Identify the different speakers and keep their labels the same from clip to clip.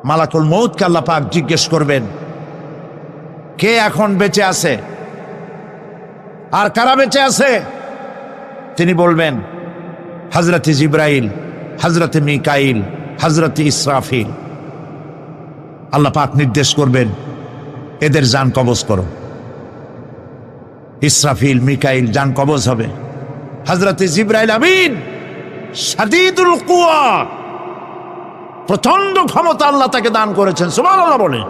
Speaker 1: মালাকুল মউতকে আল্লাহ পাক জিজ্ঞেস করবেন, কে এখন বেঁচে আছে আর কারা বেঁচে আছে? তিনি বলবেন হযরতে জিবরাইল, হযরতে মিকাইল, হযরতে ইসরাফিল। আল্লাহ পাক নির্দেশ করবেন, এদের জান কবজ করো। ইসরাফিল, মিকাইল জান কবজ হবে। হযরতে জিবরাইল আমিন শাদীদুল কুওয়া, প্রচন্ড ক্ষমতা আল্লাহ তাকে দান করেছেন, সুবহানাল্লাহ বলেন।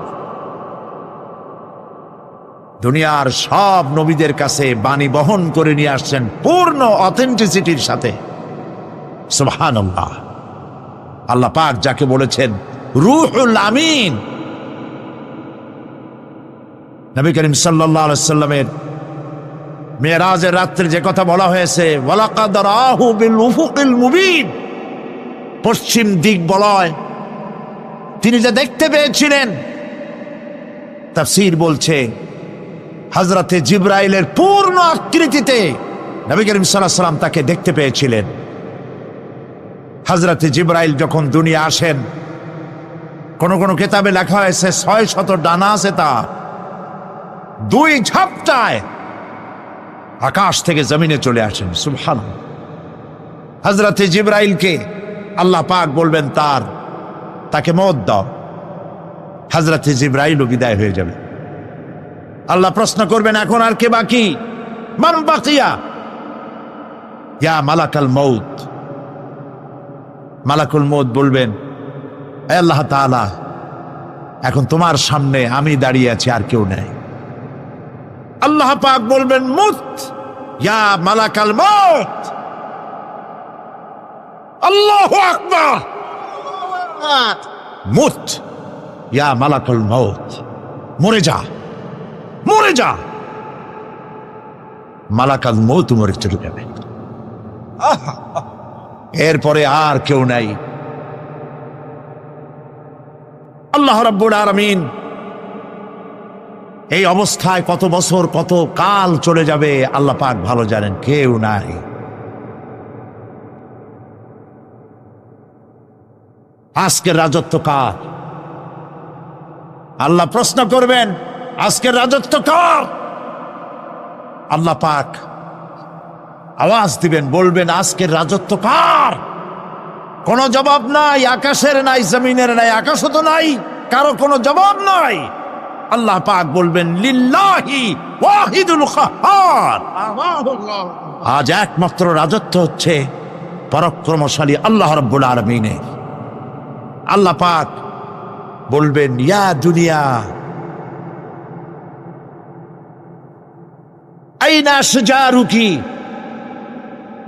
Speaker 1: দুনিয়ার সব নবীদের কাছে বাণী বহন করে নিয়ে আসছেন পূর্ণ অথেন্টিসিটির সাথে, সুবহানাল্লাহ। আল্লাহ পাক যাকে বলেছেন রূহুল আমিন, নবী করিম সাল্লাল্লাহু আলাইহি ওয়াসাল্লামের মেরাজের রাত্রে যে কথা বলা হয়েছে, ওয়ালাকাদ রাহু বিল উফুকিল মুবিন, পশ্চিম দিক বলয় তিনি যে দেখতে পেয়েছিলেন, তাফসীর বলছে হযরতে জিবরাইলের পূর্ণ আকৃতিতে নবী করিম সাল্লাল্লাহু আলাইহি ওয়াসাল্লাম তাকে দেখতে পেয়েছিলেন। হযরতে জিবরাইল যখন দুনিয়া আসেন, কোন কোন কিতাবে লেখা হয়েছে 600 ডানা আছে তার, 2 ঝাপটায় আকাশ থেকে জমিনে চলে আসেন, সুবহানাল্লাহ। হযরতে জিবরাইলকে আল্লাহ পাক বলবেন তাকে মওত দাও, হযরতে জিবরাইলও বিদায় হয়ে যাবে। আল্লাহ প্রশ্ন করবেন, এখন আর কে বাকি? মান বাকিয়া ইয়া মালাকাল মউত। মালাকুল মউত বলবেন, হে আল্লাহ তাআলা, এখন তোমার সামনে আমি দাঁড়িয়ে আছি, আর কেউ নেই। আল্লাহ পাক বলবেন, মুত ইয়া মালাকাল মউত। আল্লাহু আকবার, মুত ইয়া মালাকুল মউত, মরে যা, মরে যা। মালাকাল মউত মরে চলে যাবে, এরপরে আর কেউ নাই। আল্লাহ রাব্বুল আলামিন এই অবস্থায় কত বছর কত কাল চলে যাবে আল্লাহ পাক ভালো জানেন, কেউ নাই। আজকের রাজত্ব কার? আল্লাহ প্রশ্ন করবেন, আজকের রাজত্ব কার? আল্লাহ পাক আওয়াজ দিবেন, বলবেন, আজকের রাজত্ব কার? কোনো জবাব নাই, আকাশের নাই, জমিনের নাই, আকাশও তো নাই, কারো কোনো জবাব নাই। আল্লাহ পাক বলবেন, লিল্লাহি ওয়াহিদুল কাহ্হার। আজ একমাত্র রাজত্ব হচ্ছে পরাক্রমশালী আল্লাহ রাব্বুল আলামিনের। আল্লাহ পাক বলবেন, ইয়া দুনিয়া আইনা শুজারুকি,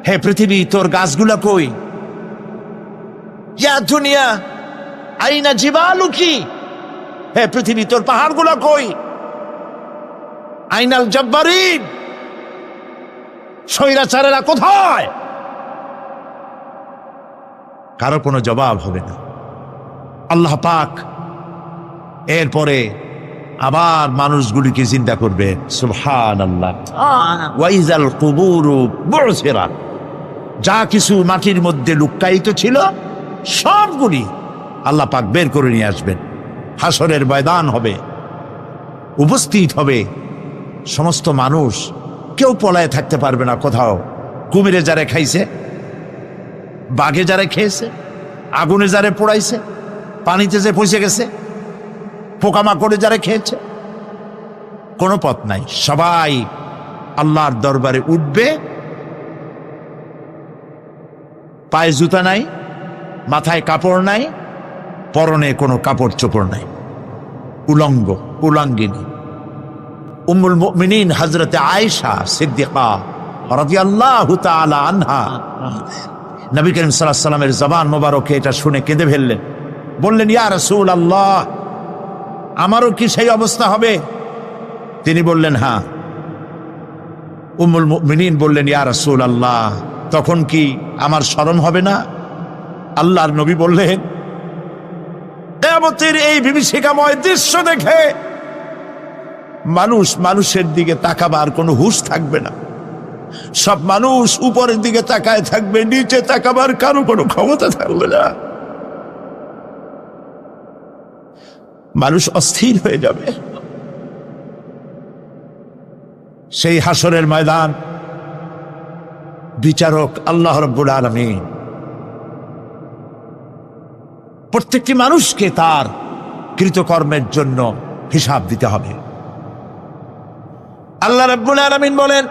Speaker 1: হে পৃথিবী তোর গাছগুলা কই? ইয়া দুনিয়া আইনা জিবালুকি, হে পৃথিবী তোর পাহাড়গুলা কই? আইনাল জব্বারিন, স্বৈরাচারেরা কোথায়? কারো কোনো জবাব হবে না। আল্লাহ পাক এরপরে আবার মানুষগুলিকে চিন্তা করবে, সুবহানাল্লাহ। ওয়াইজাল কুবুরু বুসিরাত, যা কিছু মাটির মধ্যে লুক্কায়িত ছিল সবগুলি আল্লাহ পাক বের করে নিয়ে আসবেন। হাসরের ময়দান হবে, উপস্থিত হবে সমস্ত মানুষ, কেউ পলায়ে থাকতে পারবে না কোথাও। কুমিরে যারে খাইছে, বাঘে যারে খেয়েছে, আগুনে যারে পোড়াইছে, পানিতে যে পচে গেছে, পোকামাকড়ে যারা খেয়েছে, কোনো পথ নাই। সবাই আল্লাহর দরবারে উঠবে, পায়ে জুতা নাই, মাথায় কাপড় নাই, পরনে কোনো কাপড় চোপড় নাই, উলঙ্গ উলঙ্গিনী। উম্মুল মুমিনিন হযরতে আয়েশা সিদ্দিকা রাদিয়াল্লাহু তাআলা আনহা, নবী করিম সাল্লাল্লাহু আলাইহি ওয়াসাল্লামের জবান মোবারকে এটা শুনে কেঁদে ফেললেন, বললেন, ইয়া রাসূলুল্লাহ, আমারও কি সেই অবস্থা হবে? তিনি বললেন, হ্যাঁ। উম্মুল মুমিনিন বললেন, ইয়া রাসূলুল্লাহ, তখন কি আমার শরম হবে না? আল্লাহর নবী বললেন, কিয়ামতের এই বিভীষিকাময় দৃশ্য দেখে মানুষ মানুষের দিকে তাকাবার কোনো হুঁশ থাকবে না। সব মানুষ উপরের দিকে তাকায় থাকবে, নিচে তাকাবার কারো কোনো ক্ষমতা থাকবে না। মানুষ অস্থির হয়ে যাবে। সেই হাসরের ময়দান, বিচারক আল্লাহ রাব্বুল আলামিন প্রত্যেকটি মানুষকে তার কৃতকর্মের জন্য হিসাব দিতে হবে। আল্লাহ রাব্বুল আলামিন বলেন,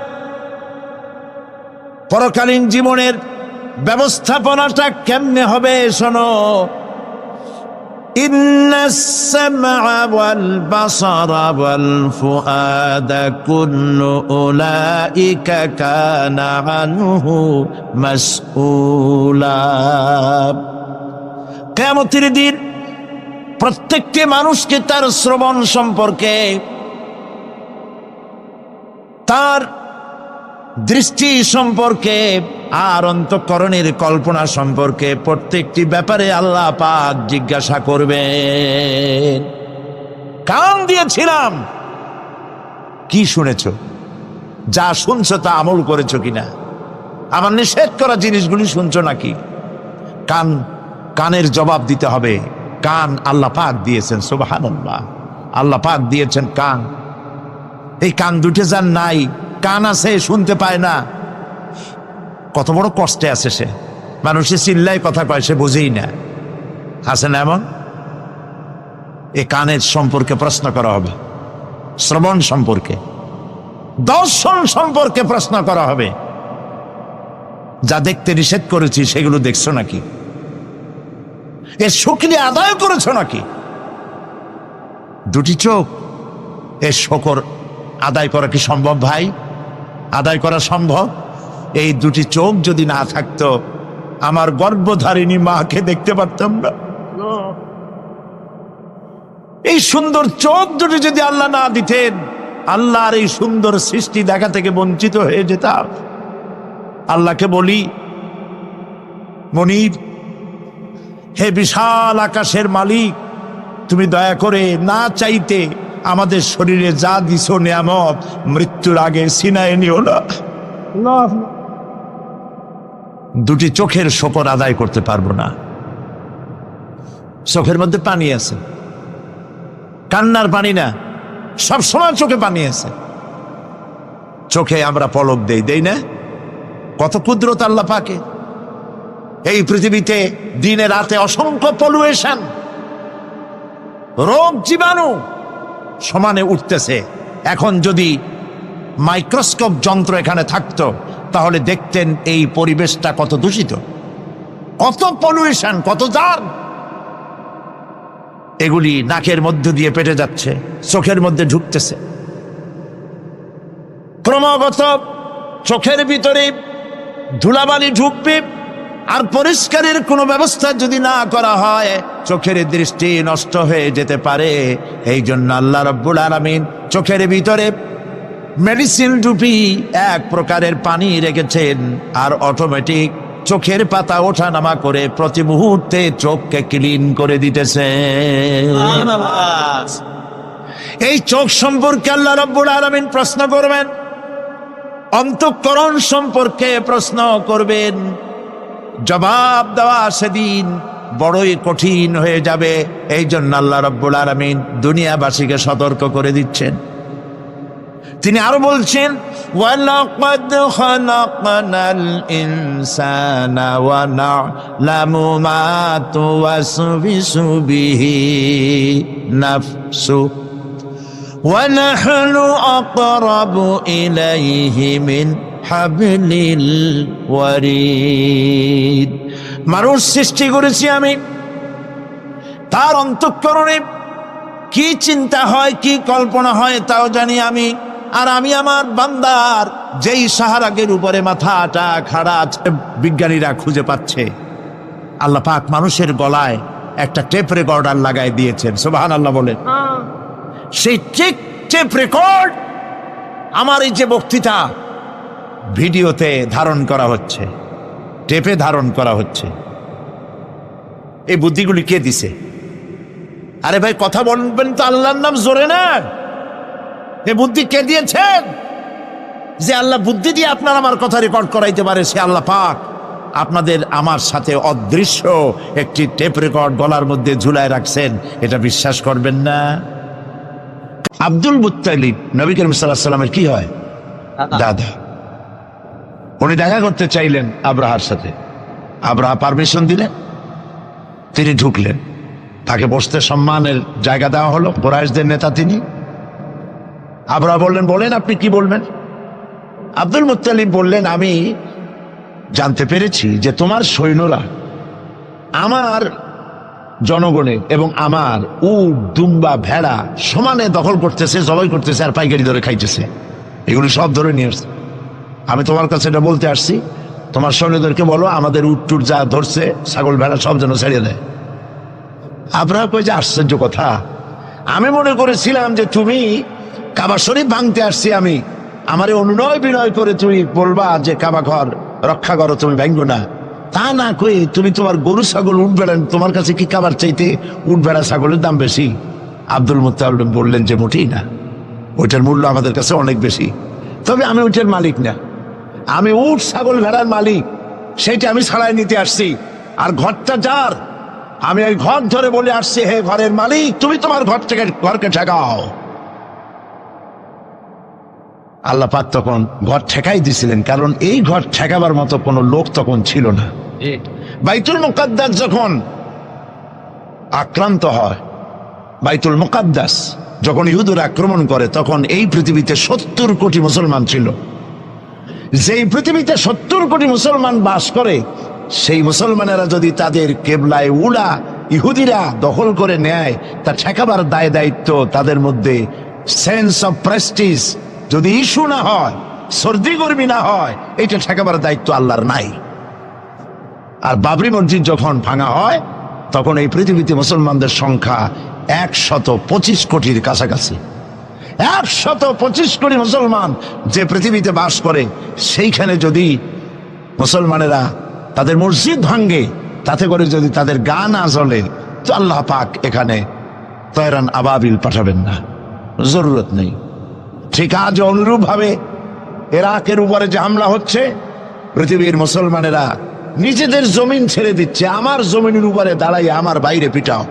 Speaker 1: পরকালীন জীবনের ব্যবস্থাপনাটা কেমনে হবে শোনো। ইন্নাস সামআ ওয়াল বাসারা ওয়াল ফুআদা কুল্লু উলাইকা কানা আনহু মাসউলা। কিয়ামতের দিন প্রত্যেকটি মানুষকে তার শ্রবণ সম্পর্কে, তার দৃষ্টি সম্পর্কে, আর অন্তঃকরণের কল্পনা সম্পর্কে প্রত্যেকটি ব্যাপারে আল্লাহ পাক জিজ্ঞাসা করবেন। কান দিয়েছিলাম, কি শুনেছ? যা শুনছো তা আমল করেছো কিনা? আমার নিষেধ করা জিনিসগুলি শুনছো নাকি? কানের জবাব দিতে হবে। কান আল্লাহ পাক দিয়েছেন, সুবহানাল্লাহ। আল্লাহ পাক দিয়েছেন কান। এই কান দুটে যার নাই, কান আছে শুনতে পায় না, কত বড় কষ্টে আছে সে। মানুষে চিল্লায় কথা কয়, সে বুঝেই না। আছে না এমন? এ কানের সম্পর্কে প্রশ্ন করা হবে, শ্রবণ সম্পর্কে, দর্শন সম্পর্কে প্রশ্ন করা হবে। যা দেখতে নিষেধ করেছি সেগুলো দেখছো নাকি? এর শুকরিয়া আদায় করেছো নাকি? দুটি চোখ, এর শকর আদায় করা কি সম্ভব ভাই? আদায় করা সম্ভব? এই দুটি চোখ যদি না থাকতো, আমার গর্ভধারিণী মাকে দেখতে পারতাম না। এই সুন্দর চোখ দুটি যদি আল্লাহ না দিতেন, আল্লাহর এই সুন্দর সৃষ্টি দেখা থেকে বঞ্চিত হয়ে যেতাম। আল্লাহকে বলি, মনির, হে বিশাল আকাশের মালিক, তুমি দয়া করে না চাইতে আমাদের শরীরে যা দিছো নিয়ামত, মৃত্যুর আগে সিনায় নিও না। দুটি চোখের শকর আদায় করতে পারবো না। চোখের মধ্যে পানি আছে, কান্নার পানি না, সবসময় চোখে পানি আছে। চোখে আমরা পলক দেই না? কত কুদরত আল্লাহ পাকে। এই পৃথিবীতে দিনে রাতে অসংখ্য পলুয়েশন, রোগ জীবাণু সমানে উঠতেছে। এখন যদি মাইক্রোস্কোপ যন্ত্র এখানে থাকতো, তাহলে দেখতেন এই পরিবেশটা কত দূষিত, কত পলুয়েশন, কত জার। এগুলি নাকের মধ্য দিয়ে পেটে যাচ্ছে, চোখের মধ্যে ঢুকতেছে। ক্রমাগত চোখের ভিতরে ধুলাবালি ঢুকবে, আর পরিষ্কারের কোনো ব্যবস্থা যদি না করা হয়, চোখের দৃষ্টি নষ্ট হয়ে যেতে পারে। এই জন্য আল্লাহ রাব্বুল আলামিন চোখের ভিতরে মেডিসিন রূপী এক প্রকারের পানি রেখেছেন, আর অটোমেটিক চোখের পাতা ওঠা নামা করে প্রতি মুহূর্তে চোখকে ক্লিন করে দিতেছে। এই চোখ সম্পর্কে আল্লাহ রাব্বুল আলামিন প্রশ্ন করবেন, অন্তঃকরণ সম্পর্কে প্রশ্ন করবেন। জবাব দেওয়া সেদিন বড়ই কঠিন হয়ে যাবে। এই জন্য আল্লাহ রাব্বুল আলামিন দুনিয়াবাসীকে সতর্ক করে দিচ্ছেন। তিনি আরো বলছেন, ওয়ালাকাদ খালাকনাল ইনসানা ওয়া না'লামু মা তুওয়াসবিসু বিহি নাফসু ওয়া নাহনু আকরাবু ইলাইহি মিন হাবলিল ওয়ারিদ। মানুষ সৃষ্টি করেছি আমি, তার অন্তঃকরণে কি চিন্তা হয়, কি কল্পনা হয় তাও জানি আমি। আর আমি আমার বান্দার যেই সাহারাগের উপরে মাথাটা খাড়া আছে, বিজ্ঞানীরা খুঁজে পাচ্ছে। আল্লাহ পাক মানুষের গলায় একটা টেপ রেকর্ডার লাগাই দিয়েছেন, সুবহানাল্লাহ বলেন। সেই টেপ রেকর্ড আমার এই যে বক্তৃতা ভিডিওতে ধারণ করা হচ্ছে, টেপে ধারণ করা হচ্ছে। এই বুদ্ধিগুলি কে দিছে? আরে ভাই, কথা বলবেন তো আল্লাহর নাম জোরে না। এ বুদ্ধি কে দিয়েছেন? যে আল্লাহ বুদ্ধি দিয়ে আপনার আমার কথা রেকর্ড করাইতে পারে, সে আল্লাহ পাক। আপনাদের আমার সাথে অদৃশ্য একটি টেপ রেকর্ড গলার মধ্যে ঝুলায় রাখছেন, এটা বিশ্বাস করবেন না? আব্দুল মুত্তালিব নবী করিম সাল্লাল্লাহু আলাইহি ওয়াসাল্লামের কি হয়? দাদা। উনি দেখা করতে চাইলেন আব্রাহার সাথে, আব্রাহা পারমিশন দিলেন, তিনি ঢুকলেন, তাকে বসতে সম্মানের জায়গা দেওয়া হলো, কুরাইশদের নেতা তিনি। আব্রাহা বললেন, বলেন আপনি কি বলবেন? আব্দুল মুত্তালিব বললেন, আমি জানতে পেরেছি যে তোমার সৈন্যরা আমার জনগণের এবং আমার উট দুম্বা ভেড়া সমানে দখল করতেছে, জবাই করতেছে আর পাইকারি ধরে খাইতেছে, এগুলি সব ধরে নিয়ে আসছে। আমি তোমার কাছে এটা বলতে আসছি, তোমার সৈন্যদেরকে বলো আমাদের উট টুট যা ধরছে ছাগল ভেড়া সব যেন ছেড়ে দেয়। আপনারা কই যে আশ্চর্য কথা, আমি মনে করেছিলাম যে তুমি কাবা শরীফ ভাঙতে আসছি, আমি আমারে অনুনয় বিনয় করে তুমি বলবা যে কাবা ঘর রক্ষা করো, তুমি ভাঙবো না, তা না কই তুমি তোমার গরু ছাগল উঠ ভেড়া, তোমার কাছে কি কাবার চাইতে উঠ ভেড়া ছাগলের দাম বেশি? আব্দুল মুত্তালিব বললেন যে মোটেই না, ওইটার মূল্য আমাদের কাছে অনেক বেশি, তবে আমি ওইটার মালিক না, আমি উঠ ছাগল ভেড়ার মালিক, সেইটা আমি ছাড়াই নিতে আসছি, আর ঘরটা যার, আমি ওই ঘর ধরে বলে আসছি, হে ঘরের মালিক তুমি তোমার ঘর থেকে ঘরকে ঠেকাও। আল্লাহ পাক তখন ঘর ঠেকাই দিছিলেন, কারণ এই ঘর ঠেকাবার মতো কোনো লোক তখন ছিল না। বাইতুল মুকাদ্দাস যখন আক্রান্ত হয়, বাইতুল মুকাদ্দাস যখন ইহুদিরা আক্রমণ করে, তখন এই পৃথিবীতে 70 কোটি মুসলমান ছিল। যেই পৃথিবীতে 70 কোটি মুসলমান বাস করে, সেই মুসলমানেরা যদি তাদের কেবলায় উলা ইহুদিরা দখল করে নেয়, তা ঠেকাবার দায় দায়িত্ব তাদের মধ্যে, সেন্স অফ প্রেস্টিজ যদি ইস্যু না হয়, সর্দি গর্মি না হয়, এটা ঠেকাবার দায়িত্ব আল্লাহর নাই। আর বাবরি মসজিদ যখন ভাঙা হয়, তখন এই পৃথিবীতে মুসলমানদের সংখ্যা 125 কোটির কাছাকাছি। 125 কোটি মুসলমান যে পৃথিবীতে বাস করে, সেইখানে যদি মুসলমানেরা তাদের মসজিদ ভাঙ্গে, তাতে করে যদি তাদের গা না জ্বলে, তো আল্লাহ পাক এখানে তয়রান আবাবিল পাঠাবেন না, জরুরত নেই। ঠিক আজ অনুরূপ ভাবে ইরাকের উপরে যে হামলা হচ্ছে, পৃথিবীর মুসলমানেরা নিজেদের জমিন ছেড়ে দিচ্ছে, আমার জমিনের উপরে দাঁড়াইয়া আমার বাইরে পিটাও,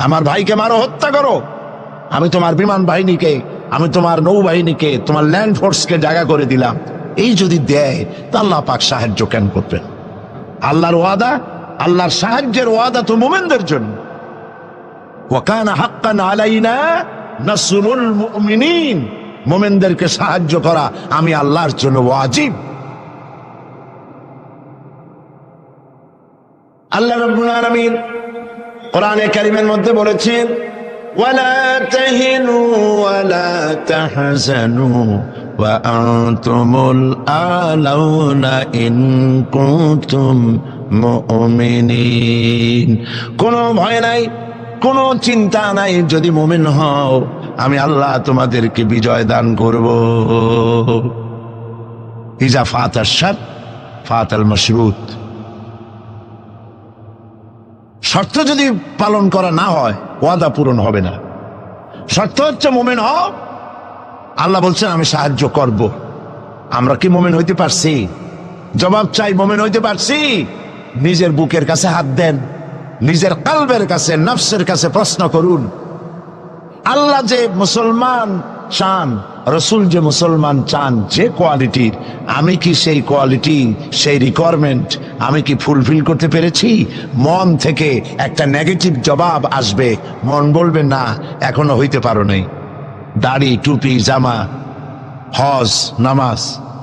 Speaker 1: আমার ভাইকে মারো, হত্যা করো, আমি তোমার বিমান বাহিনীকে, আমি তোমার নৌবাহিনীকে, তোমার ল্যান্ড ফোর্সকে জায়গা করে দিলাম। এই যদি দেয়, তা আল্লাহ পাক সাহায্য কেন করবেন? আল্লাহর ওয়াদা, আল্লাহর সাহায্যের ওয়াদা তো মুমিনদের জন্য। ওয়া কানা হাক্কান আলাইনা নাসরুল মুমিনিন, মুমিনদেরকে সাহায্য করা আমি আল্লাহর জন্য ওয়াজিব। আল্লাহ রাব্বুল আলামিন কোরআনে কারীমের মধ্যে বলেছেন, ওয়ালা তাহিনু ওয়ালা তাহজানু ওয়া আনতুমুল আলাউনা ইন কুনতুম মুমিনিন। কোনো ভয় নাই, কোনো চিন্তা নাই, যদি মুমিন হও আমি আল্লাহ তোমাদেরকে বিজয় দান করব। ইজা ফাতাশ শারত ফাতাল মাশরুত। শর্ত যদি পালন করা না হয়, ওয়াদা পূরণ হবে না। শর্ত হচ্ছে মুমিন হও, আল্লাহ বলছেন আমি সাহায্য করব। আমরা কি মুমিন হইতে পারছি? জবাব চাই, মুমিন হইতে পারছি? নিজের বুকের কাছে হাত দেন, নিজের কলবের কাছে, নফসের কাছে প্রশ্ন করুন। আল্লাহ যে মুসলমান চান, রসুল যে মুসলমান চান, যে কোয়ালিটির, আমি কি সেই কোয়ালিটি, সেই রিকোয়ারমেন্ট আমি কি ফুলফিল করতে পেরেছি? মন থেকে একটা নেগেটিভ জবাব আসবে, মন বলবে না এখনো হইতে পারো নাই। দাড়ি, টুপি, জামা, হজ, নামাজ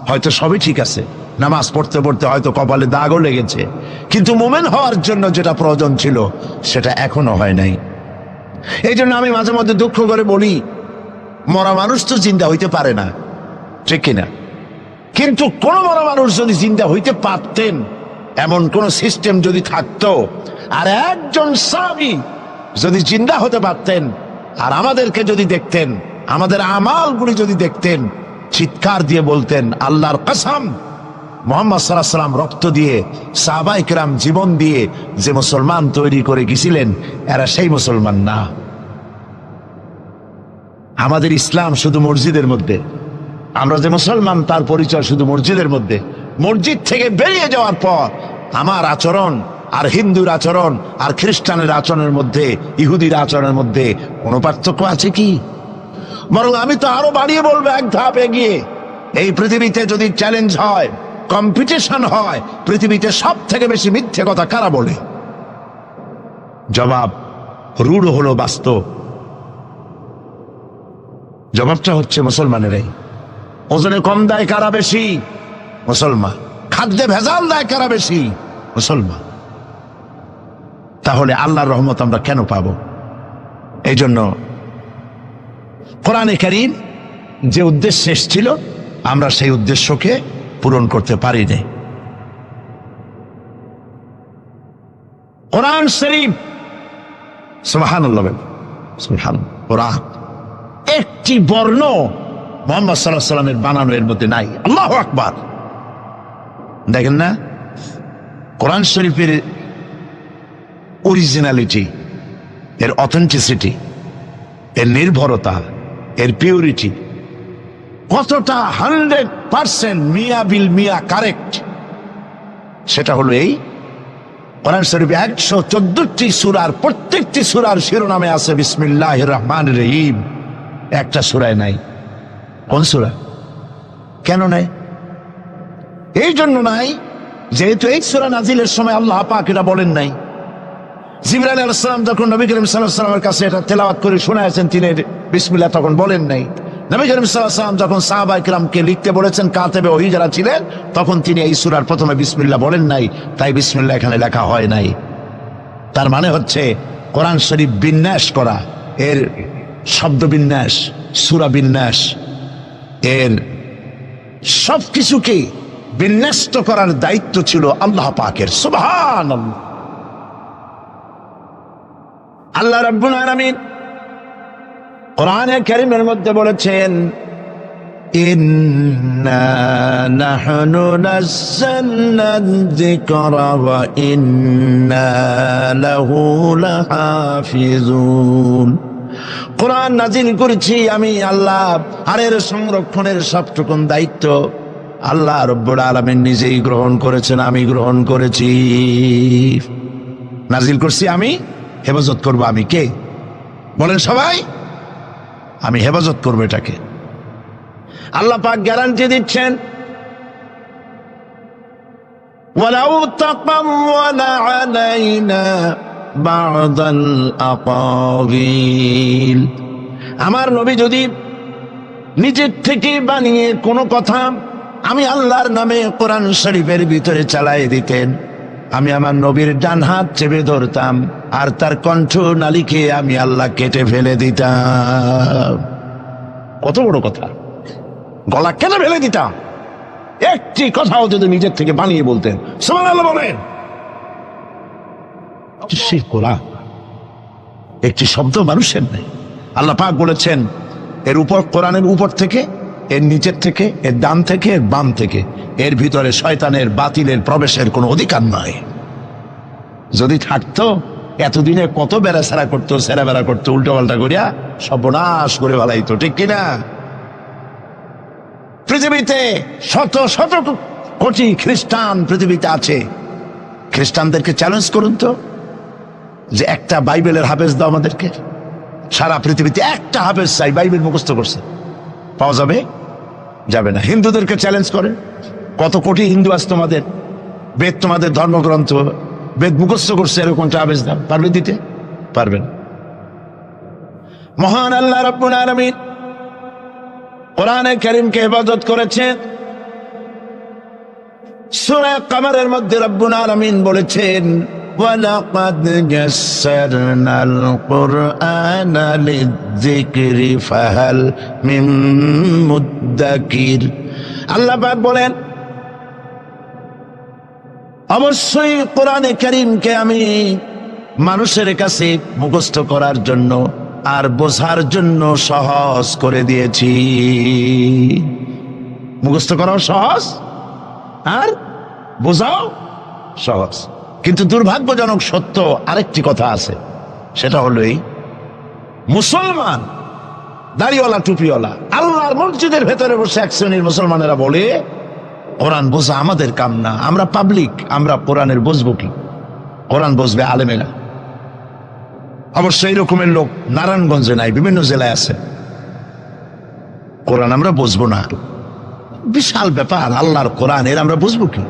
Speaker 1: হয়তো সবই ঠিক আছে, নামাজ পড়তে পড়তে হয়তো কপালে দাগও লেগেছে, কিন্তু মুমিন হওয়ার জন্য যেটা প্রয়োজন ছিল সেটা এখনো হয় নাই। এই জন্য আমি মাঝে মধ্যে দুঃখ করে বলি, মরা মানুষ তো জিন্দা হইতে পারে না, ঠিক কিনা? কিন্তু কোন মরা মানুষ যদি জিন্দা হইতে পারতেন, এমন কোন সিস্টেম যদি থাকতো, আর একজন সাহাবী যদি জিন্দা হতে পারতেন, আর আমাদেরকে যদি দেখতেন, আমাদের আমালগুলি যদি দেখতেন, চিৎকার দিয়ে বলতেন আল্লাহর কসম, মুহাম্মদ সাল্লাল্লাহু আলাইহি ওয়াসাল্লাম রক্ত দিয়ে, সাহাবায়ে কেরাম জীবন দিয়ে যে মুসলমান তৈরি করে গেছিলেন, এরা সেই মুসলমান না। আমাদের ইসলাম শুধু মসজিদের মধ্যে, আমরা যে মুসলমান তার পরিচয় শুধু মসজিদের মধ্যে। মসজিদ থেকে বেরিয়ে যাওয়ার পর আমার আচরণ আর হিন্দুর আচরণ আর খ্রিস্টানের আচরণের মধ্যে, ইহুদির আচরণের মধ্যে কোনো পার্থক্য আছে কি? বরং আমি তো আরো বাড়িয়ে বলবো, এক ধাপ এগিয়ে। এই পৃথিবীতে যদি চ্যালেঞ্জ হয়, কম্পিটিশন হয়, পৃথিবীতে সব থেকে বেশি মিথ্যে কথা কারা বলে? জবাব রূঢ় হলো বাস্তব। জবাবটা হচ্ছে মুসলমানেরাই। ওজনে কম দেয় কারা বেশি? মুসলমান। খাদ্যে ভেজাল দেয় কারা বেশি? মুসলমান। তাহলে আল্লাহর রহমত আমরা কেন পাবো? এই জন্য কোরআনে কারীম যে উদ্দেশ্যে এসেছিল, আমরা সেই উদ্দেশ্যকে পূরণ করতে পারি নাই। কোরআন শরীফ, সুবহানাল্লাহ, সুবহানাল্লাহ, কোরআন একটি বর্ণ মুহাম্মদ সাল্লাল্লাহু আলাইহি ওয়াসাল্লামের বানানো এর মধ্যে নাই। আল্লাহু আকবার। দেখেন না কোরআন শরীফের অরিজিনালিটি, এর অথেন্টিসিটি, এর নির্ভরতা, এর পিউরিটি কতটা 100% মিয়া বিল মিয়া কারেক্ট। সেটা হলো এই কোরআন শরীফে 114টি সূরার প্রত্যেকটি সূরার শিরোনামে আছে বিসমিল্লাহির রহমানির রহিম। একটা সূরায় নাই। কোন সূরা? কেন নাই? এই জন্য নাই যেহেতু এই সূরা নাজিলের সময় আল্লাহ পাক এটা বলেন নাই। জিবরাইল আলাইহিস সালাম যখন নবী করিম সাল্লাল্লাহু আলাইহি ওয়াসাল্লামের কাছে এটা তেলাওয়াত করে শোনায়েছেন, তিনি বিসমিল্লাহ তখন বলেন নাই। নবী করিম সাল্লাল্লাহু আলাইহি ওয়াসাল্লাম যখন সাহাবায়ে কিরামকে লিখতে বলেছেন, কাতেবে ওহী যারা ছিলেন, তখন তিনি এই সূরার প্রথমে বিসমিল্লাহ বলেন নাই, তাই বিসমিল্লাহ এখানে লেখা হয় নাই। তার মানে হচ্ছে কোরআন শরীফ বিন্যাস করা, এর শব্দ বিন্যাস, সূরা বিন্যাস, এর সবকিছুকে বিন্যস্ত করার দায়িত্ব ছিল আল্লাহ পাকের। সুবহানাল্লাহ। আল্লাহ রাব্বুল আলামিন কোরআনে কারীমের মধ্যে বলেছেন, ইন্না নাহনু নাযালনা যিকরা ওয়া ইন্না লাহু লাহাফিজুন। কোরআন নাজিল করেছি আমি আল্লাহ, আর এর সংরক্ষণের সবটুকুন দায়িত্ব আল্লাহ রাব্বুল আলামিন নিজেই গ্রহণ করেছেন, আমি গ্রহণ করেছি। নাজিল করছি আমি, হেফাজত করবো আমি। কে বলেন সবাই? আমি হেফাজত করবো এটাকে। আল্লাহ পাক গ্যারান্টি দিচ্ছেন, ওয়ালাউ তাকাওয়ালা আলাইনা বা'দাল আকাবিল। আমার নবী যদি নিজের থেকে বানিয়ে কোনো কথা আমি আল্লাহর নামে কোরআন শরীফের ভিতরে চালাই দিতেন, আমি আমার নবীর ডান হাত চেপে ধরতাম, আর তার কণ্ঠ নালীকে আমি আল্লাহ কেটে ফেলে দিতাম। কত বড় কথা! গলা কেটে ফেলে দিতাম একটি কথাও যদি নিজের থেকে বানিয়ে বলতেন। সুবহানাল্লাহ বলেন। সেই কোরআন একটি শব্দ মানুষের নেই। আল্লাহ পাক বলেছেন, এর উপর, কোরআনের উপর থেকে, এর নিচের থেকে, এর ডান থেকে, এর বাম থেকে, এর ভিতরে শয়তানের বাতিলের প্রবেশের কোনো অধিকার নয়। যদি থাকতো এতদিনে কত বেড়াছেড়া করতো, সেরা বেড়া করতো, উল্টো পাল্টা করিয়া সর্বনাশ করে ফেলাইতো, ঠিক কিনা? পৃথিবীতে শত শত কোটি খ্রিস্টান পৃথিবীতে আছে। খ্রিস্টানদেরকে চ্যালেঞ্জ করুন তো, যে একটা বাইবেলের হাফেজ দাও আমাদেরকে। সারা পৃথিবীতে একটা হাফেজ চাই, বাইবেল মুখস্থ করছে, পাওয়া যাবে? যাবে না। হিন্দুদেরকে চ্যালেঞ্জ করে, কত কোটি হিন্দু আছে তোমাদের, বেদ তোমাদের ধর্মগ্রন্থ, বেদ মুখস্থ করছে, এরকম হাফেজ দাও, পারবে দিতে? পারবেন। মহান আল্লাহ রাব্বুল আলামিন কোরআনে কারীমকে হেফাজত করেছেন। সূরা কমরের মধ্যে রাব্বুল আলামিন বলেছেন, ওয়ালাকাদ ইয়াসসারনাল কুরআনা লিযিকরি ফাহাল মিন মুদ্দাকির। আল্লাহ পাক বলেন, অবশ্যই কোরআনে কারীমকে আমি মানুষের কাছে মুখস্থ করার জন্য আর বোঝার জন্য সহজ করে দিয়েছি। মুখস্থ করাও সহজ আর বোঝাও সহজ। কিন্তু দুর্ভাগ্যজনক সত্য আরেকটি কথা আছে, সেটা হলো এই, মুসলমান দাড়িওয়ালা টুপিওয়ালা আল্লাহর মসজিদের ভেতরে বসে এক শ্রেণীর মুসলমানেরা বলে, কোরআন বোঝা আমাদের কাম না, আমরা পাবলিক, আমরা কোরআনের বুঝবো কি? কোরআন বুঝবে আলেমেরা। অবশ্য এই রকমের লোক নারায়ণগঞ্জে নাই, বিভিন্ন জেলায় আছে। কোরআন আমরা বুঝবো না, বিশাল ব্যাপার। আল্লাহর কোরআন, এর আমরা বুঝবো কি?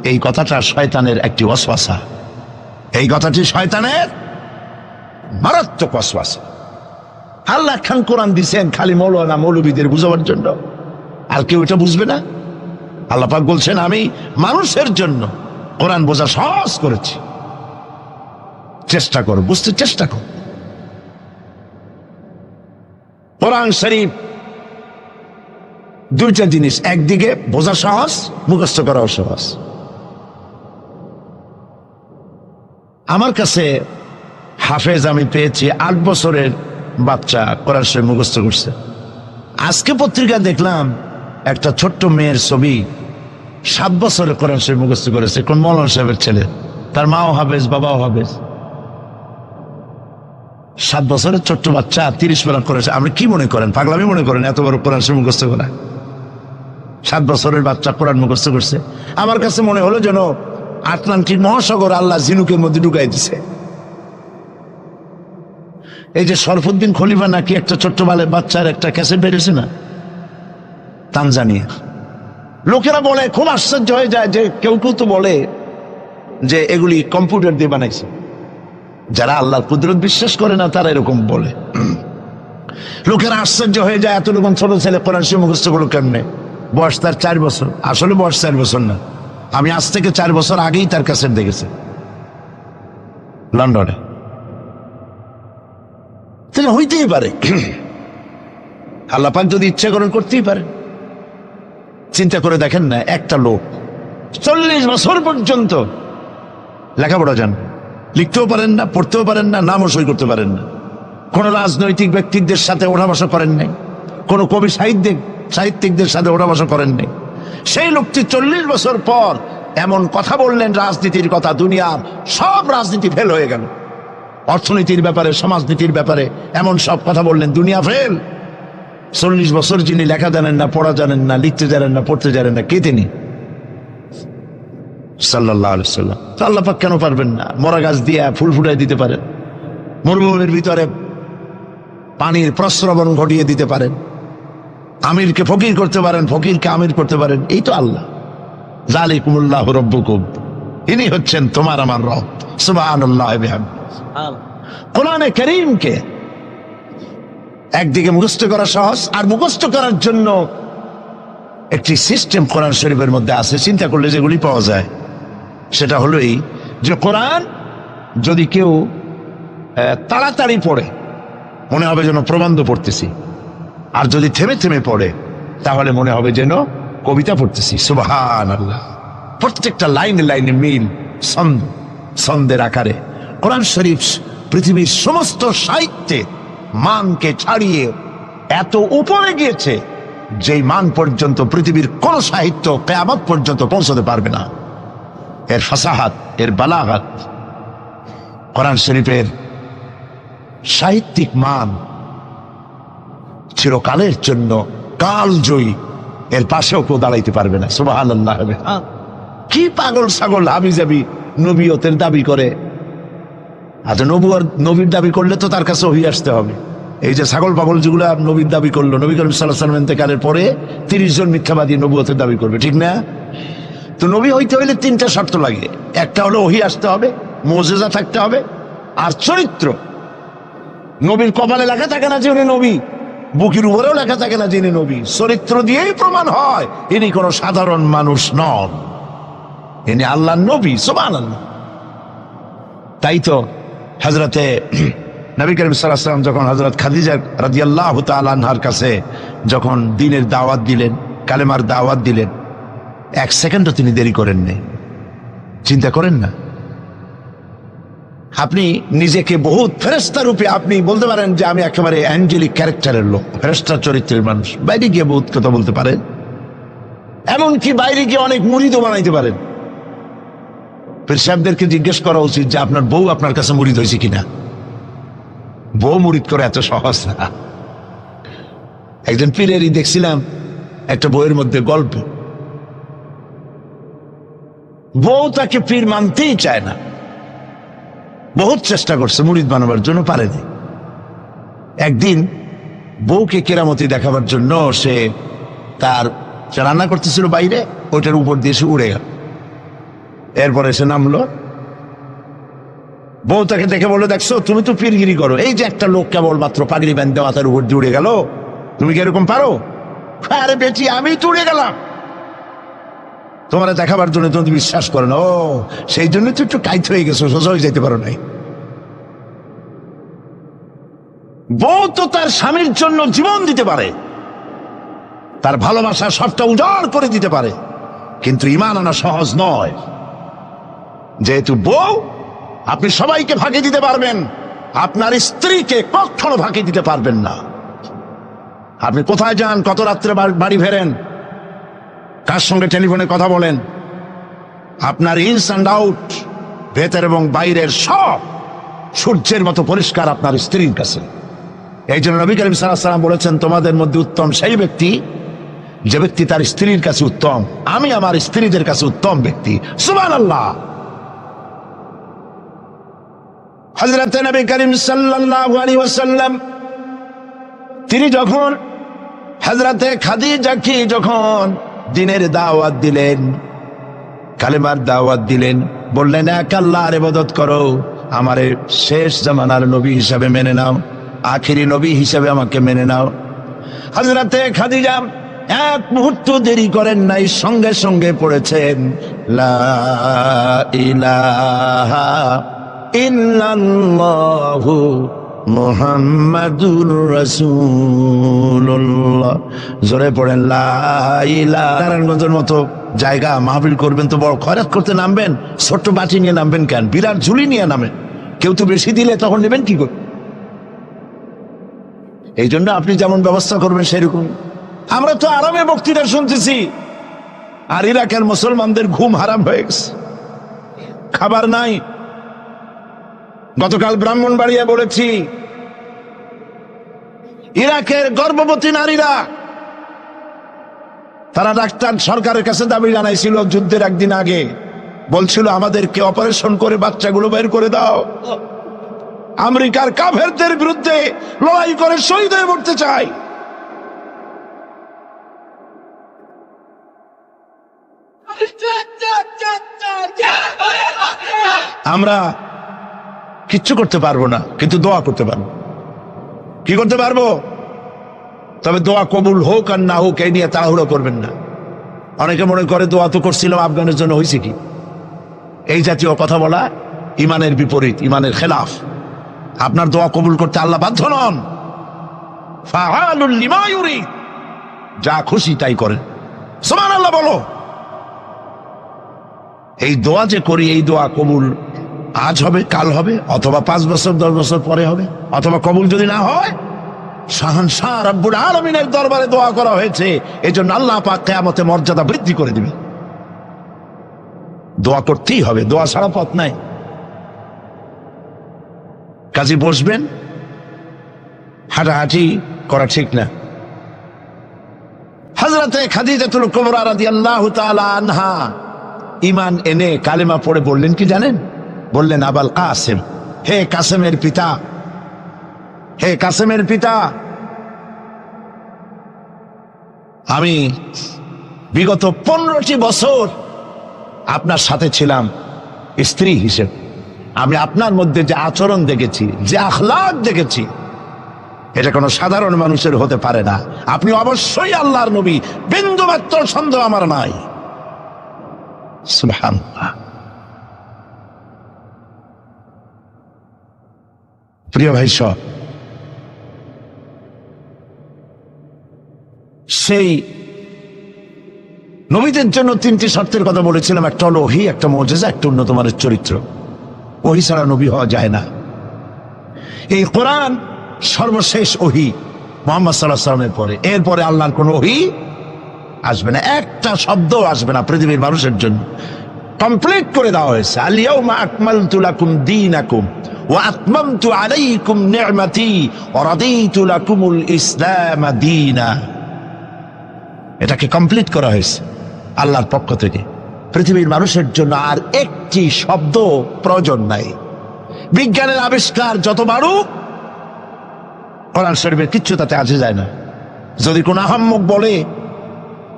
Speaker 1: এই কথাটা শয়তানের একটি ওয়াসওয়াসা, এই কথাটি শয়তানের মারাত্মক ওয়াসওয়াসা। আল্লাহ খান কোরআন দিছেন খালি মৌলানা মৌলবীদের বুঝাবার জন্য, আর কেউ এটা বুঝবে না। আল্লাহ পাক বলছেন আমি মানুষের জন্য কোরআন বোঝা সহজ করেছি, চেষ্টা করো, বুঝতে চেষ্টা করো। কোরআন শরীফ দুইটা জিনিস, একদিকে বোঝা সহজ, মুখস্থ করাও সহজ। আমার কাছে হাফেজ আমি পেয়েছি 8 বছরের বাচ্চা কোরআন শরীফ মুখস্থ করছে। আজকে পত্রিকা দেখলাম একটা ছোট্ট মেয়ের ছবি, 7 বছরে কোরআন শরীফ মুখস্থ করেছে, কোন মৌলানা সাহেবের ছেলে, তার মাও হাফেজ বাবাও হাফেজ। 7 বছরের ছোট্ট বাচ্চা 30 পারা করেছে। আপনি কি মনে করেন, পাগলামি মনে করেন এত বড় কোরআন শরীফ মুখস্থ করা? 7 বছরের বাচ্চা কোরআন মুখস্থ করছে। আমার কাছে মনে হলো যেন আটলান্টিক মহাসাগর আল্লাহ ঝিনুকের মধ্যে ঢুকাই দিছে। এই যে শরফুদ্দিন খলিফা নাকি একটা ছোট্ট বাচ্চার একটা ক্যাসেট বেরিয়েছে না, তানজানিয়া। লোকেরা বলে, খুব আশ্চর্য হয়ে যায় যে কেউ কেউ তো বলে যে এগুলি কম্পিউটার দিয়ে বানাইছে। যারা আল্লাহর কুদরত বিশ্বাস করে না তারা এরকম বলে। লোকেরা আশ্চর্য হয়ে যায়, এত রকম ছোট ছেলে কোরআন শরীফ মুখস্থ করলো কেমনে? বয়স তার 4 বছর। আসলে বয়স 4 বছর না, আমি আজ থেকে 4 বছর আগেই তার ক্যাসেট দেখেছি লন্ডনে। তাহলে হইতেই পারে, আল্লাহ পাক যদি ইচ্ছা করেন করতেই পারে। চিন্তা করে দেখেন না, একটা লোক 40 বছর পর্যন্ত লেখাপড়া জান, লিখতেও পারেন না, পড়তেও পারেন না, নামও সই করতে পারেন না, কোন রাজনৈতিক ব্যক্তিদের সাথে ওঠা বসা করেন নাই, কোন কবি সাহিত্যিকদের সাথে ওঠা বসা করেন নাই। সেই লোকটি 40 বছর পর এমন কথা বললেন রাজনীতির কথা, দুনিয়ার সব রাজনীতি ফেল হয়ে গেল। অর্থনীতির ব্যাপারে, সমাজনীতির ব্যাপারে এমন সব কথা বললেন, দুনিয়া ফেল। 40 বছর যিনি লেখা জানেন না, পড়া জানেন না, লিখতে জানেন না, পড়তে জানেন না, কে তিনি? সাল্লাল্লাহু আলাইহি ওয়াসাল্লাম। তো আল্লাহ পাক কেন পারবেন না? মরা গাছ দিয়ে ফুল ফুটাই দিতে পারেন, মরুভূমির ভিতরে পানির প্রস্রবণ ঘটিয়ে দিতে পারেন, আমিরকে ফকির করতে পারেন, ফকিরকে আমির করতে পারেন। এই তো আল্লাহ। যালিকুমুল্লাহু রাব্বুকুম, ইনি হচ্ছেন তোমার আমার রব। সুবহানাল্লাহি ওয়া বিহামদিহি। কোরআনে কারীমকে একদিকে মুখস্থ করা সহজ, আর মুখস্থ করার জন্য একটি সিস্টেম কোরআন শরীফের মধ্যে আছে, চিন্তা করলে যেগুলি পাওয়া যায়। সেটা হলো এই যে কোরআন যদি কেউ তাড়াতাড়ি পড়ে মনে হবে যেন প্রবন্ধ পড়তেছি, আর যদি থেমে থেমে পড়ে তাহলে মনে হবে যেন কবিতা পড়তেছি। সুবহানাল্লাহ। প্রত্যেকটা লাইনে লাইনে মিল, ছন্দের আকারে কোরআন শরীফ পৃথিবীর সমস্ত সাহিত্যে মানকে ছাড়িয়ে এত উপরে গিয়েছে যেই মান পর্যন্ত পৃথিবীর কোন সাহিত্য কিয়ামত পর্যন্ত পৌঁছতে পারবে না। এর ফাসাহাত, এর বালাগাত, কোরআন শরীফের সাহিত্যিক মান চিরকালের জন্য কালজয়ী, এর পাশেও কেউ দাঁড়াইতে পারবে না। সুবহানাল্লাহ। কি পাগল ছাগল হাবিজাবি নবীয়তের দাবি করে। আচ্ছা, নবীর দাবি করলে তো তার কাছে ওহী আসতে হবে। এই যে ছাগল পাগল যেগুলা নবীর দাবি করলো, নবী করিম সাল্লাল্লাহু আলাইহি ওয়াসাল্লাম ইন্তেকালের পরে 30 জন মিথ্যাবাদী নবুয়তের দাবি করবে, ঠিক না? তো নবী হইতে হইলে 3টা শর্ত লাগে। একটা হলো ওহী আসতে হবে, মুজিজা থাকতে হবে, আর চরিত্র। নবীর কপালে লেখা থাকে না যে উনি নবী, বুকের উপরেও লেখা থাকে না যে ইনি নবী। চরিত্র দিয়েই প্রমাণ হয় ইনি কোনো সাধারণ মানুষ নন, ইনি আল্লাহর নবী। সুবহানাল্লাহ। তাই তো হযরতে নবী করিম সাল্লাল্লাহু আলাইহি ওয়াসাল্লাম যখন হযরত খাদিজা রাদিয়াল্লাহু তাআলা আনহার কাছে যখন দ্বীনের দাওয়াত দিলেন, কালেমার দাওয়াত দিলেন, 1 সেকেন্ডও তিনি দেরি করেন নাই। চিন্তা করেন না, আপনি নিজেকে বহুত ফেরেশতা রূপে আপনি বলতে পারেন যে আমি একেবারে অ্যাঞ্জেলিক ক্যারেক্টারের লোক, ফেরেশতা চরিত্রের মানুষ। বাইরে গিয়ে বহুত কথা বলতে পারেন, এমনকি বাইরে গিয়ে অনেক মুরিদও বানাইতে পারেন। পীর সাহেবদেরকে জিজ্ঞেস করা উচিত যে আপনার বউ আপনার কাছে মুরিদ হয়েছে কিনা। বউ মুরিদ করে এত সহজ না। একজন পীরেরই দেখছিলাম একটা বইয়ের মধ্যে গল্প, বউ তাকে পীর মানতেই চায় না, বহুত চেষ্টা করছে মুরিদ বানাবার জন্য, পারেনি। একদিন বউকে কেরামতি দেখাবার জন্য সে তার রান্না করতেছিল বাইরে, ওইটার উপর দিয়ে সে উড়ে গেল। এরপরে সে নামলো, বউ তাকে দেখে বলে, দেখছো তুমি তো পীরগিরি করো, এই যে একটা লোক কেবলমাত্র পাগড়ি বাঁধতে মাথার উপর দিয়ে উড়ে গেল, তুমি কি এরকম পারো? আরে বেটি, আমি তো উড়ে গেলাম, তোমার দেখাবার জন্য তুমি বিশ্বাস করো না। ও, সেই জন্য তো একটু কাইত হয়ে গেছো, সোজা হয়ে যেতে পারো নাই। বউ তো তার স্বামীর জন্য জীবন দিতে পারে, তার ভালোবাসা সবটা উজাড় করে দিতে পারে, কিন্তু ঈমান আনা সহজ নয়। যেহেতু বউ, আপনি সবাইকে ফাঁকি দিতে পারবেন, আপনার স্ত্রীকে কখনো ফাঁকি দিতে পারবেন না। আপনি কোথায় যান, কত রাত্রে বাড়ি ফেরেন, কার সঙ্গে টেলিফোনে কথা বলেন, আপনার ইনস অ্যান্ড আউট, ভেতর এবং বাইরের সব সূর্যের মতো পরিষ্কার আপনার স্ত্রীর কাছে। এই জন্য নবী করিম সাল্লাল্লাহু আলাইহি ওয়াসাল্লাম বলেছেন, তোমাদের মধ্যে উত্তম সেই ব্যক্তি যে ব্যক্তি তার স্ত্রীর কাছে উত্তম। আমি আমার স্ত্রীদের কাছে উত্তম ব্যক্তি। সুবহানাল্লাহ। হযরত নবী করিম সাল্লাল্লাহু আলাইহি ওয়াসাল্লাম তিনি যখন হযরতে খাদিজাকে যখন দ্বীনের দাওয়াত দিলেন, কালেমার দাওয়াত দিলেন, বললেন এক আল্লাহর ইবাদত করো, আমারে শেষ জামানার নবী হিসাবে মেনে নাও, আখেরি নবী হিসাবে আমাকে মেনে নাও। হযরতে খাদিজা এক মুহূর্ত দেরি করেন নাই, সঙ্গে সঙ্গে পড়েছেন লা ইলাহা ইল্লাল্লাহু মুহাম্মাদুর রাসূলুল্লাহ। জোরে পড়েন লা ইলাহা। নারায়ণগঞ্জের মতো জায়গা, মাহফিল করবেন তো বড় খয়রাত করতে নামবেন, ছোট্ট বাটি নিয়ে নামবেন কেন? বিরাট ঝুলি নিয়ে নামেন। কেউ তো বেশি দিলে তখন নেবেন কি করে? এই জন্য আপনি যেমন ব্যবস্থা করবেন সেরকম। আমরা তো আরামে বক্তৃতা শুনতেছি, আর ইরাকের মুসলমানদের ঘুম হারাম হয়ে গেছে, খাবার নাই। গতকাল ব্রাহ্মণবাড়িয়া বলেছি, ইরাকের গর্ভবতী নারীরা, তারা ডাক্তার সরকারের কাছে দাবি জানাইছিল যুদ্ধের একদিন আগে, বলছিল আমাদেরকে অপারেশন করে বাচ্চাগুলো বের করে দাও। আমেরিকার কাফেরদের বিরুদ্ধে লড়াই করে শহীদ হয়ে মরতে চাই। আমরা কিচ্ছু করতে পারবো না, কিন্তু দোয়া করতে পারবো। কি করতে পারবো? তবে দোয়া কবুল হোক আর না হোক এই নিয়ে তাড়াহুড়ো করবেন না। অনেকে মনে করে দোয়া তো করছিলাম, আফগানের জন্য হয়েছে কি? এই জাতীয় কথা বলা ইমানের বিপরীত, ইমানের খেলাফ। আপনার দোয়া কবুল করতে আল্লাহ বাধ্য নন। ফাআলুল লিমা ইউরিদ, যা খুশি তাই করেন। সুবহানাল্লাহ বলো। এই দোয়া যে করি, এই দোয়া কবুল আজ হবে, কাল হবে, অথবা 5 বছর 10 বছর পরে হবে, অথবা কবুল যদি না হয়, শাহনশাহ রব্বুল আলামিনের দরবারে দোয়া করা হয়েছে, এই জন্য আল্লাহ পাক কিয়ামতে মর্যাদা বৃদ্ধি করে দিবে। দোয়া করতেই হবে, দোয়া ছাড়া পথ নাই। কাজে বসবেন, হাঁটাহাঁটি করা ঠিক না। হযরতে খাদিজাতুল কুবরা রাদিয়াল্লাহু তাআলা আনহা ঈমান এনে কালেমা পড়ে বললেন কি জানেন? বললেন আবাল কাসেম, হে কাসেমের পিতা, হে কাসেমের পিতা, আমি বিগত 15টি বছর আপনার সাথে ছিলাম স্ত্রী হিসেবে। আমি আপনার মধ্যে যে আচরণ দেখেছি, যে আখলাক দেখেছি, এটা কোনো সাধারণ মানুষের হতে পারে না। আপনি অবশ্যই আল্লাহর নবী, বিন্দুমাত্র সন্দেহ আমার নাই। সুবহানাল্লাহ। প্রিয় ভাই সব, সেই নবীদের জন্য 3টি শর্তের কথা বলেছিলাম। একটা হলো ওহী, একটা মুজিজা, একটা উন্নত মানের চরিত্র। ওহী ছাড়া নবী হওয়া যায় না। এই কোরআন সর্বশেষ ওহী মুহাম্মদ সাল্লাল্লাহু আলাইহি ওয়াসাল্লামের পরে। এরপরে আল্লাহর কোন ওহী আসবে না, একটা শব্দ আসবে না পৃথিবীর মানুষের জন্য। কমপ্লিট করে দেওয়া হয়েছে। আল ইয়াউমা আকমালতু লাকুম দীনাকুম ওয়া আতমামতু আলাইকুম নি'মাতি ওয়া রাদিতু লাকুমুল ইসলাম দীনা। এটাকে কমপ্লিট করা হয়েছে আল্লাহর পক্ষ থেকে। পৃথিবীর মানুষের জন্য আর একটি শব্দ প্রয়োজন নাই। বিজ্ঞানের আবিষ্কার যত বাড়ুক, কোরআন শরীফের কিচ্ছু তাতে আসে যায় না। যদি কোন আহাম্মক বলে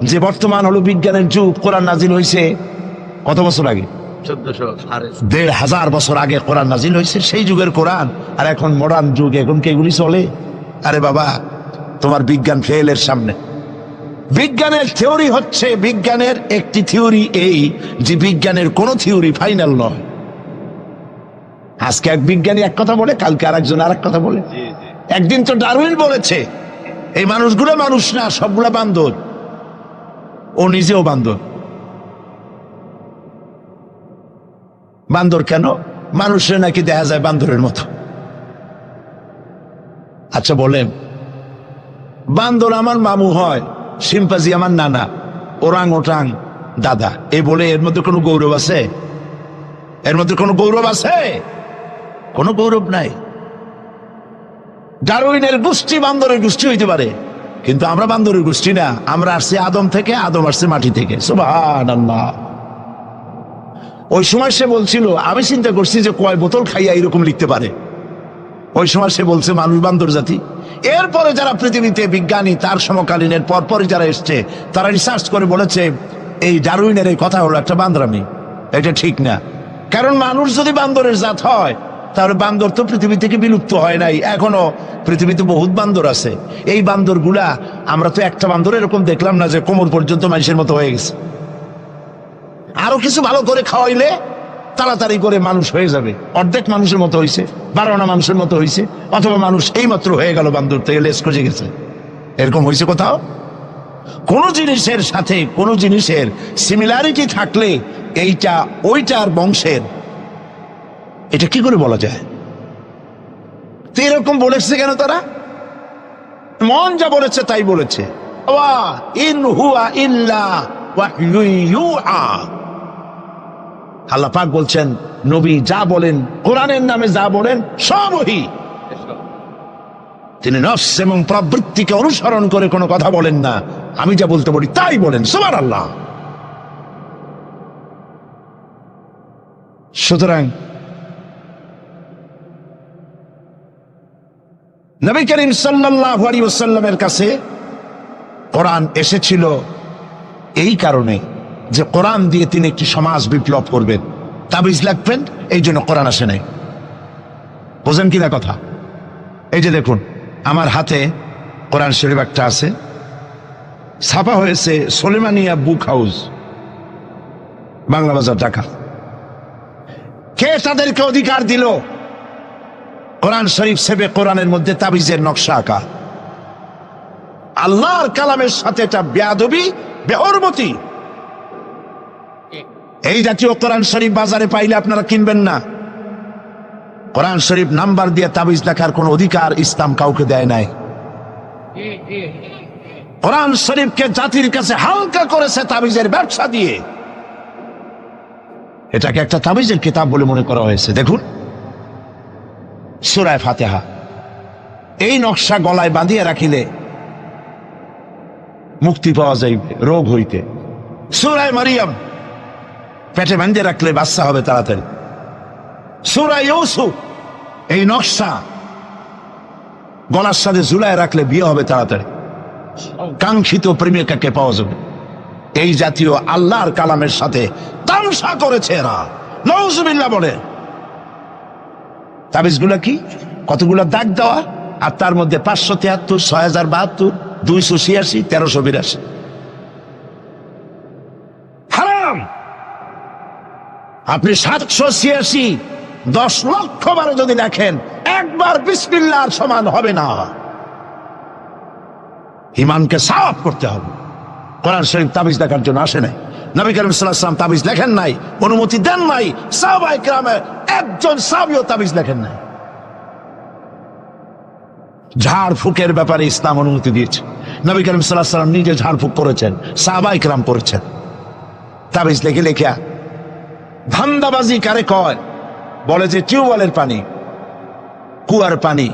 Speaker 1: যে বর্তমান হলো বিজ্ঞানের যুগ, কোরআন নাজিল হয়েছে কত বছর আগে? ১,৫০০ বছর আগে কোরআন নাজিল হয়েছে, সেই যুগের কোরআন। আর এখন মডার্ন যুগ, এখন কি এগুলি চলে? আরে বাবা, তোমার বিজ্ঞান ফেলের সামনে। বিজ্ঞানের থিওরি হচ্ছে, বিজ্ঞানের একটি থিওরি এই যে বিজ্ঞানের কোন থিওরি ফাইনাল নয়। আজকে এক বিজ্ঞানী এক কথা বলে, কালকে আরেকজন আরেক কথা বলে। একদিন তো ডারউইন বলেছে এই মানুষগুলো মানুষ না, সবগুলা বান্দর। ও নিজেও বান্দর। বান্দর কেন? মানুষের নাকি দেখা যায় বান্দরের মতো। আচ্ছা বলেন, বান্দর আমার মামু হয়, শিম্পাজি আমার নানা, ওরাং ওটাং দাদা, এই বলে এর মধ্যে কোনো গৌরব আছে? এর মধ্যে কোনো গৌরব আছে? কোনো গৌরব নাই। ডারউইনের গোষ্ঠী বান্দরের গোষ্ঠী হইতে পারে, কিন্তু আমরা বান্দরের গোষ্ঠী না। আমরা আসছি আদম থেকে, আদম আসছে মাটি থেকে। সুবহানাল্লাহ। ওই সময় সে বলছিল, আমি চিন্তা করছি যে কয় বোতল খাইয়া এরকম লিখতে পারে। ওই সময় সে বলছে মানুষ বান্দর জাতি। এরপরে যারা পৃথিবীতে বিজ্ঞানী, তার সমকালীনের পরপরই যারা এসছে, তারা রিসার্চ করে বলেছে এই ডারউইনের এই কথা হলো একটা বান্দরামি, এটা ঠিক না। কারণ মানুষ যদি বান্দরের জাত হয়, তাহলে বান্দর তো পৃথিবী থেকে বিলুপ্ত হয় নাই, এখনো পৃথিবীতে বহুত বান্দর আছে। এই বান্দর গুলা, আমরা তো একটা বান্দর এরকম দেখলাম না যে কোমর পর্যন্ত মানুষের মতো হয়ে গেছে। আরো কিছু ভালো করে খাওয়াইলে তাড়াতাড়ি করে মানুষ হয়ে যাবে। অর্ধেক মানুষের মতো হয়েছে, 12 মানুষের মতো হয়েছে, অথবা মানুষ এই মাত্র হয়ে গেল বান্দর থেকে লেস খসে গেছে। এরকম হয়েছে কোথাও? কোন জিনিসের সাথে কোন জিনিসের সিমিলারিটি থাকলে এইটা ওইটার বংশের, এটা কি করে বলা যায়? তো এরকম বলেছে কেন তারা? মন যা বলেছে তাই বলেছে। ইন হুয়া ইল্লা ওয়াহয়ুন ইউহা। আল্লাহ পাক বলছেন, নবী যা বলেন, কোরআনের নামে যা বলেন, সব ওহী। তিনি নফস এবং প্রবৃত্তিকে অনুসরণ করে কোনো কথা বলেন না। আমি যা বলতে বলি তাই বলেন। সুবহানাল্লাহ। সুতরাং নবী করিম সাল্লাল্লাহু আলাইহি ওয়াসাল্লামের কাছে কোরআন এসেছিল এই কারণে যে কোরআন দিয়ে তিনি একটি সমাজ বিপ্লব করবেন, তাবিজ লাগবেন, এই জন্য কোরআন আসে নাই। বোঝেন কিনা কথা? এই যে দেখুন, আমার হাতে কোরআন শরীফ একটা আছে, ছাপা হয়েছে সুলেমানিয়া বুক হাউস, বাংলা বাজার, ঢাকা। কে তাদেরকে অধিকার দিল কোরআন শরীফ সেবে কোরআনের মধ্যে তাবিজের নকশা আঁকা? আল্লাহর কালামের সাথে এটা বেয়াদবি, বেহরমতি। এই জাতীয় কোরআন শরীফ বাজারে পাইলে আপনারা কিনবেন না। কোরআন শরীফ নাম্বার দিয়ে তাবিজ লেখার কোন অধিকার ইসলাম কাউকে দেয় নাই। কোরআন শরীফকে জাতির কাছে হালকা করেছে তাবিজের ব্যবসা দিয়ে। এটাকে একটা তাবিজের কিতাব বলে মনে করা হয়েছে। দেখুন, সূরা ফাতিহা, এই নকশা গলায় বাঁধিয়ে রাখিলে মুক্তি পাওয়া যাইবে রোগ হইতে। সূরা মারিয়াম, পেটে বাঁধিয়ে রাখলে বাচ্চা হবে তাড়াতাড়ি। সূরা ইউসুফ, এই নকশা গলার সাথে ঝুলায় রাখলে বিয়ে হবে তাড়াতাড়ি, কাঙ্ক্ষিত প্রেমিকাকে পাওয়া যাবে। এই জাতীয় আল্লাহর কালামের সাথে তামসা করেছে এরা, নাউজুবিল্লাহ বলে। তাবিজগুলা কি? কতগুলা দাগ দেওয়া, আর তার মধ্যে 573, 6072, 286, 1382। হারাম। আপনি 786 10 লক্ষ বারে যদি দেখেন, একবার বিসমিল্লাহর সমান হবে না। ঈমানকে সাফ করতে হবে। কোরআন শরীফ তাবিজ দেখার জন্য আসে নাই। নবী করিম সাল্লাল্লাহু আলাইহি ওয়াসাল্লাম তাবিজ লেখেন নাই, অনুমতি দেন নাই। সাহাবায়ে কেরামের একজন সাহাবীও তাবিজ লেখেন নাই। ঝাড় ফুকের ব্যাপারে ইসলাম অনুমতি দিয়েছে। নবী করিম সাল্লাল্লাহু আলাইহি ওয়াসাল্লাম নিজে ঝাড় ফুক করেছেন, সাহাবায়ে কেরাম করেছেন। তাবিজ লেখে লেখা ধান্দাবাজি কারে কয়? বলে যে টিউবওয়েলের পানি, কুয়ার পানি,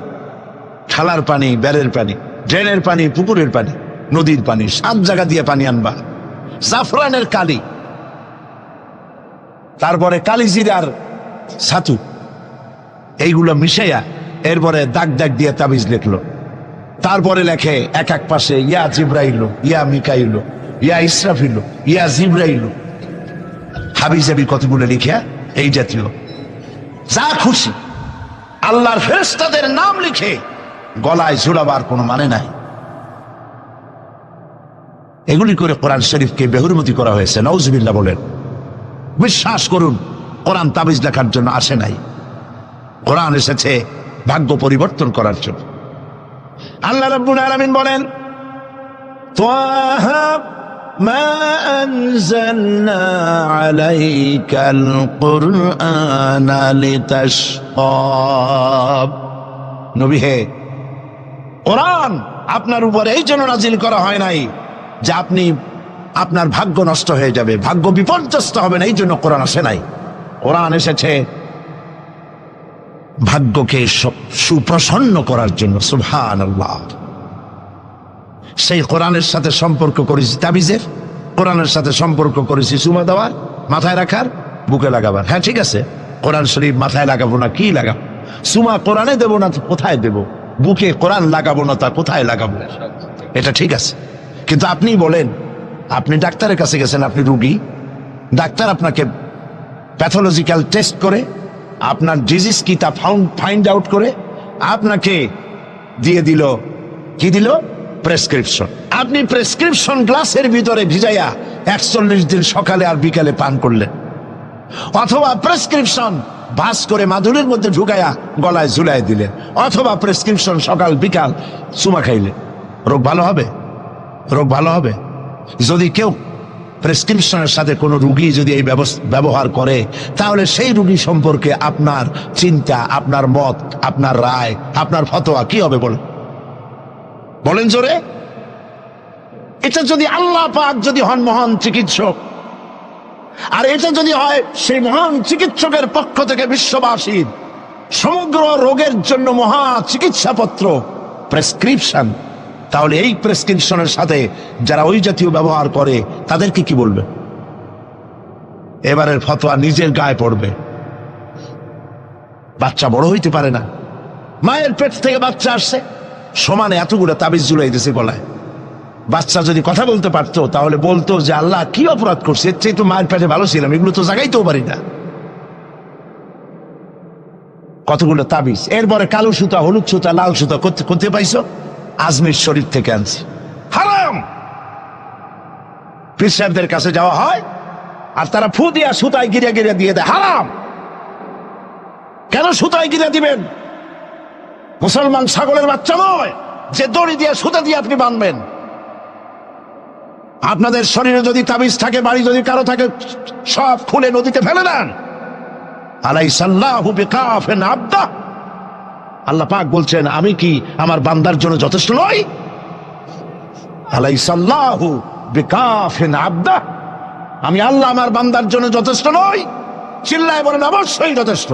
Speaker 1: খালার পানি, বেড়ের পানি, ড্রেনের পানি, পুকুরের পানি, নদীর পানি, 7 জায়গা দিয়ে পানি আনবা। জাফরানের কালি, তারপরে কালিজিরার ছাতু, এইগুলো মিশাইয়া এরপরে দাগ দাগ দিয়ে তাবিজ লিখলো। তারপরে লেখে এক এক পাশে ইয়া জিব্রাইল, ইয়া মিকাইল, ইয়া ইসরাফিল, ইয়া জিব্রাইল, হাবিজাবি কতগুলো লিখিয়া এই জাতীয় যা খুশি আল্লাহর ফেরেশতাদের নাম লিখে গলায় ঝুলাবার কোনো মানে নাই। এগুলি করে কোরআন শরীফকে বেহুরমতি করা হয়েছে। নাউজুবিল্লাহ বলেন। বিশ্বাস করুন, কোরআন তাবিজ লেখার জন্য আসে নাই, কোরআন এসেছে ভাগ্য পরিবর্তন করার জন্য। আল্লাহ রাব্বুল আলামিন বলেন, তাহা মা আনজালনা আলাইকাল কুরআনা লিতাশকা। নবী হে, কোরআন আপনার উপরে এই জন্য নাজিল করা হয় নাই যে আপনি আপনার ভাগ্য নষ্ট হয়ে যাবে, ভাগ্য বিপর্যস্ত হবে না, এই জন্য কোরআন আসে নাই। কোরআন এসেছে ভাগ্যকে সুপ্রসন্ন করার জন্য। সুবহানাল্লাহ। সেই কোরআনের সাথে সম্পর্ক করেছি তাবিজের, কোরআনের সাথে সম্পর্ক করেছি চুমা দেওয়ার, মাথায় রাখার, বুকে লাগাবার। হ্যাঁ ঠিক আছে, কোরআন শরীফ মাথায় লাগাবো না কি লাগাবো? চুমা কোরআনে দেবো না কোথায় দেব? বুকে কোরআন লাগাবো না তা কোথায় লাগাবো? এটা ঠিক আছে, কিন্তু আপনি বলেন, আপনি ডাক্তারের কাছে গেছেন, আপনি রুগী, ডাক্তার আপনাকে প্যাথোলজিক্যাল টেস্ট করে আপনার ডিজিজ কি তা ফাইন্ড আউট করে আপনাকে দিয়ে দিল, কি দিল? প্রেসক্রিপশন। আপনি প্রেসক্রিপশন গ্লাসের ভিতরে ভিজাইয়া 41 দিন সকালে আর বিকালে পান করলেন, অথবা প্রেসক্রিপশন ভাস করে মাদুরের মধ্যে ঢুকাইয়া গলায় ঝুলাই দিলেন, অথবা প্রেসক্রিপশন সকাল বিকাল চুমা খাইলে, রোগ ভালো হবে? রোগ ভালো হবে? যদি কেউ প্রেসক্রিপশনের সাথে কোনো রুগী যদি এই ব্যবহার করে, তাহলে সেই রুগী সম্পর্কে আপনার চিন্তা, আপনার মত, আপনার রায়, আপনার ফতোয়া কি হবে বলেন জোরে? এটা যদি আল্লাহ পাক যদি হন মহান চিকিৎসক, আর এটা যদি হয় সেই মহান চিকিৎসকের পক্ষ থেকে বিশ্ববাসীর সমগ্র রোগের জন্য মহা চিকিৎসাপত্র প্রেসক্রিপশন, তাহলে এই প্রেসক্রিপশনের সাথে যারা ওই জাতীয় ব্যবহার করে তাদেরকে কি বলবে? এবারের ফতোয়া নিজের গায়ে পড়বে। বাচ্চা বড় হইতে পারে না, মায়ের পেট থেকে বাচ্চা আসছে, সমানে এতগুলো তাবিজ ঝুলাই দিয়েছে গলায়। বাচ্চা যদি কথা বলতে পারতো তাহলে বলতো যে আল্লাহ কি অপরাধ করছে, এর চেয়ে তো মায়ের পেটে ভালো ছিলাম, এগুলো তো জাগাইতেও পারি না। কতগুলো তাবিজ, এরপরে কালো সুতা, হলুদ সুতা, লাল সুতা করতে পাইছো? আজমির শরীফ থেকে আনছি, হারাম। পীর সাহেবদের কাছে যাওয়া হয় আর তারা ফু দিয়া সুতায় গিরে গিরে দিয়ে দেয়, হারাম। কেন সুতায় গিরে দিবেন? মুসলমান ছাগলের বাচ্চা নয় যে দড়ি দিয়ে সুতা দিয়ে আপনি বাঁধবেন। আপনাদের শরীরে যদি তাবিজ থাকে, বাড়ি যদি কারো থাকে, সব খুলে নদীতে ফেলে দেন। আলাইসাল্লাহু বিকাফিন আবদা, আল্লাহ পাক বলছেন আমি কি আমার বান্দার জন্য যথেষ্ট নই? আলাইসাল্লাহু বিকাফিন আবদা, আমি আল্লাহ আমার বান্দার জন্য যথেষ্ট নই? চিল্লায় বলেন অবশ্যই যথেষ্ট।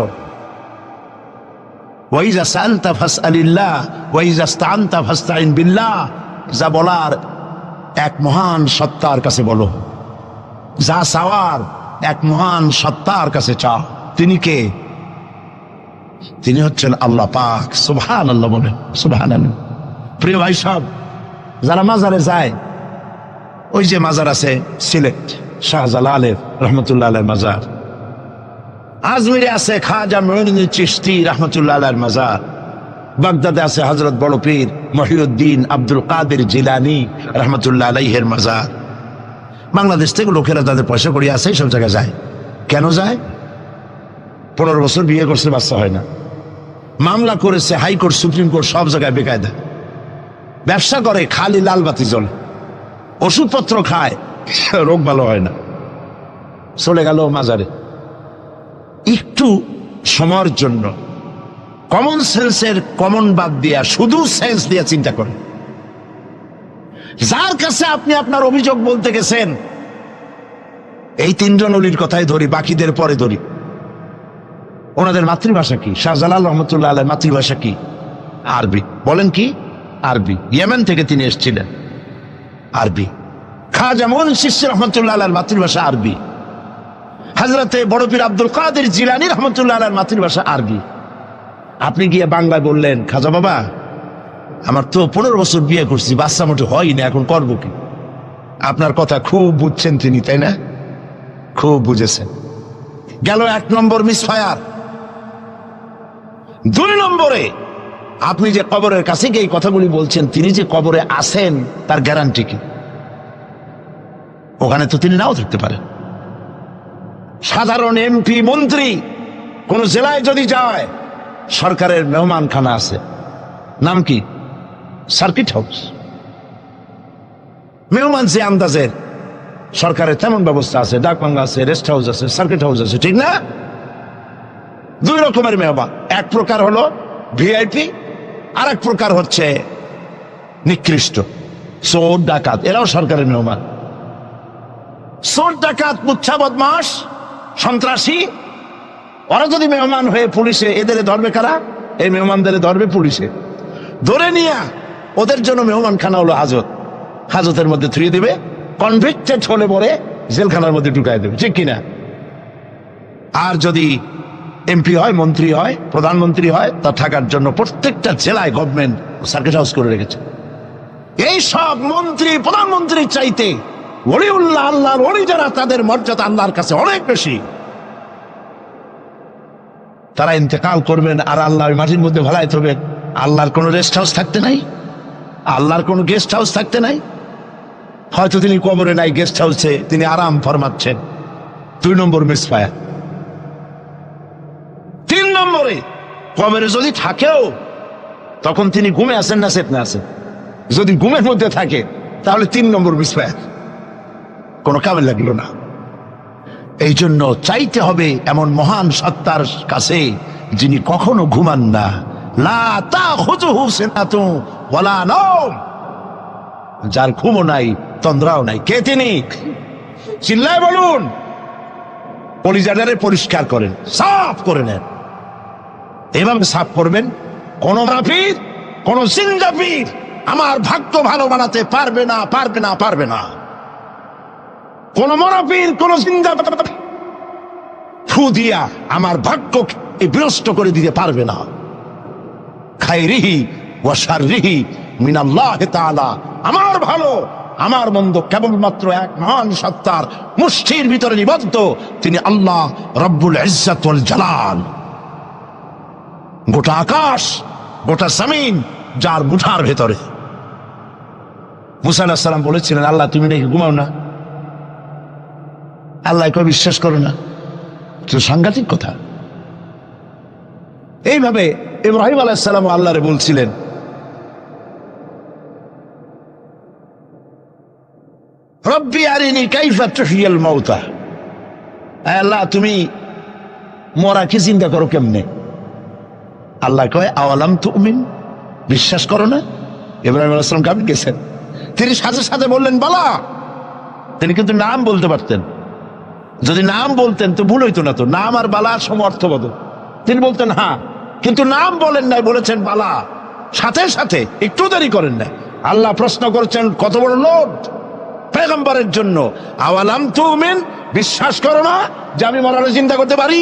Speaker 1: ওয়াইজা সাআলতা ফাসআলিল্লাহ ওয়াইজা ইসতাআনতা ফাসতাইন বিল্লাহ, যা বলার এক মহান সত্তার কাছে বলো, যা চাওয়ার এক মহান সত্তার কাছে চাও। তিনি কে? তিনি হচ্ছেন আল্লাহ পাক। সুবহানাল্লাহ বলেন, সুবহানাল্লাহ। প্রিয় ভাই সব, যারা মাজারে যায়, ওই যে মাজার আছে সিলেট শাহজালালের রহমতুল্লাহ আলাইহির মাজার, আজমিরে আছে খাজা মুঈনুদ্দিন চিশতি রহমতুল্লাহ আলাইহির মাজার, বাগদাদে আছে হযরত বড় পীর মহিউদ্দিন আব্দুল কাদের জিলানী রহমতুল্লাহ আলাইহির মাজার। বাংলাদেশ থেকে লোকেরা তাদের পয়সা করিয়ে আছে, সব জায়গায় যায়। কেন যায়? 15 বছর বিয়ে করছে, বাচ্চা হয় না, মামলা করেছে হাইকোর্ট, সুপ্রিম কোর্ট, সব জায়গায় বেকায়দা। ব্যবসা করে, খালি লাল বাতি জ্বলে, ওষুধপত্র খায়, রোগ ভালো হয় না, চলে গেল মাজারে। একটু সময়ের জন্য কমন সেন্সের কমন বাদ দিয়া শুধু সেন্স দিয়া চিন্তা করে, যার কাছে আপনি আপনার অভিযোগ বলতে গেছেন, এই 3 জন অলির কথাই ধরি, বাকিদের পরে ধরি। ওনাদের মাতৃভাষা কি? শাহজালাল রহমতুল্লাহ আলাইহির মাতৃভাষা কি? আরবি। বলেন কি? আরবি। ইয়েমেন থেকে তিনি এসেছিলেন, আরবি। খাজা মুঈনুদ্দিন চিশতি রহমতুল্লাহ আলাইহির মাতৃভাষা আরবি। হযরতে বড় পীর আব্দুল কাদের জিলানী রহমাতুল্লাহ আলাইহির মাতৃভাষা আরবি। আপনি গিয়ে বাংলায় বললেন, খাজা বাবা আমার তো 15 বছর বিয়ে করছি, বাচ্চা মোটে হয় না, এখন করবো কি? আপনার কথা খুব বুঝছেন তিনি, তাই না? খুব বুঝেছেন। গেল 1 নম্বর মিসফায়ার। 2 নম্বরে, আপনি যে কবরের কাছে গিয়ে এই কথাগুলি বলছেন, তিনি যে কবরে আছেন তার গ্যারান্টি কি? ওখানে তো তিনি নাও থাকতে পারেন। সাধারণ এমপি মন্ত্রী কোন জেলায় যদি যায়, সরকারের মেহমানখানা আছে, নাম কি? Circuit house. মেহমান যে আন্দাজের, সরকারের তেমন ব্যবস্থা আছে, ডাকবাংলা আছে, রেস্ট হাউস আছে, সার্কিট হাউস আছে, ঠিক না? 2 রকমের মেহমান। এক প্রকার হলো ভিআইপি, আর এক প্রকার হচ্ছে নিকৃষ্ট, চোর ডাকাত। এরাও সরকারের মেহমান। চোর ডাকাত, মুচ্ছা বদমাস, সন্ত্রাসী, ওরা যদি মেহমান হয়ে পুলিশে, এদের ধরবে কারা? এই মেহমানদের ধরবে পুলিশে, ধরে নিয়ে ওদের জন্য মেহমান খানা হলো হাজত। হাজতের মধ্যে থুয়ে দিবে, কনভিক্টেড হলে পরে জেলখানার মধ্যে ঢুকাই দেবে, ঠিক কিনা? আর যদি এমপি হয়, মন্ত্রী হয়, প্রধানমন্ত্রী হয়, তা থাকার জন্য প্রত্যেকটা জেলায় গভর্নমেন্ট সার্কিট হাউস করে রেখেছে। এই সব মন্ত্রী প্রধানমন্ত্রীর চাইতে ওলিউল্লাহ, আল্লাহর ওলি যারা, তাদের মর্যাদা আল্লাহর কাছে অনেক বেশি। তারা ইন্তেকাল করবেন আর আল্লাহ ওই মাটির মধ্যে ভালাইতে হবে। আল্লাহর কোনো রেস্ট হাউস থাকতে নাই, আল্লাহর কোনো গেস্ট হাউস থাকতে নাই। হয়তো তিনি কবরে নাই, গেস্ট হাউসে তিনি আরাম ফরমাচ্ছেন। 2 নম্বর মিসফায়ার। 3 নম্বরে, কবরে যদি থাকেও তখন তিনি ঘুমে আছেন না চেতনা আছেন? যদি ঘুমের মধ্যে থাকে তাহলে 3 নম্বর মিসফায়ার, কোনো কামে লাগলো না। এই জন্য চাইতে হবে এমন মহান সত্তার কাছে যিনি কখনো ঘুমান না। লা তাখুযুহু সিনাতুন ওয়ালা নাওম, যার ঘুমও নাই, তন্দ্রাও নাই। কে তিনি? চিল্লায় বলুন। কলিজাটারে পরিষ্কার করেন, সাফ করে নেন। এভাবে সাফ করবেন, কোন রাফির, কোন জিন্দাফির আমার ভাগ্য ভালো বানাতে পারবে না, পারবে না, পারবে না। কোন মরাফির, কোন জিন্দা ফু দিয়া আমার ভাগ্যকে বিনষ্ট করে দিতে পারবে না। খায়রিহি ওয়া শাররিহি মিনাল্লাহি তাআলা, আমার ভালো আমার মন্দ কেবলমাত্র এক মহান সত্তার মুষ্টির ভিতরে নিবদ্ধ, তিনি আল্লাহ রব্বুল ইজ্জত ওয়াল জালাল। গোটা আকাশ, গোটা জমিন যার মুঠার ভেতরে। মুসা আলাইহিস সালাম বলেছিলেন, আল্লাহ তুমি নাকি ঘুমাও না? আল্লাহ কেউ বিশ্বাস করো না? তো সাংঘাতিক কথা। এইভাবে ইব্রাহিম আলাইহিস সালাম আল্লাহরে বলছিলেন, রব্বি আরিনি কাইফা তুহিয়াল মাউতা, আল্লাহ তুমি মরাকে জিন্দা করো কেমনে? আল্লাহ কয় আওয়ালাম তুমিন, বিশ্বাস করো না? ইব্রাহিম আলাইহিস সালাম কাঁপে গেছেন। তিনি সাথে সাথে বললেন বালা। তিনি কিন্তু নাম বলতে পারতেন, যদি নাম বলতেন তো ভুল হইতো না। তো নাম আর বালার সমর্থবদ, তিনি বলতেন হ্যাঁ, কিন্তু নাম বলেন নাই, বলেছেন বালা। সাথে সাথে একটু দেরি করেন নাই। আল্লাহ প্রশ্ন করেছেন, কত বড় লোভ পয়গম্বরের জন্য, আওয়ালাম তুমিন, বিশ্বাস করো না যে আমি মরারে চিন্তা করতে পারি?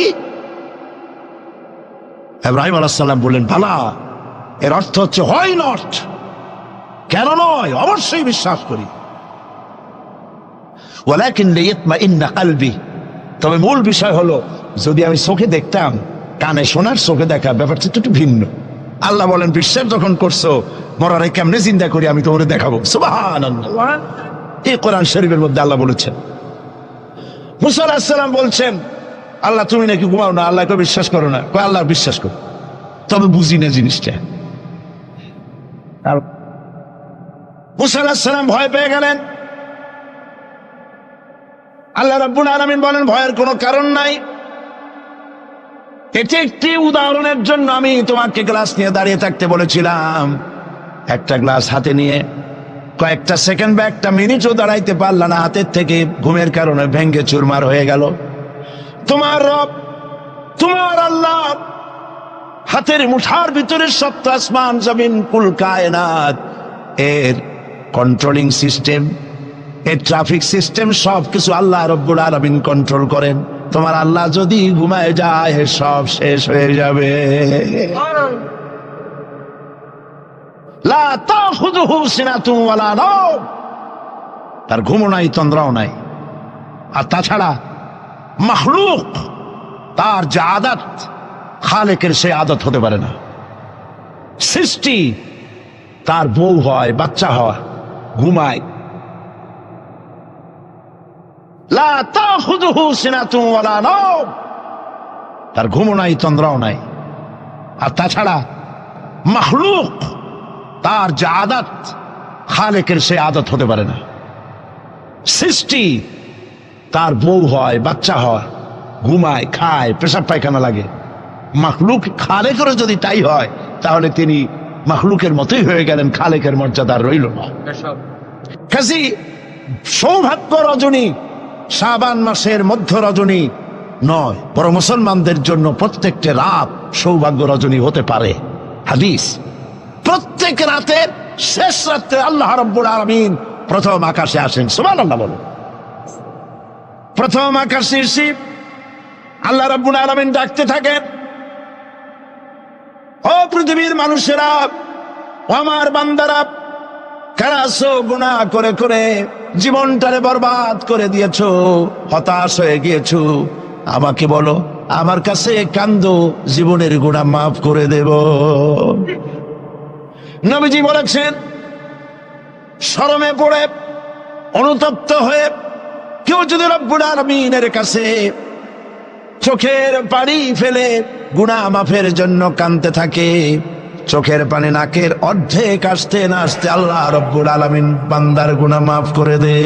Speaker 1: ইব্রাহিম আলাইহিস সালাম বললেন বালা। এর অর্থ হচ্ছে হয় নট, কেন নয়, অবশ্যই বিশ্বাস করি। ওয়ালাকিন লিয়াতমাইন্না কলবি, তবে মূল বিষয় হলো যদি আমি চোখে দেখতাম, কানে শোনার, চোখে দেখা ব্যাপারটা একটু ভিন্ন। আল্লাহ বলেন বিশ্বাস যখন করছো, মরারে কেমনে চিন্তা করি আমি তোমারে দেখাবো। সুবহানাল্লাহ, এই কোরআন শরীফের মধ্যে আল্লাহ বলেছেন। মুসা আলাইহিস সালাম বলছেন, আল্লাহ তুমি নাকি ঘুমাও না, আল্লাহকে বিশ্বাস করো না? কয় আল্লাহ বিশ্বাস করো, তবে বুঝি না জিনিসটা। মুসা আলাইহিস সালাম ভয় পেয়ে গেলেন। আল্লাহ রাব্বুল আলামিন বলেন ভয়ের কোনো কারণ নাই। এটি একটি উদাহরণের জন্য আমি তোমাকে গ্লাস নিয়ে দাঁড়িয়ে থাকতে বলেছিলাম। একটা গ্লাস হাতে নিয়ে কয়েকটা সেকেন্ড বা একটা মিনিটও দাঁড়াইতে পারলা না, হাতের থেকে ঘুমের কারণে ভেঙ্গে চুরমার হয়ে গেল। তোমার রব, তোমার আল্লাহ হাতের মুঠার ভিতরে সপ্ত আসমান জমিন কুল কায়নাত, এর কন্ট্রোলিং সিস্টেম, এর ট্রাফিক সিস্টেম সবকিছু আল্লাহ রব্বুল আলামিন কন্ট্রোল করেন। তোমার আল্লাহ যদি ঘুমায় যায় সব শেষ হয়ে যাবে। লা তাখুযুহু সিনাতুন ওয়ালা নাওম, তার ঘুমও নাই তন্দ্রাও নাই। আর তাছাড়া মাখলুক তার যে আদত, খালেকের সে আদত হতে পারে না। সৃষ্টি তার বউ হয়, বাচ্চা হয়, ঘুমায়। লা তাখুযুহু সিনাতুন ওয়ালা নাওম, তার ঘুমও নাই তন্দ্রাও নাই। আর তাছাড়া মাখলুক তার যে আদত, খালেকের সে আদত হতে পারে না। সৃষ্টি তার বউ হয়, বাচ্চা হয়, ঘুমায়, খায়, পেশাব পায়খানা লাগে। মাখলুক খালেকেরও যদি তাই হয় তাহলে তিনি মাখলুকের মতোই হয়ে গেলেন, খালেকের মর্যাদা রইল না। কাজী সৌভাগ্য রজনী শাবান মাসের মধ্য রজনী নয়, বরং মুসলমানদের জন্য প্রত্যেকটা রাত সৌভাগ্য রজনী হতে পারে। হাদিস, প্রত্যেক রাতের শেষ রাত্রে আল্লাহ রাব্বুল আলামিন প্রথম আকাশে আসেন। সুবহানাল্লাহ বলো। প্রথম আকাশে এসে আল্লাহ রাব্বুল আলামিন ডাকতে থাকেন, ও পৃথিবীর মানুষেরা, আমার বান্দারা, কারা আছো গুনাহ করে করে জীবনটারে বরবাদ করে দিয়েছো, হতাশ হয়ে গিয়েছো, আমাকে বলো, আমার কাছে কান্দো, জীবনের গুনাহ মাফ করে দেব। নবীজি বলেছেন, শরমে পড়ে অনুতপ্ত হয়ে কেউ যদি রব্বুল আলামিনের কাছে চোখের পানি ফেলে গুনাহ মাফের জন্য কাঁদতে থাকে, চোখের পানি নাকের অর্ধেক আসতে না আসতে আল্লাহ রব্বুল আলামিন বান্দার গুনাহ মাফ করে দে।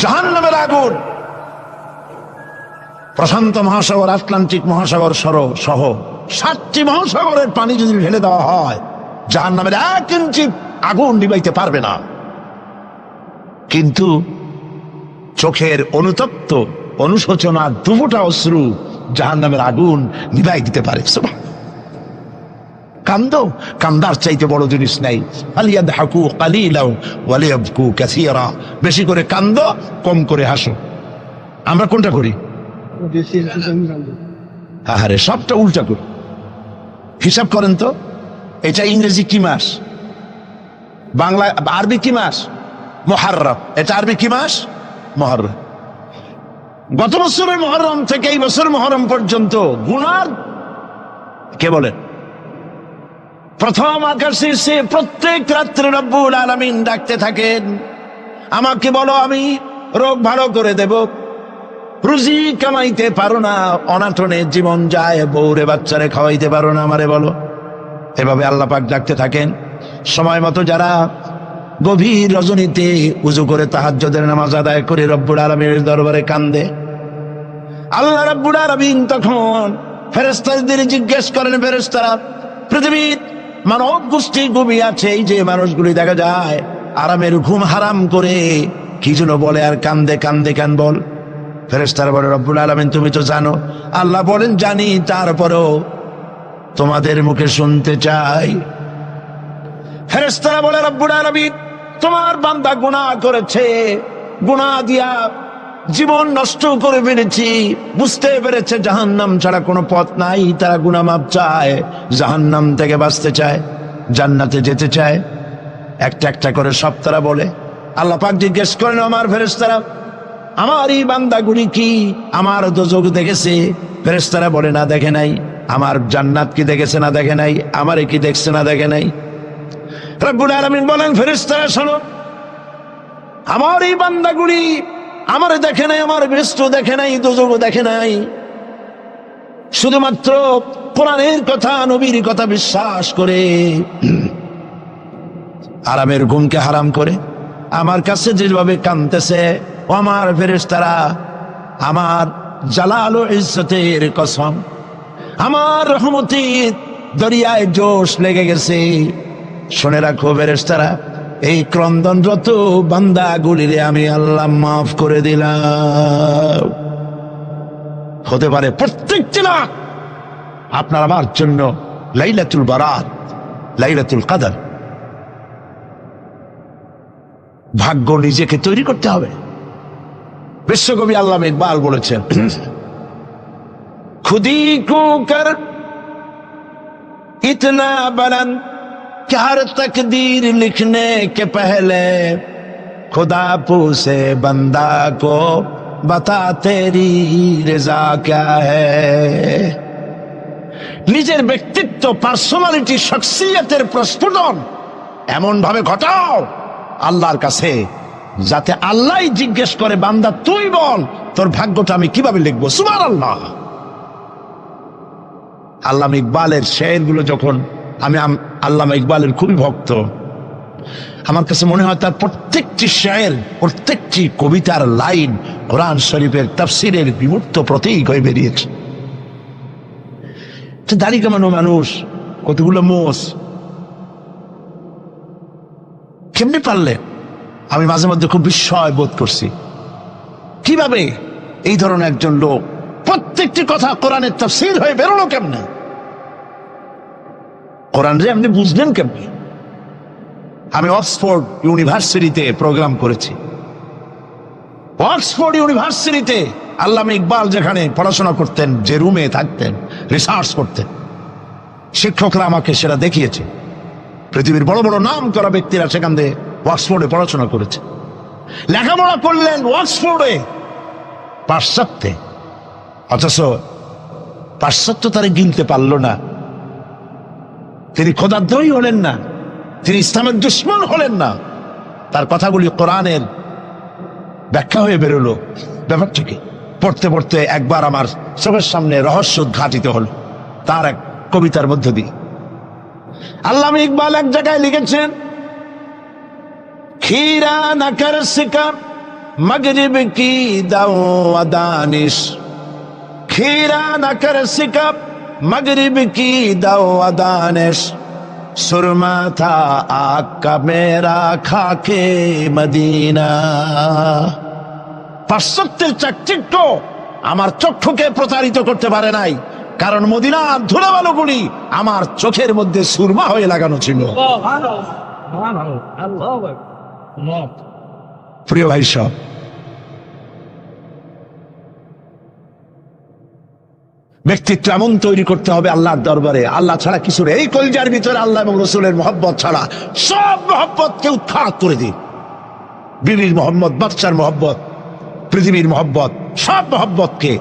Speaker 1: জাহান্নামের আগুন প্রশান্ত মহাসাগর, আটলান্টিক মহাসাগর সহ 7টি মহাসাগরের পানি যদি ঢেলে দেওয়া হয়, জাহান্নামের 1 ইঞ্চি আগুন নিভাইতে পারবে না। কিন্তু চোখের অনুতপ্ত অনুশোচনা দুফোঁটা অশ্রু জাহান্নামের আগুন নিভাই দিতে পারে। কান্দো, কান্দার চাইতে বড় জিনিস নাই। ফালিয়াদহাকু কালিলাও ওয়ালিয়াবকু কাসীরা, বেশি করে কান্দো, কম করে হাসো। আমরা কোনটা করি? আরে সবটা উল্টা করি। হিসাব করেন তো, এটা ইংরেজি কি মাস, বাংলা আরবি কি মাস? মুহররম। এটা আরবি কি মাস? মুহররম। গত বছরের মুহররম থেকে এই বছর মুহররম পর্যন্ত গুনার কে বলেন? প্রথম আকাশে সে প্রত্যেক রাত্রে রব্বুল আলামিন ডাকতে থাকেন, আমাকে বলো, আমি রোগ ভালো করে দেব। রুজি কামাইতে পারো না, অনাটনে জীবন যায়, বউরে বাচ্চারে খাওয়াইতে পারো না, আমারে বলো। এভাবে আল্লাহ পাক ডাকতে থাকেন। সময় মতো যারা গভীর রজনীতে উজু করে তাহাজ্জুদের নামাজ আদায় করে রব্বুল আলামিনের দরবারে কান্দে, আল্লাহ রাব্বুল আলামিন তখন ফেরেশতাদের জিজ্ঞেস করেন, ফেরেশতারা, পৃথিবীর মানব গোষ্ঠী ঘুমিয়ে আছে, এই যে মানুষগুলি দেখা যায় আরামের ঘুম হারাম করে কি যেন বলে আর কান্দে কান্দে কেন বল? ফেরেশতারা বলে, রব্বুল আলামিন তুমি তো জানো। আল্লাহ বলেন, জানি, তারপরেও তোমাদের মুখে শুনতে চাই। ফেরেশতারা বলে, রব্বুল আলামিন তোমার বান্দা গুনাহ করেছে, গুনাহ দিয়া জীবন নষ্ট করে ফেলেছি, বুঝতে পেরেছে জাহান্নাম ছাড়া কোনো পথ নাই, তারা গুনাহ মাপ চায়, জাহান্নাম থেকে বাঁচতে চায়, জান্নাতে যেতে চায়। একটা একটা করে সব তারা বলে। আল্লাহ পাক জিজ্ঞেস করেন, আমার ফেরেশতারা, আমার এই বান্দাগুলি কি আমার দোজখ দেখেছে? ফেরেশতারা বলে, না, দেখে নাই। আমার জান্নাত কি দেখেছে? না, দেখে নাই। আমারে কি দেখছে? না, দেখে নাই। রব্বুল আলামিন বলেন, ফেরেশতারা শোনো, আমার এই বান্দাগুলি আমারে দেখে নাই, আমার বেহেশত দেখে নাই, দোজখ দেখে নাই, শুধুমাত্র কোরআনের কথা, নবীর কথা বিশ্বাস করে আরামের ঘুমকে হারাম করে আমার কাছে যেভাবে কাঁদতেছে, ও আমার ফেরেশতারা, আমার জালাল ও ইজ্জতের কসম, আমার রহমতের দরিয়ায় জোশ লেগে গেছে। শুনে রাখো ফেরেশতারা, এই ক্রন্দনরত বান্দাগুলিরে আমি আল্লাহ মাফ করে দিলাম। হতে পারে প্রত্যেকটি রাত আপনার আমার জন্য লাইলাতুল বারাত, লাইলাতুল কদর। ভাগ্য নিজেকে তৈরি করতে হবে। বিশ্বকবি আল্লামা ইকবাল বলেছেন, খুদি কো কর ইতনা বুলন্দ कि हर तकदीर लिखने के पहले खुदा पूछे बंदा को बता तेरी रजा क्या है। নিজের ব্যক্তিত্ব, পার্সোনালিটি, শখসিয়তের প্রস্ফুটন এমন ভাবে ঘটাও আল্লাহর কাছে, যাতে আল্লাহই জিজ্ঞেস করে, বান্দা তুই বল তোর ভাগ্যটা আমি কিভাবে লিখবো। সুবহানাল্লাহ। আল্লামা ইকবালের শেরগুলো যখন আমি আল্লামা ইকবালের খুবই ভক্ত, আমার কাছে মনে হয় তার প্রত্যেকটি শের, প্রত্যেকটি কবিতার লাইন কোরআন শরীফের তাফসীরের বিমূর্ত প্রতীক হয়ে বেরিয়েছে। দাড়ি কামানো মানুষ, কতগুলো মোষ, কেমনি পারলে? আমি মাঝে মধ্যে খুব বিস্ময় বোধ করছি, কিভাবে এই ধরনের একজন লোক প্রত্যেকটি কথা কোরআনের তাফসীর হয়ে বেরোলো কেমনে? কোরআন রে আপনি বুঝলেন কেমনি? আমি অক্সফোর্ড ইউনিভার্সিটিতে প্রোগ্রাম করেছি। অক্সফোর্ড ইউনিভার্সিটিতে আল্লামা ইকবাল যেখানে পড়াশোনা করতেন, যে রুমে থাকতেন, রিসার্চ করতেন, শিক্ষকরা আমাকে সেটা দেখিয়েছে। পৃথিবীর বড় বড় নাম করা ব্যক্তিরা সেখান থেকে অক্সফোর্ডে পড়াশোনা করেছে, লেখাপড়া করলেন অক্সফোর্ডে, পাশ্চাত্যে। অথচ পাশ্চাত্য তারা গিলতে পারল না। তিনি খোদাদ্রোহী হলেন না, তিনি ইসলামের দুশমন হলেন না। তার কথাগুলি কোরআনের ব্যাখ্যা হয়ে বেরোলো। ব্যাপারটা কি? পড়তে পড়তে একবার আমার চোখের সামনে রহস্য উদ্ঘাটিত হলো তার এক কবিতার মধ্য দিয়ে। আল্লামা ইকবাল এক জায়গায় লিখেছেন, खीरा न कर सिका मगरिब की दाओ दानिश, खीरा न कर सिका मगरिब की दाओ दानिश, सुरमा था आग का मेरा खाके मदीना। পাশ্চাত্যের চাকচিক্য আমার চক্ষুকে প্রতারিত করতে পারে নাই, কারণ মদিনার ধুলাবালুগুলি আমার চোখের মধ্যে সুরমা হয়ে লাগানো ছিল। প্রিয় ভাই সব, ব্যক্তিত্ব এমন তৈরি করতে হবে আল্লাহর দরবারে, আল্লাহ ছাড়া কিছু নেই। এই কলিজার ভিতরে আল্লাহ এবং রসুলের মহব্বত ছাড়া সব মহব্বতকে উৎখাত করে দিন। বিবির মহব্বত, বাচ্চার মহব্বত, পৃথিবীর মহব্বত, সব মহব্বতকে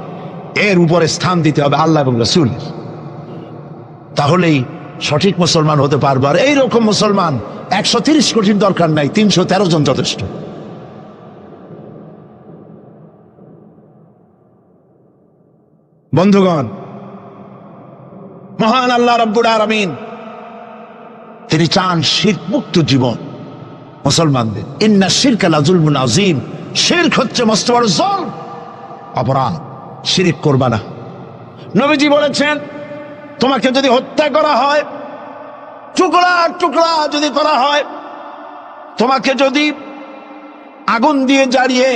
Speaker 1: এর উপরে স্থান দিতে হবে আল্লাহ এবং রসুল। তাহলেই সঠিক মুসলমান হতে পারবে। আর এইরকম মুসলমান 130 কোটির দরকার নাই, 313 জন যথেষ্ট। বন্ধুগণ, মহান আল্লাহ রাব্বুল আলামিন তিনি চান শিরক মুক্ত জীবন মুসলমানদের। ইন্না শিরকা লাযুলমুন আযীম, শিরক হচ্ছে মস্ত বড় জুলম, অপরাধ। শিরক করবা না। নবীজি বলেছেন, তোমাকে যদি হত্যা করা হয়, টুকরা টুকরা যদি করা হয়, তোমাকে যদি আগুন দিয়ে জ্বালিয়ে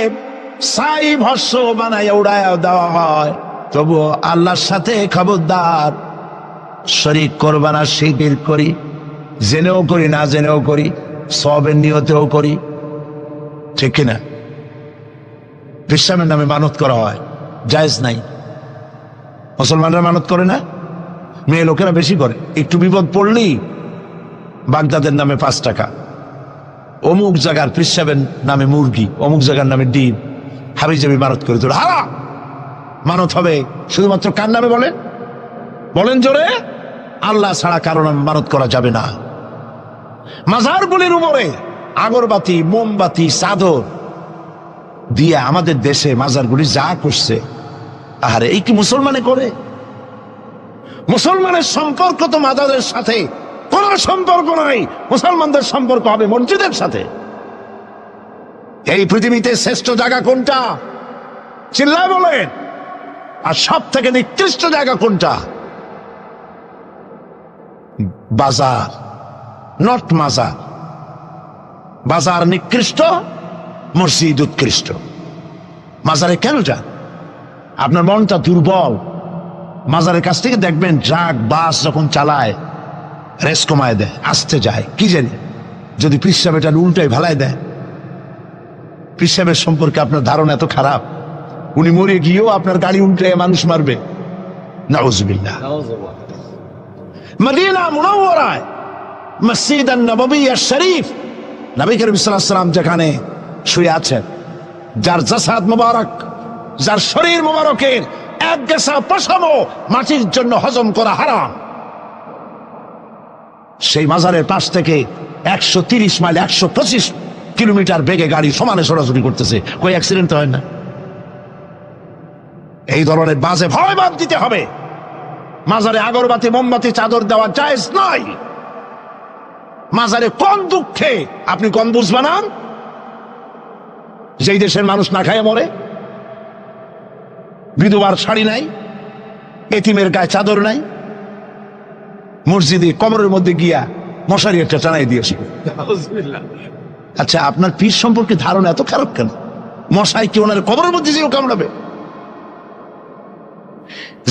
Speaker 1: ছাই ভস্ম বানাইয়া উড়াইয়া দেওয়া হয়, তবুও আল্লাহর সাথে খবরদার শরীক করবা না। শিরক করি, জেনেও করি, না জেনেও করি, সওয়াবের নিয়তেও করি, ঠিক কিনা? ইসলামের নামে মানত করা হয়, জায়েজ নাই। মুসলমানরা মানত করে না, মেয়ে লোকেরা বেশি করে। একটু বিপদ পড়লেই বাগদাদের নামে 5 টাকা, অমুক জায়গার পিসাবের নামে মুরগি, অমুক জায়গার নামে ডিম, হাবিজাবি মানত করে তোর হারা। মানত হবে শুধুমাত্র কার নামে? বলেন বলেন জোরে। আল্লাহ ছাড়া কারো নামে মানত করা যাবে না। মাজারগুলির উপরে আগরবাতি, মোমবাতি, চাদর দিয়ে আমাদের দেশে মাজারগুলি যা করছে, আরে এই কি মুসলমানে করে? মুসলমানের সম্পর্ক তো মাজারের সাথে কোন সম্পর্ক নাই। মুসলমানদের সম্পর্ক হবে মসজিদের সাথে। এই পৃথিবীতে শ্রেষ্ঠ জায়গা কোনটা? চিল্লায় বলেন। আর সব থেকে নিকৃষ্ট জায়গা কোনটা? বাজার, নট মাজার। বাজার নিকৃষ্ট, মসজিদ উৎকৃষ্ট। মাজারে কেন যান? আপনার মনটা দুর্বল। মাজারের কাছ থেকে দেখবেন ট্রাক, বাস যখন চালায় রেস কমায় দেয়, আসতে যায়, কি জানি যদি পিসাব এটা উল্টাই ভালাই দেয়। পিসাবের সম্পর্কে আপনার ধারণা এত খারাপ, উনি মরে গিয়েও আপনার গাড়ি উল্টে মানুষ মারবে, নাউজুবিল্লাহ। মদিনা মুনাওয়ারায় মসজিদ নববী শরীফ, নবী করিম সাল্লাল্লাহু আলাইহি ওয়াসাল্লাম যেখানে শুয়ে আছেন, যার জাসাদ মুবারক, যার শরীর মুবারকের এক গেসা পশমও মাটির জন্য হজম করা হারাম, সেই মাজারের পাশ থেকে 130 মাইল 125 কিলোমিটার বেগে গাড়ি সমানে সরাসরি করতেছে, কই অ্যাক্সিডেন্ট হয় না? এই ধরনের বাজে ভয় বাদ দিতে হবে। মাজারে আগরবাতি মোমবাতি চাদর দেওয়া জায়েজ নয়। মাজারে কোন দুঃখে আপনি কোন বুঝ বানান? যেই দেশের মানুষ না খায় মরে, বিধবার শাড়ি নাই, এতিমের গায়ে চাদর নাই, মসজিদে কবরের মধ্যে গিয়া মশারি একটা টানাই দিয়েছে। আচ্ছা, আপনার পীর সম্পর্কে ধারণা এত খারাপ কেন? মশাই কি ওনার কবরের মধ্যে যেও কামড়াবে?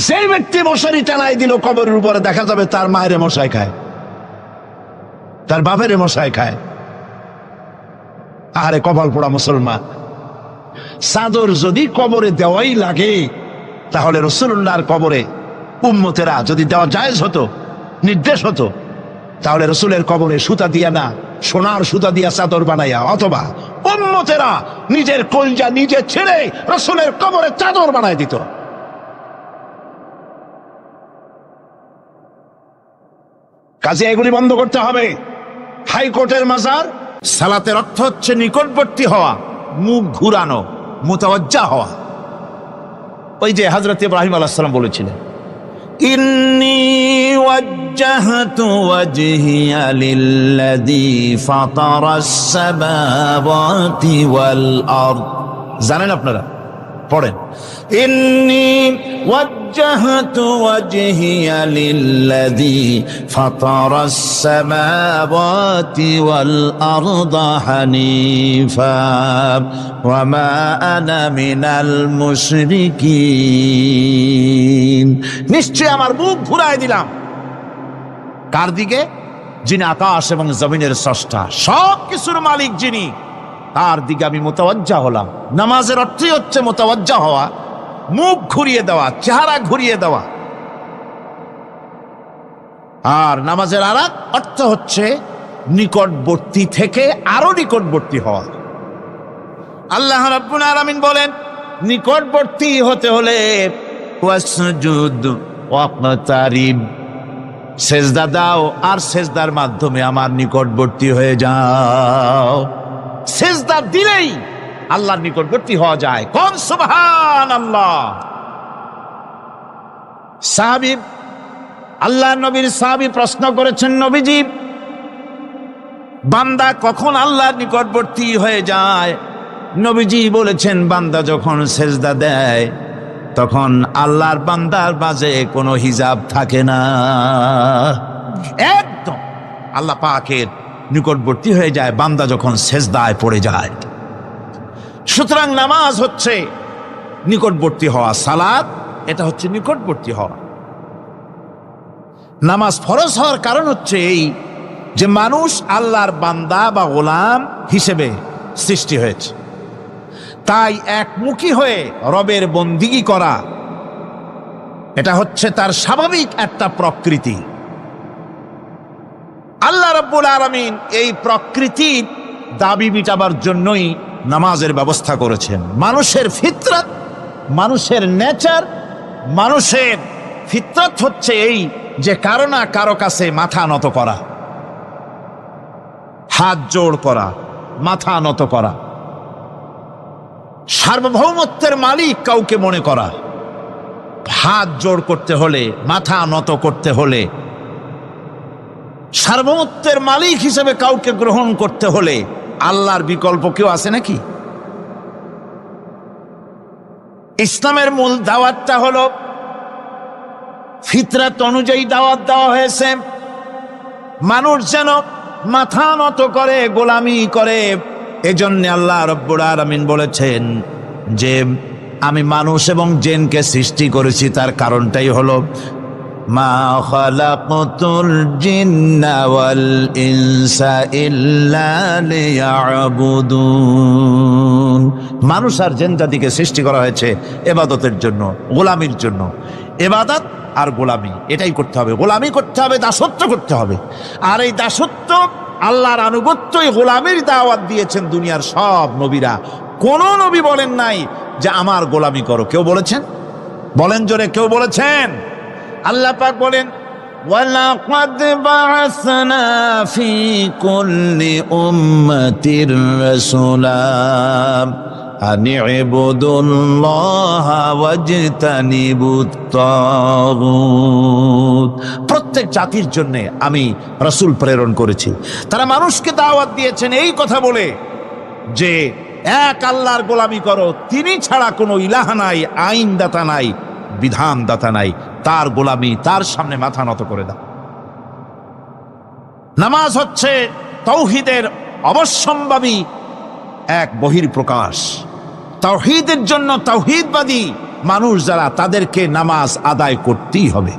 Speaker 1: যে ব্যক্তি মশারি টানাই দিল কবরের উপরে, দেখা যাবে তার মায়ের মশাই খায়, তার বাপের মশাই খায়। আরে কপাল পোড়া মুসলমান। চাদর যদি কবরে দেওয়াই লাগে, তাহলে রাসূলুল্লাহর কবরে উম্মতেরা যদি দেওয়া জায়েজ হতো, নির্দেশ হতো, তাহলে রাসূলের কবরে সুতা দিয়া না, সোনার সুতা দিয়া চাদর বানাইয়া, অথবা উম্মতেরা নিজের কলজা নিজে ছেড়ে রাসূলের কবরে চাদর বানাই দিত। কাজে এগুলি বন্ধ করতে হবে। হাইকোর্টের মাজার, সালাতের অর্থ হচ্ছে নিকটবর্তী হওয়া, মুখ ঘুরানো, মুতাওয়াজ্জা হওয়া। ওই যে হযরত ইব্রাহিম আলাইহিস সালাম বলেছিলেন, ইন্নী ওয়াজ্জাহতু ওয়াজহিয়া লিল্লাযী ফাতারাস সামাওয়াতি ওয়াল আরদ। জানেন আপনারা? পড়েন, ইন্নী ওয়াজ্জাহতু ওয়াজহিয়া লিল্লাযী ফাতারাস সামাওয়াতি ওয়াল আরদা হানিফা ওয়া মা আনা মিনাল মুশরিকিন। নিশ্চয় আমার মুখ ঘুরায় দিলাম। কার দিকে? যিনি আকাশ এবং জমিনের স্রষ্টা, সব কিছুর মালিক যিনি, তার দিকে আমি মুতাওয়াজ্জা হলাম। নামাজের অর্থই হচ্ছে মুতাওয়াজ্জা হওয়া, মুখ ঘুরিয়ে দেওয়া, চেহারা ঘুরিয়ে দেওয়া। আর নামাজের আরেক অর্থ হচ্ছে নিকটবর্তী থেকে আরো নিকটবর্তী হওয়া। আল্লাহ রাব্বুল আলামিন বলেন, নিকটবর্তী হতে হলে ওয়াসজুদ ওয়াকতারিব, সেজদা দাও আর সেজদার মাধ্যমে আমার নিকটবর্তী হয়ে যাও। সেজদা দিলেই আল্লাহর নিকটবর্তী হওয়া যায়। কোন সুবহানাল্লাহ। সাহাবী, আল্লাহ নবীর সাহাবী প্রশ্ন করেছেন, নবীজি, বান্দা কখন আল্লাহর নিকটবর্তী হয়ে যায়? নবীজি বলেছেন, বান্দা যখন সেজদা দেয় তখন আল্লাহর বান্দার মাঝে কোনো হিজাব থাকে না, একদম আল্লাহ পাকের নিকটবর্তী হয়ে যায় বান্দা যখন সেজদায় পড়ে যায়। সুতরাং নামাজ হচ্ছে নিকটবর্তী হওয়া, সালাত এটা হচ্ছে নিকটবর্তী হওয়া। নামাজ ফরজ হওয়ার কারণ হচ্ছে এই যে মানুষ আল্লাহর বান্দা বা গোলাম হিসেবে সৃষ্টি হয়েছে, তাই একমুখী হয়ে রবের বন্দিগি করা এটা হচ্ছে তার স্বাভাবিক একটা প্রকৃতি। আল্লাহ রাব্বুল আলামিন এই প্রকৃতির দাবি মিটাবার জন্যই নামাজের ব্যবস্থা করেছেন। মানুষের ফিতরত, মানুষের নেচার, মানুষের ফিতরত হচ্ছে এই যে কারো না কারো কাছে মাথা নত করা, হাত জোড় করা, মাথা নত করা, সার্বভৌমত্বের মালিক কাউকে মনে করা। হাত জোড় করতে হলে, মাথা নত করতে হলে, সার্বভৌমত্বের মালিক হিসেবে কাউকে গ্রহণ করতে হলে আল্লাহর বিকল্প কেউ আছে নাকি? ইসলামের মূল দাওয়াতটা হলো ফিতরাত অনুযায়ী দাওয়াত দেওয়া হয়েছে। মানুষ যেন মাথা নত করে, গোলামি করে। এজন্য আল্লাহ রাব্বুল আলামিন বলেছেন যে আমি মানুষ এবং জিনকে সৃষ্টি করেছি, তার কারণটাই হলো মা খালাকতুল জিন্না ওয়াল ইনসা ইল্লা লিয়াবুদুন। মানুষ আর জিন জাতিকে সৃষ্টি করা হয়েছে ইবাদতের জন্য, গোলামির জন্য। ইবাদত আর গোলামি এটাই করতে হবে, গোলামি করতে হবে, দাসত্ব করতে হবে। আর এই দাসত্ব, আল্লাহর আনুগত্য, এই গোলামির দাওয়াত দিয়েছেন দুনিয়ার সব নবীরা। কোন নবী বলেন নাই যে আমার গোলামি করো। কেউ বলেছেন? বলেন জোরে, কেউ বলেছেন? আল্লাহ পাক বলেন, وَلَقَدْ بَعَثْنَا فِي كُلِّ أُمَّةٍ رَسُولًا أَنِ اعْبُدُوا اللَّهَ وَاجْتَنِبُوا الطَّاغُوتَ। প্রত্যেক জাতির জন্য আমি রাসূল প্রেরণ করেছি। তারা মানুষকে দাওয়াত দিয়েছেন এই কথা বলে যে এক আল্লাহর গোলামি করো, তিনি ছাড়া কোনো ইলাহ নাই, আইনদাতা নাই, বিধানদাতা নাই, তার গোলামি, তার সামনে মাথা নত করে দাও। নামাজ হচ্ছে তাওহীদের অবশ্যম্ভাবী এক বহির্প্রকাশ। তাওহীদের জন্য তাওহীদবাদী মানুষ যারা, তাদেরকে নামাজ আদায় করতেই হবে।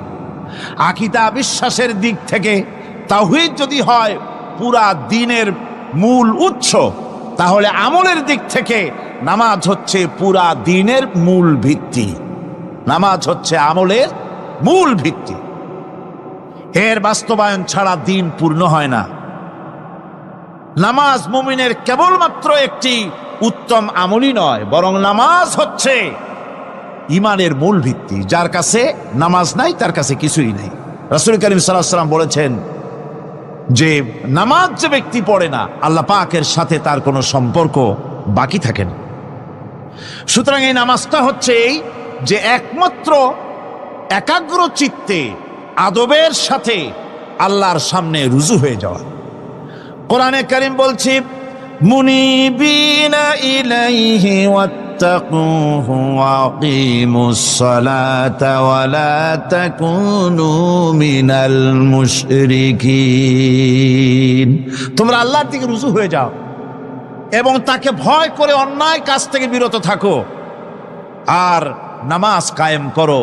Speaker 1: আকীদা বিশ্বাসের দিক থেকে তাওহীদ যদি হয় পুরা দ্বীনের মূল উৎস, তাহলে আমলের দিক থেকে নামাজ হচ্ছে পুরা দ্বীনের মূল ভিত্তি। নামাজ হচ্ছে আমলের মূল ভিত্তি। এর বাস্তবায়ন ছাড়া দ্বীন পূর্ণ হয় না। নামাজ মুমিনের কেবলমাত্র একটি উত্তম আমলই নয়, বরং নামাজ হচ্ছে ঈমানের মূল ভিত্তি। যার কাছে নামাজ নাই তার কাছে কিছুই নেই। রাসূল করিম সাল্লাল্লাহু আলাইহি ওয়াসাল্লাম বলেছেন যে নামাজ যে ব্যক্তি পড়ে না, আল্লাহ পাকের সাথে তার কোনো সম্পর্ক বাকি থাকে না। সুতরাং এই নামাজটা হচ্ছে এই যে একমাত্র একাগ্র চিত্তে আদবের সাথে আল্লাহর সামনে রুজু হয়ে যাওয়া। কোরআনে কারীম বলছে, মুনিবিনা ইলাইহি ওয়াত্তাকুহু ওয়া আকিমুস সালাতা ওয়া লা তাকুনু মিনাল মুশরিকিন। তোমরা আল্লাহর দিকে রুজু হয়ে যাও এবং তাকে ভয় করে অন্যায় কাজ থেকে বিরত থাকো, আর নামাজ কায়েম করো,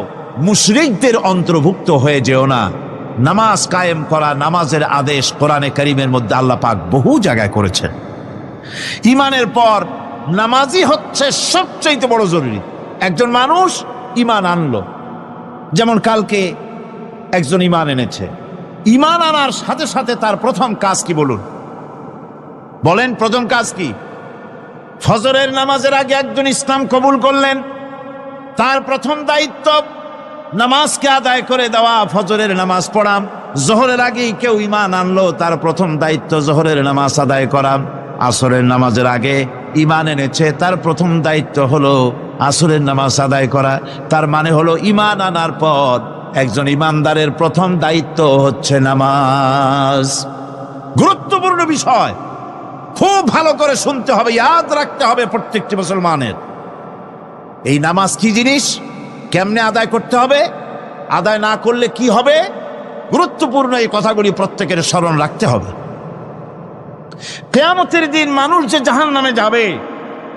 Speaker 1: মুশরিকদের অন্তর্ভুক্ত হয়ে যেও না। নামাজ কায়েম করা, নামাজের আদেশ কোরআনে কারীমের মধ্যে আল্লাহ পাক বহু জায়গায় করেছেন। ঈমানের পর নামাজই হচ্ছে সবচেয়ে বড় জরুরি। একজন মানুষ ঈমান আনলো, যেমন কালকে একজন ঈমান এনেছে, ঈমান আনার সাথে সাথে তার প্রথম কাজ কি বলুন? বলেন, প্রথম কাজ কি? ফজরের নামাজের আগে একজন ইসলাম কবুল করলেন, তার প্রথম দায়িত্ব নামাজকে আদায় করে দেওয়া, ফজরের নামাজ পড়া। জোহরের আগেই কেউ ঈমান আনলো, তার প্রথম দায়িত্ব জোহরের নামাজ আদায় করা। আসরের নামাজের আগে ঈমান এনেছে, তার প্রথম দায়িত্ব হলো আসরের নামাজ আদায় করা। তার মানে হলো ঈমান আনার পর একজন ঈমানদারের প্রথম দায়িত্ব হচ্ছে নামাজ। গুরুত্বপূর্ণ বিষয়, খুব ভালো করে শুনতে হবে, ইয়াদ রাখতে হবে প্রত্যেকটি মুসলমানের। এই নামাজ কি জিনিস, কেমনে আদায় করতে হবে, আদায় না করলে কি হবে, গুরুত্বপূর্ণ এই কথাগুলি প্রত্যেকের স্মরণ রাখতে হবে। কিয়ামতের দিন মানুষ যে জাহান্নামে যাবে,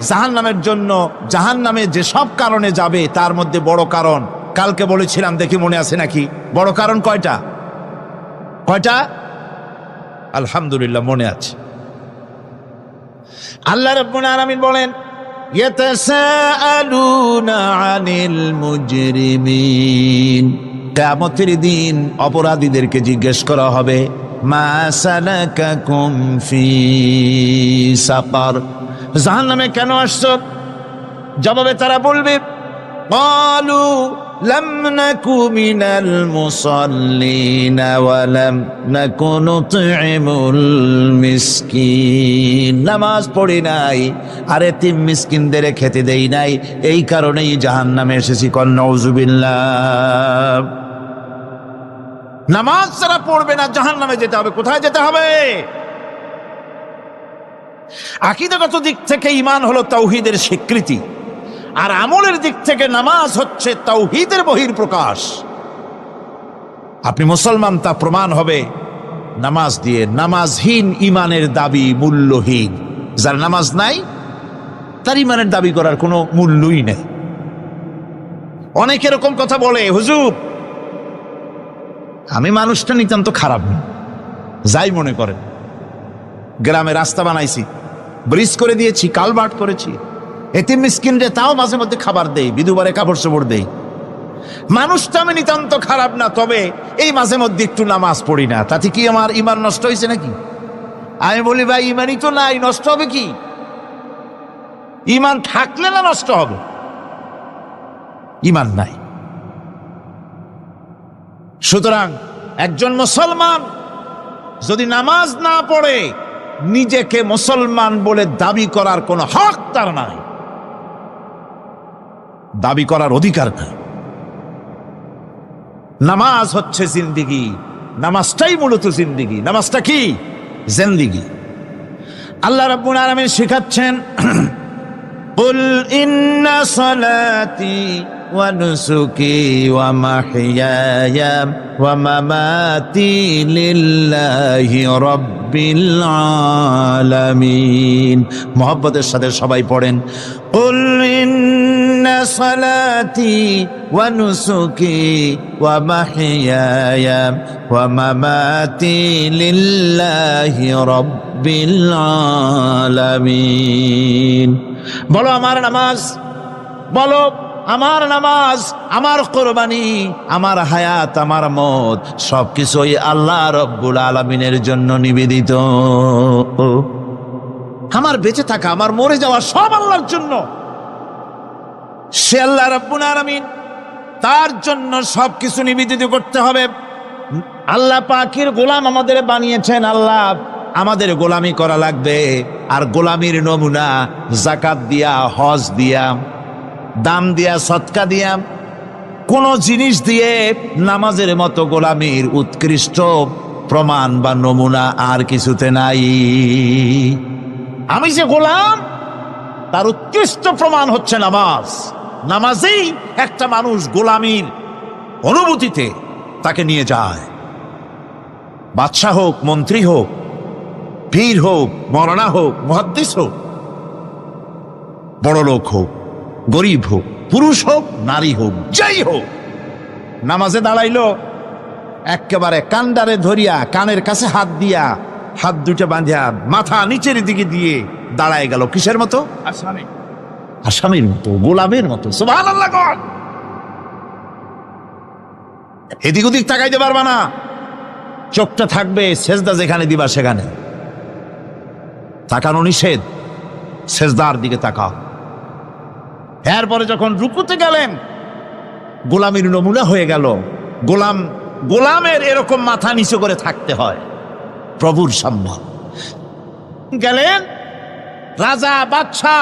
Speaker 1: জাহান্নামের জন্য, জাহান্নামে যে সব কারণে যাবে তার মধ্যে বড় কারণ কালকে বলেছিলাম, দেখি মনে আছে নাকি? বড় কারণ কয়টা? কয়টা? আলহামদুলিল্লাহ মনে আছে। আল্লাহ রাব্বুল আলামিন বলেন, ইয়াতাসাআলুনা আনিল মুজরিমিন। কিয়ামতের দিন অপরাধীদেরকে জিজ্ঞেস করা হবে, মা সালাকাকুম ফি সাকার, জাহান্নামে কেন আসছো? জবাবে তারা বলবে, ক্বালু লাম নাকু মিনাল মুসাল্লিন ওয়া লাম নাকু নুতঈমুল মিসকিন। নামাজ পড়ি নাই আর এতিম মিসকিনদের খেতে দেই নাই, এই কারণেই জাহান্নামে এসেছি। কল নাউযুবিল্লাহ। নামাজ যারা পড়বে না জাহান্নামে যেতে হবে। কোথায় যেতে হবে? আকীদাগত দিক থেকে ঈমান হলো তাওহীদের স্বীকৃতি, আর আমলের দিক থেকে নামাজ হচ্ছে তাওহীদের বহির্প্রকাশ। আপনি মুসলমান তা প্রমাণ হবে নামাজ দিয়ে। নামাজহীন ঈমানের দাবি মূল্যহীন। যার নামাজ নাই তার ঈমানের দাবি করার কোনো মূল্যই নেই। অনেক এরকম কথা বলে, হুজুর আমি মানুষটা নিতান্ত খারাপ না, যাই মনে করেন, গ্রামে রাস্তা বানাইছি, ব্রিজ করে দিয়েছি, কালভার্ট করেছি, এতিম মিসকিনরে তাও মাঝে মধ্যে খাবার দেই, বিধবারে কাপড় চোপড় দেই। মানুষটা আমি নিতান্ত খারাপ না, তবে এই মাঝে মধ্যে একটু নামাজ পড়ি না, তাতে কি আমার ইমান নষ্ট হয়েছে নাকি? আমি বলি ভাই ইমানই তো নাই, নষ্ট হবে কি? ইমান থাকলে না নষ্ট হবে? ইমান নাই। সুতরাং একজন মুসলমান যদি নামাজ না পড়ে, নিজেকে মুসলমান বলে দাবি করার কোনো হক তার নাই, দাবি করার অধিকার নাই। নামাজ হচ্ছে জিন্দিগি, নামাজটাই মূলত জিন্দিগি। নামাজটা কি? জিন্দিগি। আল্লাহ রাব্বুল আলামিন শেখাচ্ছেন, কুল ইন্না সালাতি ওয়া নুসুকি ওয়া মাহইয়ায়া ওয়া মামাতি লিল্লাহি রাব্বিল আলামিন। মুহাব্বতের সাথে সবাই পড়েন, কুল ইন্না সালাতি ওয়া নুসুকি ওয়া মাহইয়ায়া ওয়া মামাতি লিল্লাহি রাব্বিল আলামিন। বলো আমার নামাজ, বলো আমার নামাজ, আমার কোরবানি, আমার হায়াত, আমার মত সবকিছুই আল্লাহ রব্বুল আলামিনের জন্য নিবেদিত। আমার বেঁচে থাকা, আমার মরে যাওয়া সব আল্লাহর জন্য। সে আল্লাহ রব্বুল আলামিন, তার জন্য সবকিছু নিবেদিত করতে হবে। আল্লাহ পাকের গোলাম আমাদের বানিয়েছেন, আল্লাহ আমাদের গোলামি করা লাগবে। আর গোলামির নমুনা যাকাত দিয়া, হজ দিয়া, দাম দিয়া, সদকা দিয়া, কোন জিনিস দিয়ে নামাজের মতো গোলামির উৎকৃষ্ট প্রমাণ বা নমুনা আর কিছুতে নাই। আমি যে গোলাম, তার উৎকৃষ্ট প্রমাণ হচ্ছে নামাজ। নামাজেই একটা মানুষ গোলামির অনুভূতিতে তাকে নিয়ে যায়। বাদশাহ হোক, মন্ত্রী হোক, পীর হোক, মৌলানা হোক, মুহাদ্দিস হোক, বড় লোক হোক, গরিব হোক, পুরুষ হোক, নারী হোক, যাই হোক, নামাজে দাঁড়াইলো, একেবারে কান্ডারে ধরিয়া কানের কাছে হাত দিয়া, হাত দুটো বাঁধিয়া মাথা নিচের দিকে দিয়ে দাঁড়ায় গেল। কিসের মতো? আসামির মতো, গোলামের মতো। সুবহানাল্লাহ। এদিক ওদিক তাকাইতে পারবা না, চোখটা থাকবে সেজদা যেখানে দিবা সেখানে। তাকানো নিষেধ, সেজদার দিকে তাকাও। এরপরে যখন রুকুতে গেলেন, গোলামির নমুনা হয়ে গেল। গোলামের এরকম মাথা নিচু করে থাকতে হয় প্রভুর সামনে। গেলেন, রাজা, বাদশা,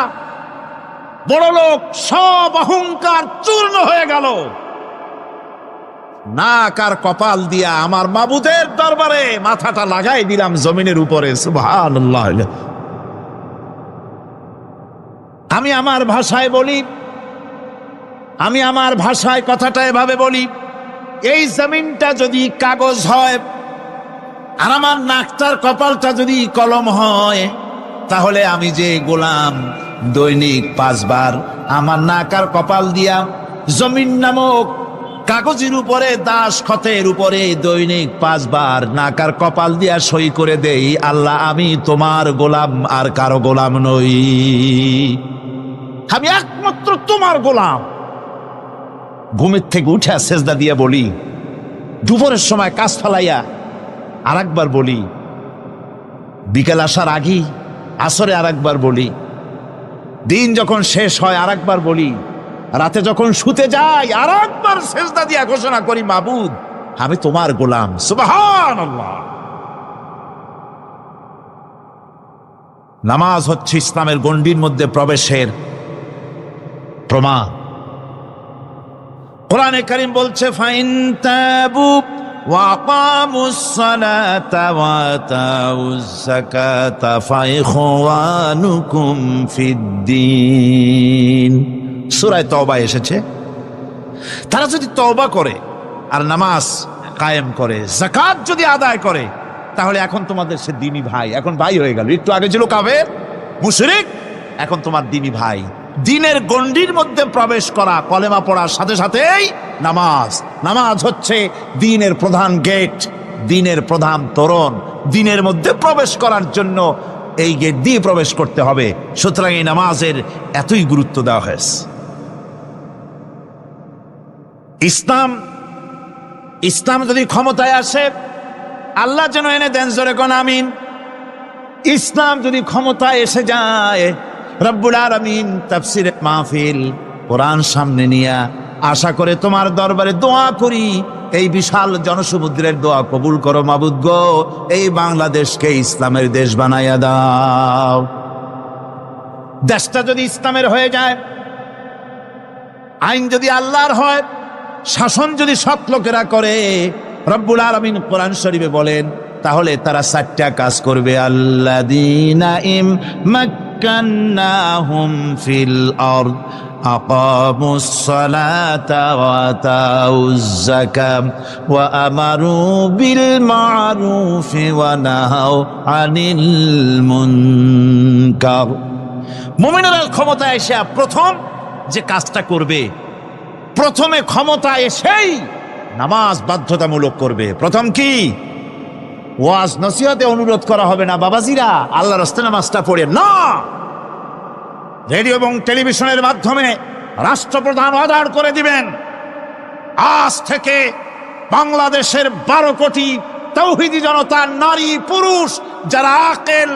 Speaker 1: বড় লোক, সব অহংকার চূর্ণ হয়ে গেল। নাক আর কপাল দিয়া আমার মাবুদের দরবারে মাথাটা লাগাই দিলাম জমিনের উপরে। সুবহানাল্লাহ। আমি আমার ভাষায় বলি, আমি আমার ভাষায় কথাটা এভাবে বলি, এই জমিনটা যদি কাগজ হয় আর আমার নাকটার কপালটা যদি কলম হয়, তাহলে আমি যে গোলাম দৈনিক 5 বার আমার নাক আর কপাল দিয়া জমিন নামক কাগজের উপরে, দাস খতের উপরে দৈনিক 5 বার নাক আর কপাল দিয়া সই করে দেই, আল্লাহ আমি তোমার গোলাম, আর কারো গোলাম নই, আমি একমাত্র তোমার গোলাম। ঘুমের থেকে উঠে সেজদা দিয়া বলি, দুপুরের সময় কাজ ফালাইয়া আর একবার বলি, বিকেল আসার আগেই আসরে আর একবার বলি, দিন যখন শেষ হয় আর একবার বলি, রাতে যখন শুতে যাই আর একবার সেজদা দিয়া ঘোষণা করি, মাবুদ আমি তোমার গোলাম। সুবহানাল্লাহ। নামাজ হচ্ছে ইসলামের গণ্ডির মধ্যে প্রবেশের প্রমাণ। কোরআনে কারীম বলছে, ফাইন তাবু ওয়া আকামুস সালাতা ওয়া আতাউজ যাকাতা ফাইখওয়ানুকুম ফিদ্দীন। সূরা তওবা এসেছে, তারা যদি তওবা করে আর নামাজ কায়েম করে, যাকাত যদি আদায় করে, তাহলে এখন তোমাদের সে দ্বীনি ভাই, এখন ভাই হয়ে গেল। একটু আগে ছিল কাফের, মুশরিক, এখন তোমার দ্বীনি ভাই। দ্বীনের গণ্ডির মধ্যে প্রবেশ করা, কলেমা পড়ার সাথে সাথেই নামাজ। নামাজ হচ্ছে দ্বীনের প্রধান গেট, দ্বীনের প্রধান তোরণ। দ্বীনের মধ্যে প্রবেশ করার জন্য এই গেট দিয়ে প্রবেশ করতে হবে। সুতরাং এই নামাজের এতই গুরুত্ব দেওয়া হয়েছে। ইসলাম যদি ক্ষমতায় আসে, আল্লাহ যেন এনে দেন, জোরে কোন আমিন। ইসলাম যদি ক্ষমতায় এসে যায়, রব্বুল আলামিন তাফসীরে মাহফিল কোরআন সামনে নিয়ে আশা করে তোমার দরবারে দোয়া করি, এই বিশাল জনসমুদ্রের দোয়া কবুল করো মাবুদ গো, এই বাংলাদেশকে ইসলামের দেশ বানাইয়া দাও। দেশটা যদি ইসলামের হয়ে যায়, আইন যদি আল্লাহর হয়, শাসন যদি সৎ লোকেরা করে, রব্বুল আলামিন কোরআন শরীফে বলেন, তাহলে তারা 4টা কাজ করবে। আল্লাযীনা মাক্কান্নাহুম ফিল আরদ আকামুস সালাতা ওয়া আতাউজ যাকাত ওয়া আমারু বিল মা'রুফি ওয়া নাহাউ আনিল মুনকার। মুমিনেরা ক্ষমতায় এসে প্রথম যে কাজটা করবে, প্রথমে ক্ষমতা এসেই নামাজ বাধ্যতামূলক করবে। প্রথম কি? ওয়াজ নসিহতে অনুরোধ করা হবে না, বাবাজিরা আল্লাহর রাস্তায় নামাজটা পড়ে না। রেডিও এবং টেলিভিশনের মাধ্যমে রাষ্ট্রপ্রধান অর্ডার করে দিবেন, আজ থেকে বাংলাদেশের 12 কোটি তাওহীদি জনতা, নারী পুরুষ যারা আকেল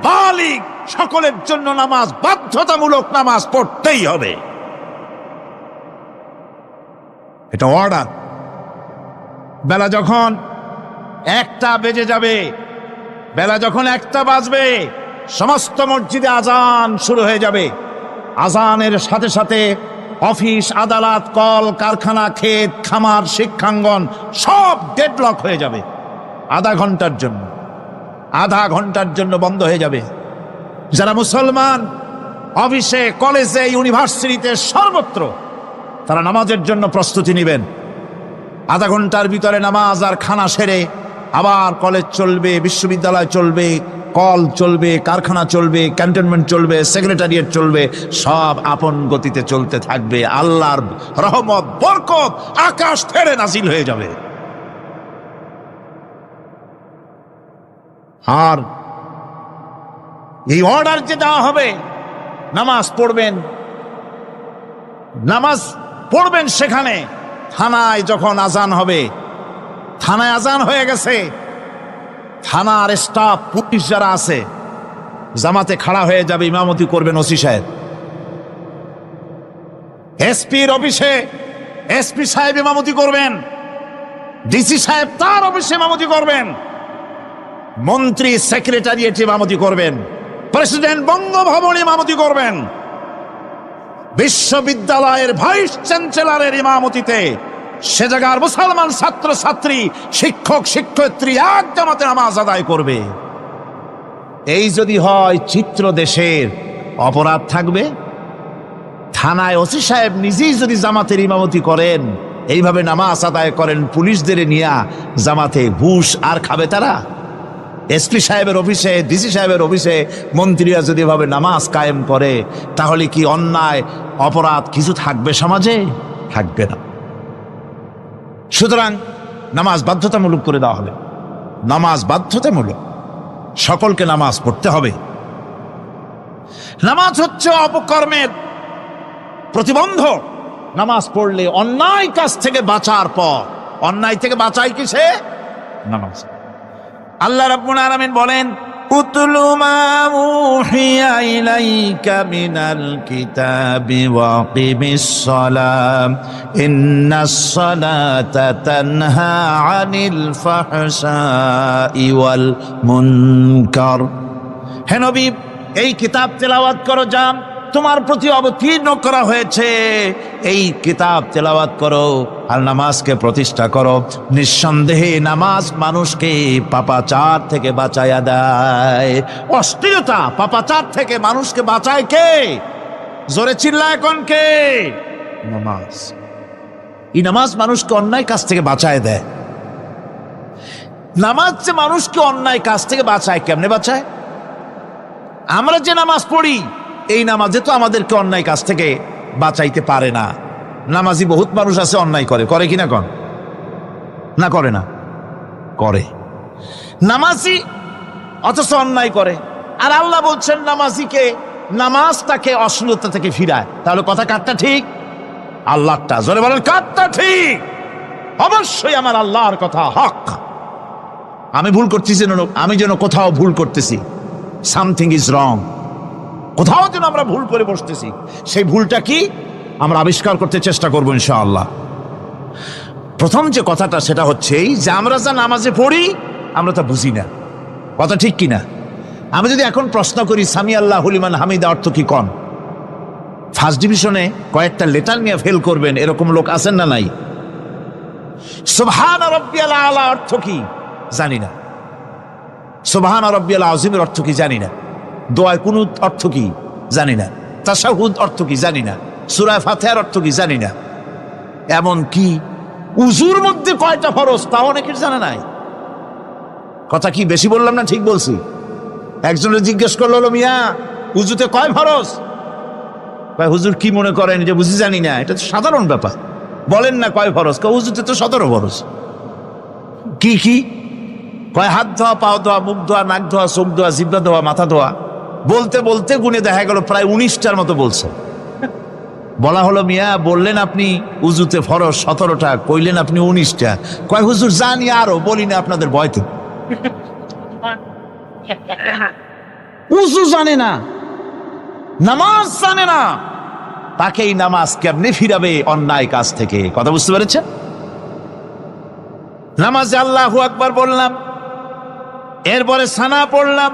Speaker 1: বালিগ, সকলের জন্য নামাজ বাধ্যতামূলক, নামাজ পড়তেই হবে। এটা অর্ডার। বেলা যখন 1টা বেজে যাবে, বেলা যখন 1টা বাজবে, সমস্ত মসজিদে আজান শুরু হয়ে যাবে। আজানের সাথে সাথে অফিস, আদালত, কল কারখানা, ক্ষেত খামার, শিক্ষাঙ্গন সব ডেডলক হয়ে যাবে। আধা ঘন্টার জন্য বন্ধ হয়ে যাবে। যারা মুসলমান অফিসে, কলেজে, ইউনিভার্সিটিতে, সর্বত্র তারা নামাজের জন্য প্রস্তুতি নেবেন। আধা ঘন্টার ভিতরে নামাজ আর খানা সেরে আবার কলেজ চলবে, বিশ্ববিদ্যালয় চলবে, কল চলবে, কারখানা চলবে, ক্যান্টনমেন্ট চলবে, সেক্রেটারিয়েট চলবে, সব আপন গতিতে চলতে থাকবে। আল্লাহর রহমত, বরকত আকাশ থেকে নাজিল হয়ে যাবে। আর এই অর্ডার যে দেওয়া হবে, নামাজ পড়বেন সেখানে। থানায় যখন আজান হবে, থানায় আজান হয়ে গেছে, থানার স্টাফ, পুলিশ যারা আছে জামাতে খাড়া হয়ে যাবে, ইমামতি করবেন ওসি সাহেব। এসপির অফিসে এসপি সাহেব ইমামতি করবেন, ডিসি সাহেব তার অফিসে ইমামতি করবেন, মন্ত্রী সেক্রেটারিয়েট ইমামতি করবেন, প্রেসিডেন্ট বঙ্গভবনে ইমামতি করবেন, বিশ্ববিদ্যালয়ের ভাইস চ্যান্সেলরের ইমামতিতে সে জায়গার মুসলমান ছাত্র ছাত্রী, শিক্ষক শিক্ষয়িত্রী এক জামাতে নামাজ আদায় করবে। এই যদি হয় চিত্র, দেশের অপরাধ থাকবে। থানায় ওসি সাহেব নিজেই যদি জামাতের ইমামতি করেন, এইভাবে নামাজ আদায় করেন, পুলিশদের নিয়ে জামাতে ঘুষ আর খাবে তারা? এসপি সাহেবের অফিসে, ডিসি সাহেবের অফিসে মন্ত্রীরা যদি এভাবে নামাজ কায়েম করে, তাহলে কি অন্যায় অপরাধ কিছু থাকবে সমাজে? থাকবে না। সুতরাং নামাজ বাধ্যতামূলক করে দেওয়া হবে। নামাজ বাধ্যতামূলক, সকলকে নামাজ পড়তে হবে। নামাজ হচ্ছে অপকর্মের প্রতিবন্ধক। নামাজ পড়লে অন্যায় কাজ থেকে বাঁচার পর, অন্যায় থেকে বাঁচাই কিসে? নামাজ। আল্লাহ রাব্বুল আলামিন বলেন, উতলু মা উহিয়া ইলাইকা মিনাল কিতাবি ওয়া কিমিস সালাম ইন্নাস সালাতা তানহা আনিল ফাহশাই ওয়াল মুনকার। হে নবী, এই কিতাব তেলাওয়াত করো, যা তোমার প্রতি অবতীর্ণ করা হয়েছে, এই কিতাব তেলাওয়াত করো আর নামাজকে প্রতিষ্ঠা করো। নিঃসন্দেহে নামাজ মানুষকে পাপাচার থেকে বাঁচায়া দেয়। অশ্লীলতা, পাপাচার থেকে মানুষকে বাঁচায় কে? জোরে চিল্লায় কোন কে? নামাজ। এই নামাজ মানুষকে অন্যায় কাজ থেকে বাঁচায় দেয়। নামাজ যে মানুষকে অন্যায় কাজ থেকে বাঁচায়, কেমনে বাঁচায়? আমরা যে নামাজ পড়ি, এই নামাজে তো আমাদেরকে অন্যায় কাজ থেকে বাঁচাইতে পারে না। নামাজি বহুত মানুষ আছে অন্যায় করে, করে কিনা কন? না করে না? করে। নামাজি অথচ অন্যায় করে। আর আল্লাহ বলছেন নামাজিকে নামাজ তাকে অশ্লীলতা থেকে ফিরায়। তাহলে কথা কারটা ঠিক? আল্লাহটা। জোরে বলেন কারটা ঠিক? অবশ্যই আমার আল্লাহর কথা হক। আমি ভুল করতেছি, আমি যেন কোথাও ভুল করতেছি, সামথিং ইজ রং, কোথাও যেন আমরা ভুল করে বসতেছি, সেই ভুলটা কি আমরা আবিষ্কার করতে চেষ্টা করবো ইনশাআল্লাহ। প্রথম যে কথাটা সেটা হচ্ছে এই যে আমরা যা নামাজে পড়ি আমরা তা বুঝি না। কথা ঠিক কিনা? আমি যদি এখন প্রশ্ন করি সামি আল্লাহু লিমান হামিদা অর্থ কি কন, ফার্স্ট ডিভিশনে কয়েকটা লেটার নিয়ে ফেল করবেন এরকম লোক আছেন না নাই? সুবহান রাব্বিয়াল আলা অর্থ কি জানি না, সুবহান রাব্বিয়াল আযীমের অর্থ কি জানি না, দোয়ায় কুনুত অর্থ কি জানি না, তাশাহুদ অর্থ কি জানি না, সূরা ফাতিহার অর্থ কি জানি না, এমন কি উযুর মধ্যে কয়টা ফরজ তা অনেকের জানা নাই। কথা কি বেশি বললাম না ঠিক বলছি? একজনের জিজ্ঞেস করলো, মিয়া উযুতে কয় ফরজ? ভাই হুজুর কি মনে করেন যে বুঝি জানি না? এটা তো সাধারণ ব্যাপার, বলেন না কয় ফরজ? উযুতে তো 17 ফরজ। কি কি কয়? হাত ধোয়া, পাও ধোয়া, মুখ ধোয়া, নাক ধোয়া, চোখ ধোয়া, জিহ্বা ধোয়া, মাথা ধোয়া। বলতে বলতে গুনে দেখা গেল প্রায় 19টার মতো বলছে। বলা হলো, মিয়া বললেন আপনি উযুতে ফরজ 17টা, কইলেন আপনি 19টা। কয় হুজুর জানি আরো, বলি না আপনাদের ভয়তে। উযু জানে না, নামাজ জানে না, তাকেই নামাজ কেমনে ফিরাবে অন্যায় কাজ থেকে? কথা বুঝতে পেরেছেন? নামাজে আল্লাহু আকবার বললাম, এরপরে সানা পড়লাম,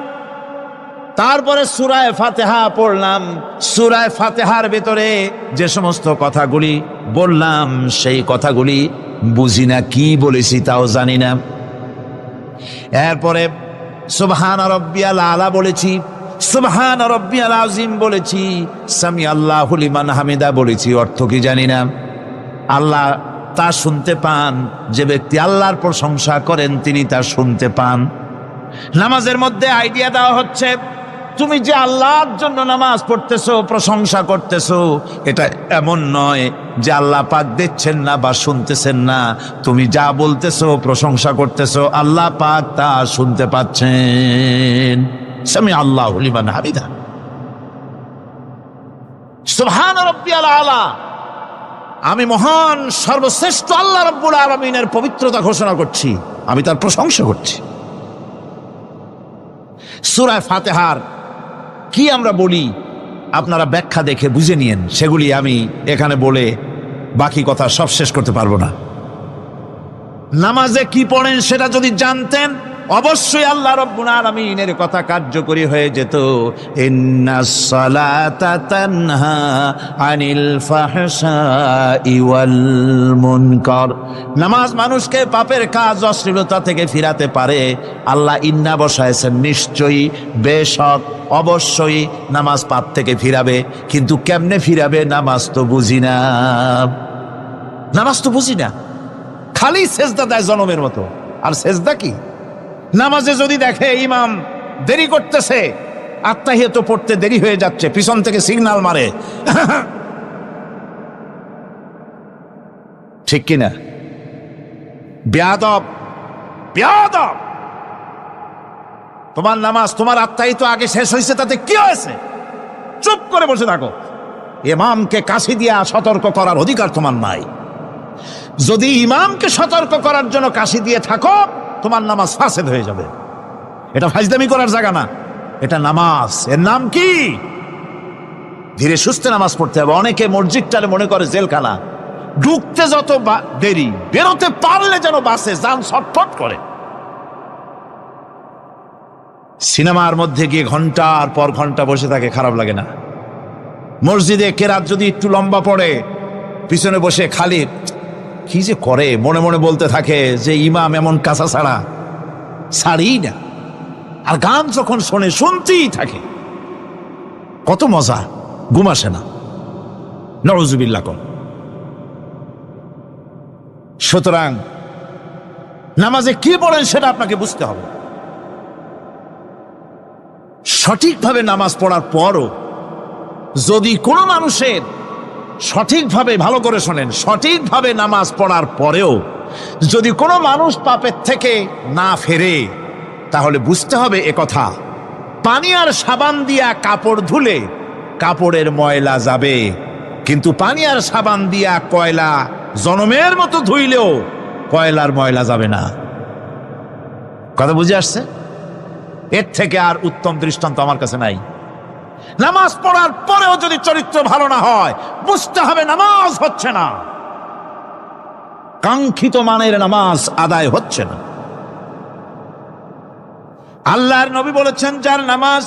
Speaker 1: তারপরে সূরা ফাতিহা পড়লাম। সূরা ফাতিহার ভেতরে যে সমস্ত কথাগুলি বললাম সেই কথাগুলি বুঝি না, কি বলেছি তাও জানি না। এরপরে সুবহান রাব্বিয়াল আলা বলেছি, সুবহান রাব্বিয়াল আযীম বলেছি, সামি আল্লাহু লিমান হামিদা বলেছি, অর্থ কি জানি না। আল্লাহ তা শুনতে পান, যে ব্যক্তি আল্লাহর প্রশংসা করেন তিনি তা শুনতে পান। নামাজের মধ্যে আইডিয়া দেওয়া হচ্ছে, তুমি যে আল্লাহর জন্য নামাজ পড়তেছো, প্রশংসা করতেছো, এটা এমন নয় যে আল্লাহ পাক দেখছেন না বা শুনতেছেন না। তুমি যা বলতেছো, প্রশংসা করতেছো, আল্লাহ পাক তা শুনতে পাচ্ছেন। সামি আল্লাহু লিমান হামিদা, সুবহান রাব্বিয়াল আলা। আমি মহান সর্বশ্রেষ্ঠ আল্লাহ রাব্বুল আলামিনের পবিত্রতা ঘোষণা করছি, আমি তার প্রশংসা করছি। সূরা ফাতিহার কি আমরা বলি আপনারা ব্যাখ্যা দেখে বুঝে নিয়েন, সেগুলি আমি এখানে বলে বাকি কথা সব শেষ করতে পারবো না। নামাজে কি পড়েন সেটা যদি জানতেন অবশ্যই আল্লাহ রাব্বুল আলামিনের কথা কার্যকরী হয়ে যেত। ইন্নাস সালাতা তানহা আনিল ফাহশাই ওয়াল মুনকার। নামাজ মানুষকে পাপের কাজ, অশ্লীলতা থেকে ফিরাতে পারে। আল্লাহ ইন্না বসায়ছেন, নিশ্চয়ই, বেশক, অবশ্যই নামাজ পাপ থেকে ফিরাবে। কিন্তু কেমনে ফিরাবে নামাজ তো বুঝি না, নামাজ তো বুঝি না। খালি সেজদা দেয় জনমের মতো, আর সেজদা কি? নামাজে যদি দেখে ইমাম দেরি করতেছে, আত্তাহিয়াত পড়তে দেরি হয়ে যাচ্ছে, পিছন থেকে সিগন্যাল মারে, ঠিক কিনা? বেয়াদব, বেয়াদব। তোমার নামাজ, তোমার আত্তাহিয়াত আগে শেষ হয়েছে, তাতে কি হয়েছে? চুপ করে বসে থাকো। ইমামকে কাশি দিয়া সতর্ক করার অধিকার তোমার নাই। যদি ইমামকে সতর্ক করার জন্য কাশি দিয়ে থাকো, তোমার নামাজ ফাসেদ হয়ে যাবে। এটা ফাজলামি করার জায়গা না, এটা নামাজ। এর নাম কি? ধীরে সুস্থে নামাজ পড়তে হবে। অনেকে মসজিদটারে মনে করে জেলখানা, ঢুকতে যত দেরি, বেরোতে পারলে যেন বাসে যান ছটফট করে। সিনেমার মধ্যে গিয়ে ঘন্টার পর ঘন্টা বসে থাকে, খারাপ লাগে না? মসজিদে কেরাত যদি একটু লম্বা পড়ে, পিছনে বসে খালি কি যে করে, মনে মনে বলতে থাকে যে ইমাম এমন কাঁচা ছাড়া ছাড়ি না। আর গান যখন শোনে, শুনতেই থাকে, কত মজা, ঘুম আসে না। নউজুবিল্লাহ কর। সুতরাং নামাজে কি পড়েন সেটা আপনাকে বুঝতে হবে। সঠিকভাবে নামাজ পড়ার পরও যদি কোনো মানুষের সঠিকভাবে, ভালো করে শোনেন, সঠিকভাবে নামাজ পড়ার পরেও যদি কোনো মানুষ পাপের থেকে না ফেরে, তাহলে বুঝতে হবে একথা পানি আর সাবান দিয়া কাপড় ধুলে কাপড়ের ময়লা যাবে, কিন্তু পানি আর সাবান দিয়া কয়লা জনমের মতো ধুইলেও কয়লার ময়লা যাবে না। কথা বুঝে আসছে? এর থেকে আর উত্তম দৃষ্টান্ত আমার কাছে নাই। নামাজ পড়ার পরেও যদি চরিত্র ভালো না হয়, বুঝতে হবে নামাজ হচ্ছে না, কাঙ্ক্ষিত মানের নামাজ আদায় হচ্ছে না। আল্লাহর নবী বলেছেন, যার নামাজ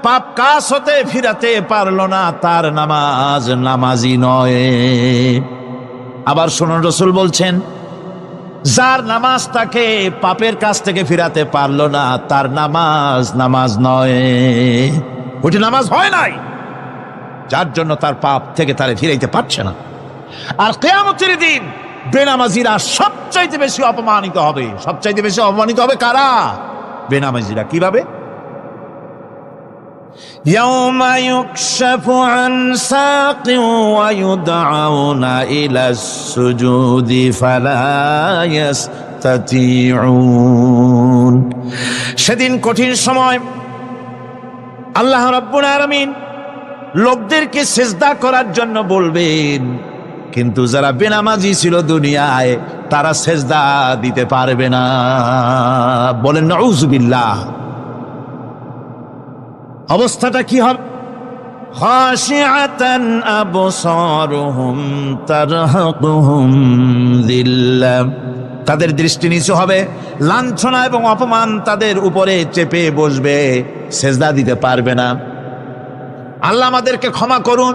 Speaker 1: পাপ কাজ হতে ফিরাতে পারলো না, তার নামাজ নামাজি নয়। আবার শুনুন, রাসূল বলছেন, যার নামাজ তাকে পাপের কাছ থেকে ফিরাতে পারলো না, তার নামাজ নামাজ নয়, ওটি নামাজ হয় নাই, যার জন্য তার পাপ থেকে তারে ফিরাইতে পারছে না। আর কিয়ামতের দিন বেনামাজিরা সবচাইতে বেশি অপমানিত হবে। সবচাইতে বেশি অপমানিত হবে কারা? বেনামাজিরা। কিভাবে? ইয়াউমা ইউকশাফু আন সাকিন ওয়া ইউদআউনা ইলাস সুজুদি ফালা ইস্তাতিউন। সেদিন কঠিন সময় আল্লাহ রাব্বুল আলামিন লোকদেরকে সিজদা করার জন্য বলবেন, কিন্তু যারা বেনামাজি ছিল দুনিয়ায় তারা সিজদা দিতে পারবে না। বলেন নাউযুবিল্লাহ। অবস্থাটা কি হবে? খাশিআতান আবসারুহুম তারহাকুহুম যিল্লাহ। তাদের দৃষ্টি নিচু হবে, লাঞ্ছনা এবং অপমান তাদের উপরে চেপে বসবে, সিজদা দিতে পারবে না। আল্লাহ আমাদেরকে ক্ষমা করুন।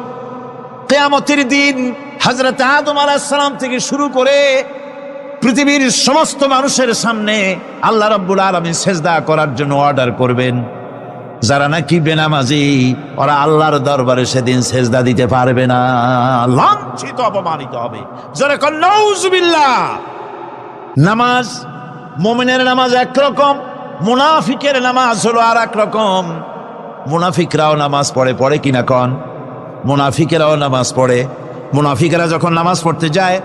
Speaker 1: কিয়ামতের দিন হযরত আদম আলাইহিস সালাম থেকে শুরু করে পৃথিবীর সমস্ত মানুষের সামনে আল্লাহ রাব্বুল আলামিন সিজদা করার জন্য অর্ডার করবেন। যারা নাকি বেনামাজি, ওরা আল্লাহর দরবারে সেদিন সিজদা দিতে পারবে না, লাঞ্ছিত অপমানিত হবে। যারা কন নাউযুবিল্লাহ। নামাজ, মুমিনের নামাজ একরকম, মুনাফিকের নামাজ হলো আর এক রকম। মুনাফিকরাও নামাজ পড়ে, পড়ে কিনা কন? মুনাফিকেরাও নামাজ পড়ে। মুনাফিকেরা যখন নামাজ পড়তে যায়,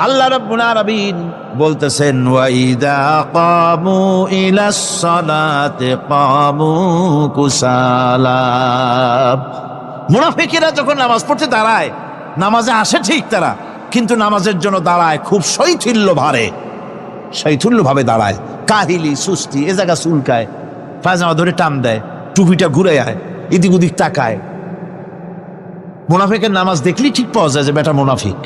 Speaker 1: আল্লাহ রাব্বুল আলামিন বলতেছেন, ওয়া ইযা কামু ইলাস সালাতি কামু কুসালা। মুনাফিকেরা যখন নামাজ পড়তে দাঁড়ায়, নামাজে আসে ঠিক তারা, কিন্তু নামাজের জন্য দাঁড়ায় খুব শৈথিল্য ভারে, শৈথিল্য ভাবে দাঁড়ায়, কাহিলি সুস্তি, এ জায়গা চুলকায়, পায়জামা ধরে টান দেয়, টুপিটা ঘুরে আয়, এদিক ওদিক তাকায়। মুনাফিকের নামাজ দেখলেই ঠিক পাওয়া যায় যে বেটা মুনাফিক।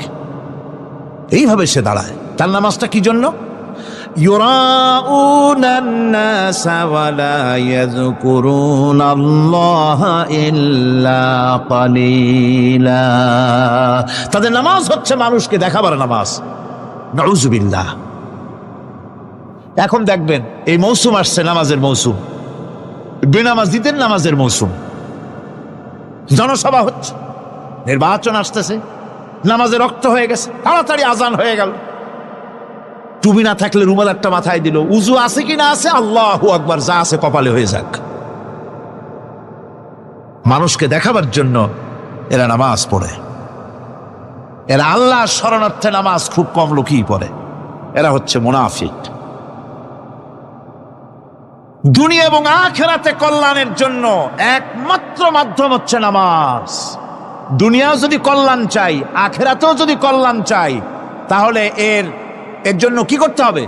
Speaker 1: এইভাবে সে দাঁড়ায়। তার নামাজটা কি জন্য? ইউরাউনান নাসা ওয়া লা ইয়াযকুরুনাল্লাহা ইল্লা কালিলা। তাদের নামাজ হচ্ছে মানুষকে দেখাবার নামাজ। নাউযুবিল্লাহ। এখন দেখবেন এই মৌসুম আসছে, নামাজের মৌসুম, বেনামাজিদের নামাজের মৌসুম। জনসভা হচ্ছে, নির্বাচন আসতেছে, নামাজে রক্ত হয়ে গেছে, তাড়াতাড়ি আজান হয়ে গেল। টুপি না থাকলে রুমাল একটা মাথায় দিল, উজু আছে কি না আছে, আল্লাহু আকবার, যা আছে কপালে হয়ে যাক। মানুষকে দেখাবার জন্য এরা নামাজ পড়ে। এরা আল্লাহ শরণার্থে নামাজ খুব কম লোকই পড়ে। এরা হচ্ছে মুনাফিক। দুনিয়া এবং আখিরাতে কল্যাণের জন্য একমাত্র মাধ্যম হচ্ছে নামাজ। দুনিয়াও যদি কল্যাণ চাই, আখিরাতেও যদি কল্যাণ চাই, তাহলে এর জন্য কি করতে হবে?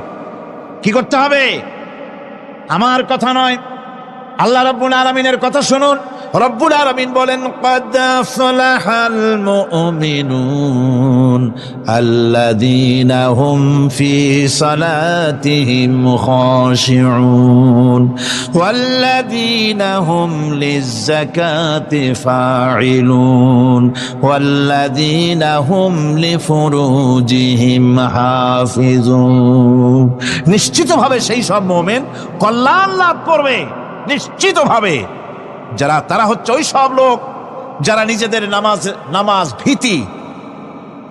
Speaker 1: কি করতে হবে? আমার কথা নয়, আল্লাহ রাব্বুল আলামিনের কথা শুনুন। রব্বুল আলামিন বলেন, ক্বাদ আফলাহাল মুমিনুন আল্লাযীনা হুম ফি সালাতিহিম খাশিউন ওয়াল্লাযীনা হুম লিয-যাকাতি ফাঈলুন ওয়াল্লাযীনা হুম লিফুরুজিহিম হাফিজুন। নিশ্চিতভাবে সেই সব মুমিন কল্যাণ লাভ করবে, নিশ্চিতভাবে। তারা হচ্ছে ওই সব লোক যারা নিজেদের নামাজ ভীতি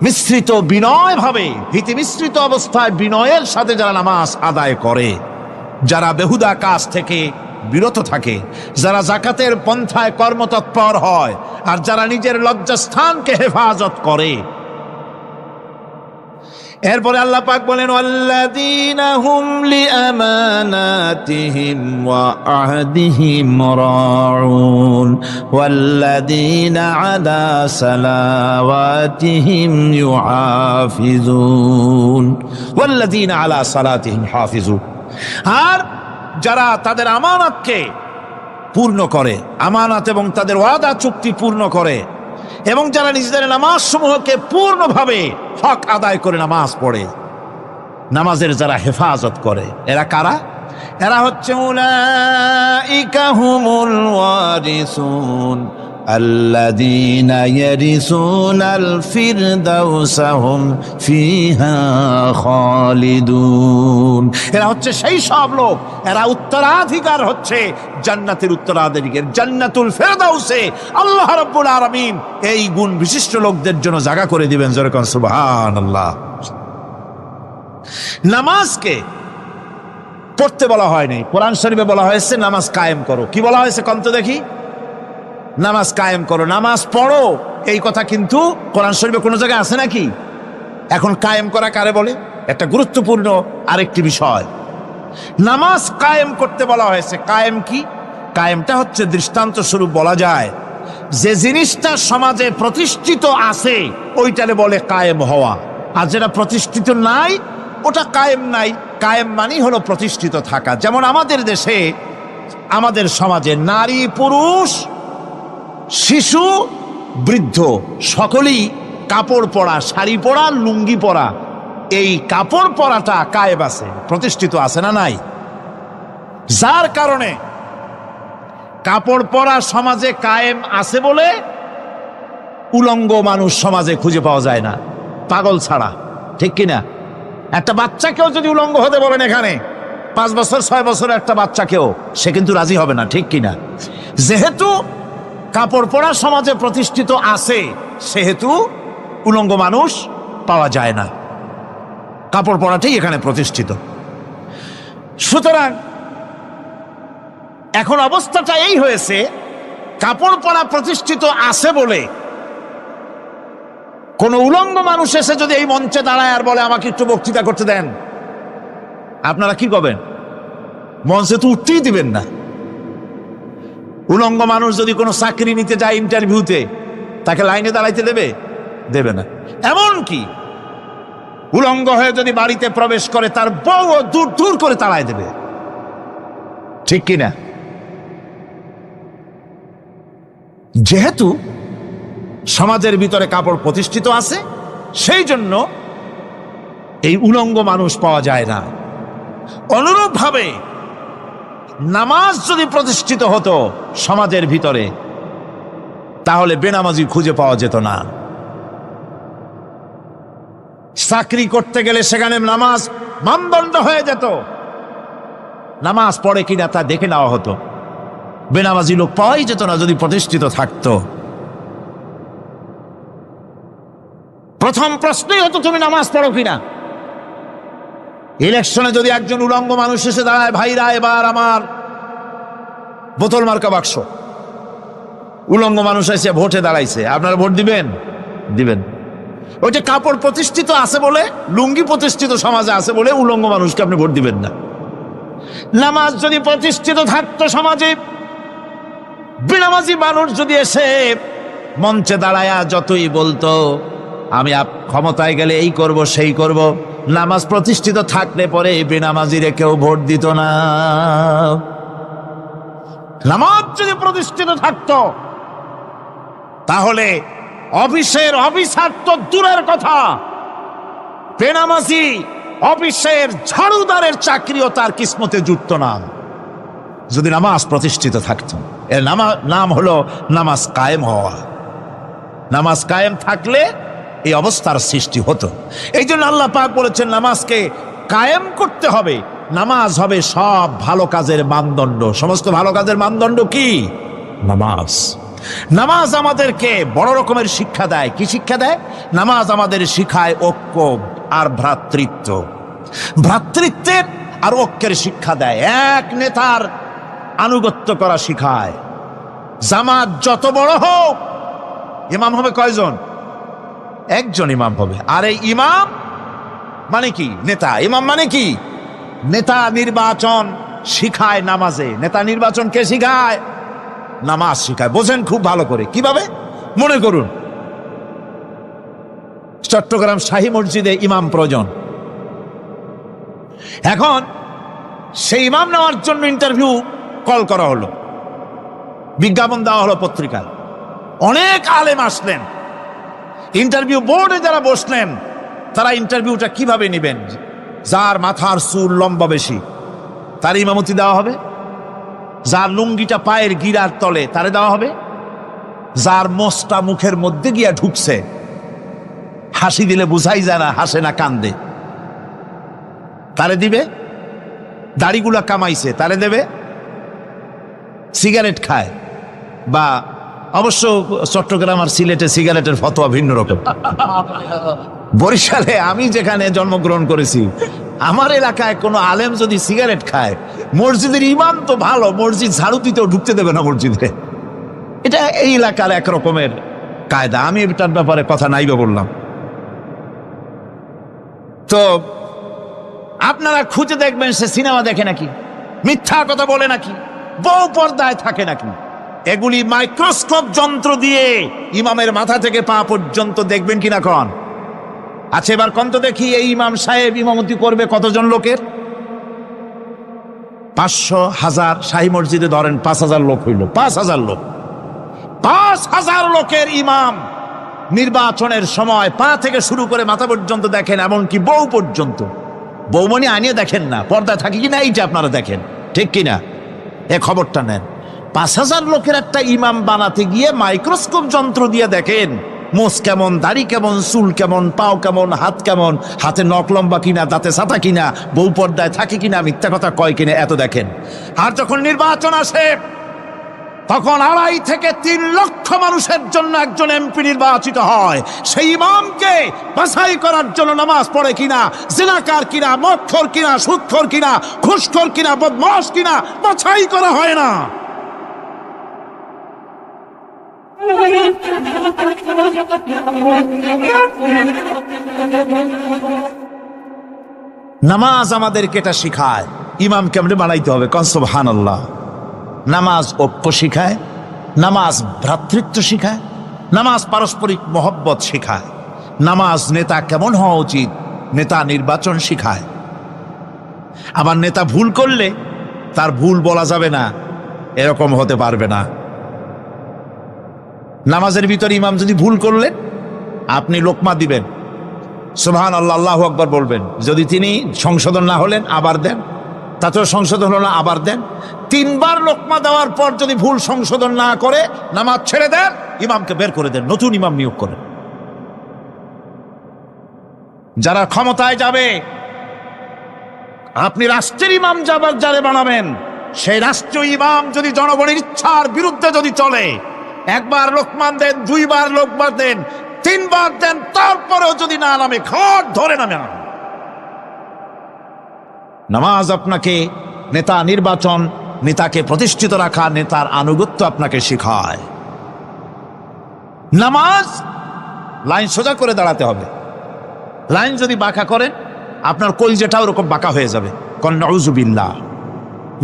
Speaker 1: মিশ্রিত বিনয় ভাবে, ভীতি মিশ্রিত অবস্থায় বিনয়ের সাথে যারা নামাজ আদায় করে, যারা বেহুদা কাজ থেকে বিরত থাকে, যারা যাকাতের পন্থায় কর্মতৎপর হয়, আর যারা নিজের লজ্জাস্থানকে হেফাজত করে, এরপরে আল্লাহ পাক বলেন ওয়াল্লাযীনা হুম লিআমানাতিহিম ওয়া আহদিহিম রাউন ওয়াল্লাযীনা আলা সালাওয়াতিহিম ইউহাফিজুন ওয়াল্লাযীনা আলা সালাতিহিম হাফিজুন। আর যারা তাদের আমানতকে পূর্ণ করে, আমানত এবং তাদের ওয়াদা চুক্তি পূর্ণ করে, এবং যারা নিজেদের নামাজ সমূহকে পূর্ণভাবে হক আদায় করে নামাজ পড়ে, নামাজের যারা হেফাজত করে, এরা কারা? এরা হচ্ছে উলাইকা হুমুল ওয়ারিসুন আল্লাযীনা ইয়ারিসুনাল ফিরদাউসা হুম ফিহা খালিদুন। এরা হচ্ছে সেই সব লোক, এরা উত্তরাধিকার হচ্ছে জান্নাতের উত্তরাধিকার, জান্নাতুল ফিরদাউসে আল্লাহ রাব্বুল আলামিন এই গুণ বিশিষ্ট লোকদের জন্য জায়গা করে দিবেন। জোরে কোন সুবহানাল্লাহ। নামাজকে পড়তে বলা হয়নি, কোরআন শরীফে বলা হয়েছে নামাজ কায়েম করো। কি বলা হয়েছে কন্ত দেখি? নামাজ কায়েম করো, নামাজ পড়ো। এই কথা কিন্তু কোরআন শরীফে কোনো জায়গায় আছে নাকি? এখন কায়েম করা কারে বলে? একটা গুরুত্বপূর্ণ আরেকটি বিষয়, নামাজ কায়েম করতে বলা হয়েছে। কায়েম কি? কায়েমটা হচ্ছে দৃষ্টান্ত স্বরূপ বলা যায় যে জিনিসটা সমাজে প্রতিষ্ঠিত আছে ওইটারে বলে কায়েম হওয়া, আর যেটা প্রতিষ্ঠিত নাই ওটা কায়েম নাই। কায়েম মানে হলো প্রতিষ্ঠিত থাকা। যেমন আমাদের দেশে, আমাদের সমাজে নারী পুরুষ শিশু বৃদ্ধ সকলেই কাপড় পরা, শাড়ি পরা, লুঙ্গি পরা, এই কাপড় পরাটা কায়েম আছে, প্রতিষ্ঠিত আছে না নাই? যার কারণে কাপড় পরা সমাজে কায়েম আছে বলে উলঙ্গ মানুষ সমাজে খুঁজে পাওয়া যায় না, পাগল ছাড়া। ঠিক কিনা? একটা বাচ্চাকেও যদি উলঙ্গ হতে বলেন এখানে, 5 বছর 6 বছরের একটা বাচ্চাকেও, সে কিন্তু রাজি হবে না। ঠিক কিনা? যেহেতু কাপড় পরা সমাজে প্রতিষ্ঠিত আছে সেহেতু উলঙ্গ মানুষ পাওয়া যায় না, কাপড় পরাটাই এখানে প্রতিষ্ঠিত। সুতরাং এখন অবস্থাটা এই হয়েছে, কাপড় পরা প্রতিষ্ঠিত আছে বলে কোন উলঙ্গ মানুষ এসে যদি এই মঞ্চে দাঁড়ায় আর বলে আমাকে একটু বক্তৃতা করতে দেন, আপনারা কি করবেন? মঞ্চে তো উঠতেই দিবেন না। উলঙ্গ মানুষ যদি কোনো চাকরি নিতে যায় ইন্টারভিউতে, তাকে লাইনে দাঁড়াইতে দেবে? দেবে না। এমন কি উলঙ্গ হয়ে যদি বাড়িতে প্রবেশ করে তার বউ দূর দূর করে তাড়ায় দেবে। ঠিক কিনা? যেহেতু সমাজের ভিতরে কাপড় প্রতিষ্ঠিত আছে সেই জন্য এই উলঙ্গ মানুষ পাওয়া যায় না। অনুরূপভাবে নামাজ যদি প্রতিষ্ঠিত হতো সমাজের ভিতরে, তাহলে বেনামাজি খুঁজে পাওয়া যেত না। চাকরি করতে গেলে সেখানে নামাজ মানদণ্ড হয়ে যেত, নামাজ পড়ে কিনা তা দেখে নেওয়া হতো। বেনামাজি লোক পাওয়াই যেত না যদি প্রতিষ্ঠিত থাকতো। প্রথম প্রশ্নই হতো তুমি নামাজ পড়ো কিনা। ইলেকশনে যদি একজন উলঙ্গ মানুষ এসে দাঁড়ায়, ভাইরা এবার আমার বোতল মার্কা বাক্স, উলঙ্গ মানুষ এসে ভোটে দাঁড়াইছে, আপনারা ভোট দিবেন? দিবেন। ওই যে কাপড় প্রতিষ্ঠিত আছে বলে, লুঙ্গি প্রতিষ্ঠিত সমাজে আছে বলে উলঙ্গ মানুষকে আপনি ভোট দিবেন না। নামাজ যদি প্রতিষ্ঠিত থাকতো সমাজে, বেনামাজি মানুষ যদি এসে মঞ্চে দাঁড়ায়া যতই বলতো আমি ক্ষমতায় গেলে এই করব সেই করব, নামাজ প্রতিষ্ঠিত থাকলে পরে বেনামাজিরে কেউ ভোট দিত না। নামাজ যদি প্রতিষ্ঠিত থাকতো তাহলে অফিসের অফিসার তো দূরের কথা, বেনামাজি অফিসের ঝাড়ুদারের চাকরিও তার কিসমতে জুটত না যদি নামাজ প্রতিষ্ঠিত থাকতো। এর নাম হলো নামাজ কায়েম হওয়া। নামাজ কায়েম থাকলে এই অবস্থার সৃষ্টি হতো। এই জন্য আল্লাহ পাক বলেছেন নামাজকে কায়েম করতে হবে। নামাজ হবে সব ভালো কাজের মানদণ্ড। সমস্ত ভালো কাজের মানদণ্ড কি? নামাজ। নামাজ আমাদেরকে বড় রকমের শিক্ষা দেয়। কি শিক্ষা দেয়? নামাজ আমাদের শিখায় ঐক্য আর ভ্রাতৃত্ব, ভ্রাতৃত্বের আর ঐক্যের শিক্ষা দেয়। এক নেতার আনুগত্য করা শিখায়। জামাত যত বড় হোক, ইমাম হবে কয়জন? একজন ইমাম হবে। আর এই ইমাম মানে কি? নেতা। ইমাম মানে কি? নেতা নির্বাচন শিখায় নামাজে। নেতা নির্বাচন কে শিখায়? নামাজ শিখায়। বোঝেন খুব ভালো করে। কিভাবে? মনে করুন চট্টগ্রাম শাহী মসজিদে ইমাম প্রয়োজন। এখন সেই ইমাম নেওয়ার জন্য ইন্টারভিউ কল করা হলো, বিজ্ঞাপন দেওয়া হলো পত্রিকায়। অনেক আলেম আসলেন। ইন্টারভিউ বোর্ডে যারা বসলেন তারা ইন্টারভিউটা কিভাবে নেবেন? যার মাথার চুল লম্বা বেশি তার ইমামতি দেওয়া হবে, যার লুঙ্গিটা পায়ের গিরার তলে তারে দেওয়া হবে, যার মোষটা মুখের মধ্যে গিয়া ঢুকছে, হাসি দিলে বুঝাই যায় না হাসে না কান্দে, তারে দিবে। দাড়িগুলা কামাইছে তারে দেবে। সিগারেট খায় বা অবশ্য চট্টগ্রাম আর সিলেটে সিগারেটের ফতোয়া ভিন্ন রকম। বরিশালে আমি যেখানে জন্মগ্রহণ করেছি, আমার এলাকায় কোনো আলেম যদি সিগারেট খায়, মসজিদের ইমাম তো ভালো, মসজিদ ঝাড়ু দিতেও ঢুকতে দেবে না মসজিদে। এটা এই এলাকার এক রকমের কায়দা। আমি এটার ব্যাপারে কথা নাইবা বললাম। তো আপনারা খুঁজে দেখবেন সে সিনেমা দেখে নাকি, মিথ্যা কথা বলে নাকি, বউ পর্দায় থাকে নাকি। এগুলি মাইক্রোস্কোপ যন্ত্র দিয়ে ইমামের মাথা থেকে পা পর্যন্ত দেখবেন কিনা কন? আচ্ছা এবার কন তো দেখি, এই ইমাম সাহেব ইমামতি করবে কতজন লোকের? 500, 1000। শাহী মসজিদে ধরেন 5000 লোক হইল। 5000 লোক, 5000 লোকের ইমাম নির্বাচনের সময় পা থেকে শুরু করে মাথা পর্যন্ত দেখেন, এমনকি বউ পর্যন্ত। বৌমনি আনিয়ে দেখেন না, পর্দা থাকে কিনা এইটা আপনারা দেখেন, ঠিক কিনা? এ খবরটা নেন। 5000 লোকের একটা ইমাম বানাতে গিয়ে মাইক্রোস্কোপ যন্ত্র দিয়ে দেখেন মোষ কেমন, দাড়ি কেমন, চুল কেমন, পাও কেমন, হাত কেমন, হাতে নখ লম্বা কিনা, দাঁতে ছাতা কিনা, বউ পর্দায় থাকে কিনা, মিথ্যা কথা কয় কিনা, এত দেখেন। আর যখন নির্বাচন আসে তখন 2.5 থেকে 3 লক্ষ মানুষের জন্য একজন এমপি নির্বাচিত হয়। সেই ইমামকে বাছাই করার জন্য নামাজ পড়ে কিনা, জিনাকার কিনা, মদখোর কিনা, সুদখোর কিনা, ঘুষখোর কিনা, বদমাশ কিনা বাছাই করা হয় না। নামাজ আমাদেরকে এটা শিখায় ইমাম কেমনে বানাইতে হবে। কন সুবহানাল্লাহ। নামাজ ঐক্য শিখায়, নামাজ ভ্রাতৃত্ব শিখায়, নামাজ পারস্পরিক মহব্বত শিখায়, নামাজ নেতা কেমন হওয়া উচিত, নেতা নির্বাচন শিখায়। আবার নেতা ভুল করলে তার ভুল বলা যাবে না, এরকম হতে পারবে না। নামাজের ভিতরে ইমাম যদি ভুল করলেন, আপনি লোকমা দিবেন, সুবহানাল্লাহ, আল্লাহু আকবার বলবেন। যদি তিনি সংশোধন না হলেন আবার দেন, তাতেও সংশোধন হলো না আবার দেন। 3 বার লোকমা দেওয়ার পর যদি ভুল সংশোধন না করে নামাজ ছেড়ে দেন, ইমামকে বের করে দেন, নতুন ইমাম নিয়োগ করেন। যারা ক্ষমতায় যাবে, আপনি রাষ্ট্রের ইমাম যারে বানাবেন, সেই রাষ্ট্রীয় ইমাম যদি জনগণের ইচ্ছার বিরুদ্ধে যদি চলে, 1 বার লোকমান দেন, 2 বার লোকমান দেন, 3 বার দেন, তারপরেও যদি না নামে, ঘট ধরে নামে। নামাজ আপনাকে নেতা নির্বাচন, নেতাকে প্রতিষ্ঠিত রাখা, নেতার আনুগত্য আপনাকে শিখায়। নামাজ লাইন সোজা করে দাঁড়াতে হবে। লাইন যদি বাঁকা করেন, আপনার কলজেটা ওরকম বাঁকা হয়ে যাবে। কোন নাউযুবিল্লাহ।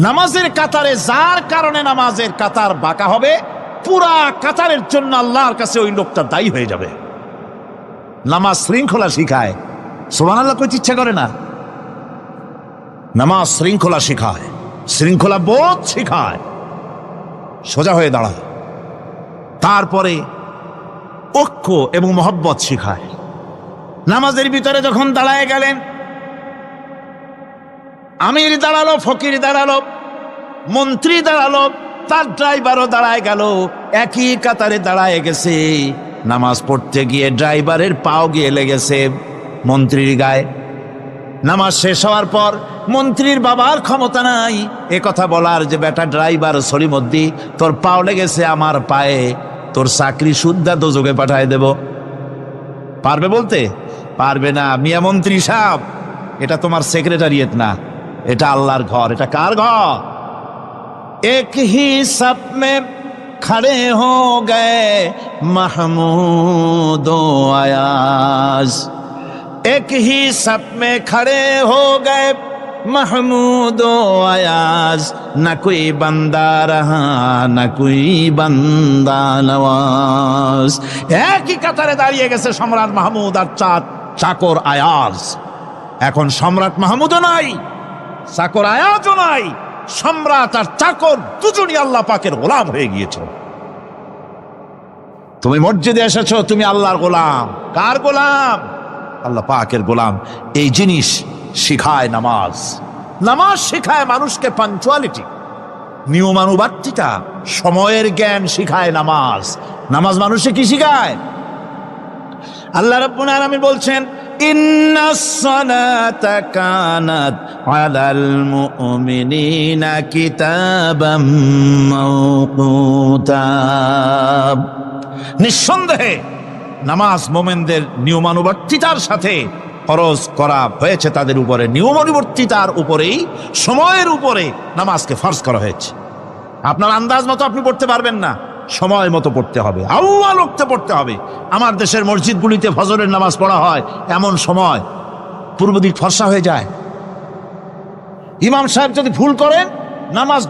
Speaker 1: নামাজের কাতারে যার কারণে নামাজের কাতার বাঁকা হবে, পুরা কাতারের জন্য আল্লাহর কাছে ওই লোকটা দায়ী হয়ে যাবে। নামাজ শৃঙ্খলা শিখায়। সুবহানাল্লাহ কইতে ইচ্ছা করে না? নামাজ শৃঙ্খলা শিখায়, শৃঙ্খলা বোধ শিখায়, সোজা হয়ে দাঁড়ায়। তারপরে ঐক্য এবং মহব্বত শিখায়। নামাজের ভিতরে যখন দাঁড়ায় গেলেন, আমির দাঁড়ালো, ফকির দাঁড়ালো, মন্ত্রী দাঁড়ালো, তার ড্রাইভারও দাঁড়ায় গেল, একই কাতারে দাঁড়ায় গেছে। নামাজ পড়তে গিয়ে ড্রাইভারের পাও গিয়ে লেগেছে মন্ত্রীর গায়ে। নামাজ শেষ হওয়ার পর মন্ত্রীর বাবার ক্ষমতা নাই এ কথা বলার যে বেটা ড্রাইভার সলিমদ্দি, তোর পাও লেগেছে আমার পায়ে, তোর চাকরি শুদ্ধা দোজকে পাঠায় দেব। পারবে বলতে? পারবে না। মিয়া মন্ত্রী সাহেব, এটা তোমার সেক্রেটারিয়েট না, এটা আল্লাহর ঘর। এটা কার ঘর? এক হি সব মে খড়ে হো গয়ে মাহমুদ ও আয়াজ, एक ही सब में खड़े हो गए महमूद अयाज, न कोई बंदा रहा न कोई बंदा नवाज। একই কাতারে দাঁড়িয়ে গেছে সম্রাট মাহমুদ আর চাকর আয়াজ। এখন সম্রাট মাহমুদও নাই, চাকর আয়াজও নাই, সম্রাট আর চাকর দুজনই আল্লাহ পাকের গোলাম হয়ে গিয়েছে। তুমি মসজিদে এসেছো, তুমি আল্লাহর গোলাম। কার গোলাম? আল্লাহ পাকের গোলাম। এই জিনিস শিখায় নামাজ। নামাজ শিখায় মানুষকে পাঞ্চুয়ালিটি, নিয়মানুবর্তিতা, সময়ের জ্ঞান শিখায় নামাজ। নামাজ মানুষকে কি শিখায়? আল্লাহ রাব্বুল আলামিন বলছেন, ইন্নাস সালাতা কানাত আলাল মুমিনিনা কিতাবাম মাওকুতা। নিঃসন্দেহে নামাজ মোমেনদের নিয়মানুবর্তিতার সাথে ফরজ করা হয়েছে, তাদের উপরে নিয়মানুবর্তিতার উপরেই, সময়ের উপরে নামাজকে ফরজ করা হয়েছে। আপনার আন্দাজ মতো আপনি পড়তে পারবেন না, সময় মতো পড়তে হবে, আউয়াল ওয়াক্তে পড়তে হবে। আমার দেশের মসজিদগুলিতে ফজরের নামাজ পড়া হয় এমন সময় পূর্ব দিক ফর্সা হয়ে যায়। ইমাম সাহেব যদি ভুল করেন, নামাজ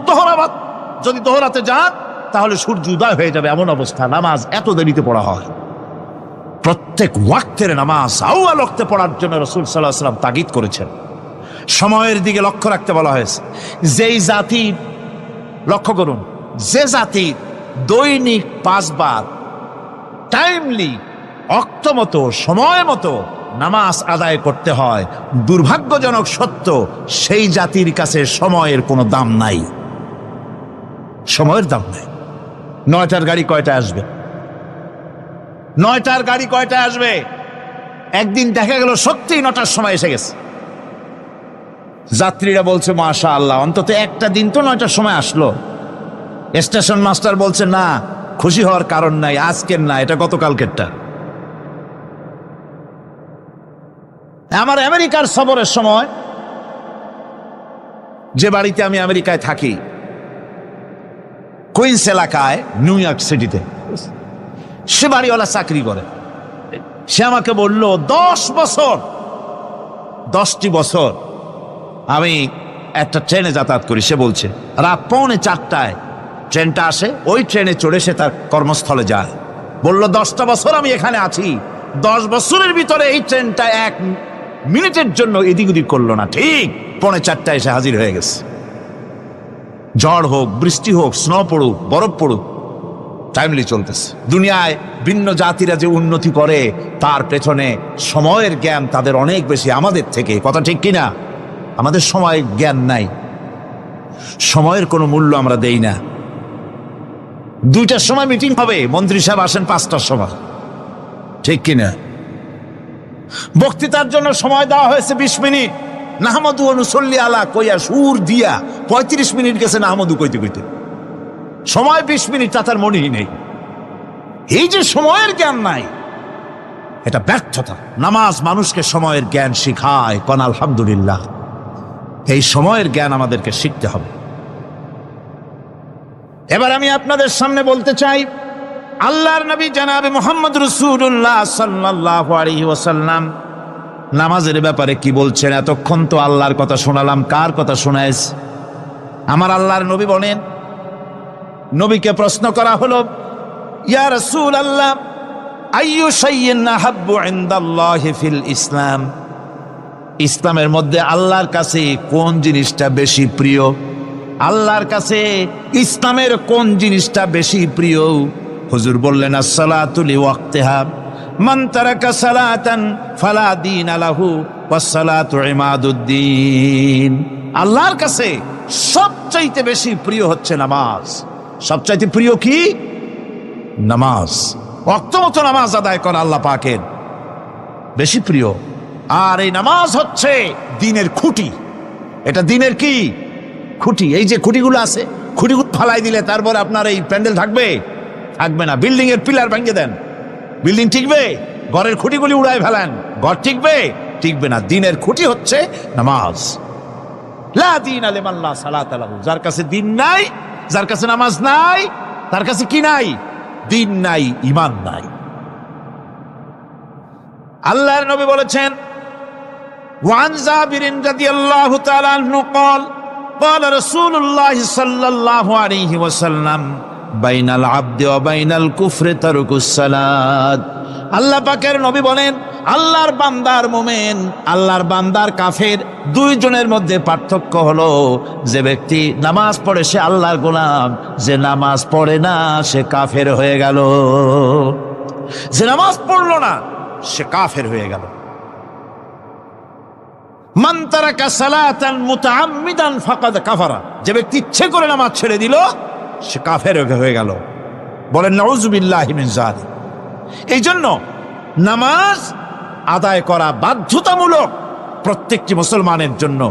Speaker 1: যদি দোহরাতে যান, তাহলে সূর্য উদয় হয়ে যাবে, এমন অবস্থা। নামাজ এত দেরিতে পড়া হয়। প্রত্যেক ওয়াক্তের নামাজ আউয়াল ওয়াক্তে পড়ার জন্য রাসূল সাল্লাল্লাহু আলাইহি ওয়াসাল্লাম তাগিদ করেছেন। সময়ের দিকে লক্ষ্য রাখতে বলা হয়েছে। যেই জাতি, লক্ষ্য করুন, যে জাতি দৈনিক 5 বার টাইমলি, অক্ত মতো, সময় মতো নামাজ আদায় করতে হয়, দুর্ভাগ্যজনক সত্য, সেই জাতির কাছে সময়ের কোনো দাম নাই। সময়ের দাম নাই। 9টার গাড়ি কয়টায় আসবে? 9টার গাড়ি কয়টায় আসবে? একদিন দেখা গেল সত্যি 9টার সময় এসে গেছে। যাত্রীরা বলছে মাশাআল্লাহ, অন্তত একটা দিন তো 9টার সময় আসলো। স্টেশন মাস্টার বলছে না, খুশি হওয়ার কারণ নাই, আজকের না, এটা গতকালকেরটা। আমার আমেরিকার সফরের সময়, যে বাড়িতে আমি আমেরিকায় থাকি, কুইন্স এলাকায়, নিউ ইয়র্ক সিটিতে, সে বাড়িওয়ালা চাকরি করে। সে আমাকে বলল 10টি বছর আমি একটা ট্রেনে যাতায়াত করি। সে বলছে রাত 3:45টায় ট্রেনটা আসে, ওই ট্রেনে চড়ে সে তার কর্মস্থলে যায়। বলল 10টা বছর আমি এখানে আছি, 10 বছরের ভিতরে এই ট্রেনটা 1 মিনিটের জন্য এদিক ওদিক করলো না, ঠিক 3:45টায় এসে হাজির হয়ে গেছে। ঝড় হোক, বৃষ্টি হোক, স্নো পড়ুক, বরফ পড়ুক, টাইমলি চলতেছে। দুনিয়ায় ভিন্ন জাতিরা যে উন্নতি করে, তার পেছনে সময়ের জ্ঞান তাদের অনেক বেশি আমাদের থেকে। কথা ঠিক কিনা? আমাদের সময় জ্ঞান নাই, সময়ের কোনো মূল্য আমরা দেই না। 2টার সময় মিটিং হবে, মন্ত্রী সাহেব আসেন 5টার সময়, ঠিক কিনা? বক্তৃতার জন্য সময় দেওয়া হয়েছে 20 মিনিট, নাহমাদু ওয়া নুসাল্লি আলা কইয়া সুর দিয়া 35 মিনিট গেছে নাহমাদু কইতে কইতে। সময় 20 মিনিট, তা তার মনেই নেই। এই যে সময়ের জ্ঞান নাই, এটা ব্যর্থতা। নামাজ মানুষকে সময়ের জ্ঞান শিখায়। কোন আলহামদুলিল্লাহ। এই সময়ের জ্ঞান আমাদেরকে শিখতে হবে। এবার আমি আপনাদের সামনে বলতে চাই, আল্লাহর নবী জনাবে মুহাম্মদ রাসূলুল্লাহ সাল্লাল্লাহু আলাইহি ওয়াসাল্লাম নামাজের ব্যাপারে কি বলছেন। এতক্ষণ তো আল্লাহর কথা শোনালাম, কার কথা শোনাইছে? আমার আল্লাহর নবী বলেন, নবীকে প্রশ্ন করা হলো, ইয়া রাসূলুল্লাহ, আইয়ু শাইইন আহাব্বু ইনদাল্লাহি ফিল ইসলাম, ইসলামের মধ্যে আল্লাহর কাছে কোন জিনিসটা বেশি প্রিয়? আল্লাহর কাছে ইসলামের কোন জিনিসটা বেশি প্রিয়? হুজুর বললেন, as-salatu li waqtiha, মান তারাকা সালাতান ফালা দীন লাহু ওয়াস-সালাতু ইমাদুদ্দিন। আল্লাহর কাছে সবচাইতে বেশি প্রিয় হচ্ছে নামাজ। সবচাইতে প্রিয় কি? নামাজ। ওয়াক্ত মতো নামাজ আদায় করা আল্লাহ পাকের বেশি প্রিয়। আর এই নামাজ হচ্ছে দ্বীনের খুঁটি। এটা দ্বীনের কি? খুঁটি। এই যে খুঁটিগুলো আছে, খুঁটিগুলো ফালাই দিলে তারপর আপনার এই প্যান্ডেল থাকবে? থাকবে না। বিল্ডিং এর পিলার ভেঙে দেন, বিল্ডিং টিকবে? ঘরের খুঁটিগুলি উড়ায় ফেলেন, ঘর টিকবে? টিকবে না। দ্বীনের খুঁটি হচ্ছে নামাজ। লা দীনা লিমান লা সালাতা লাহু, যার কাছে দ্বীন নাই, যার কাছে নামাজ নাই, তার কাছে কি নাই? দ্বীন নাই, ঈমান নাই। আল্লাহর নবী বলেছেন, وعن جابر رضي الله تعالى عنه قال قال رسول الله صلى الله عليه وسلم بين العبد وبين الكفر ترك الصلاة আল্লাহ পাকের নবী বলেন, আল্লাহর বান্দার মুমিন, আল্লাহর বান্দার কাফের, দুইজনের মধ্যে পার্থক্য হলো যে ব্যক্তি নামাজ পড়ে সে আল্লাহর গোলাম, যে নামাজ পড়ে না সে কাফের হয়ে গেল। যে নামাজ পড়লো না সে কাফের হয়ে গেল। মান তারাকা সালাতান মুতাআম্মিদান ফাকাদ কাফারা, যে ব্যক্তি ইচ্ছে করে নামাজ ছেড়ে দিল সে কাফের হয়ে গেল। বলেন নাউযুবিল্লাহি মিন যালিক। এই জন্য নামাজ আদায় করা বাধ্যতামূলক প্রত্যেকটি মুসলমানের জন্য।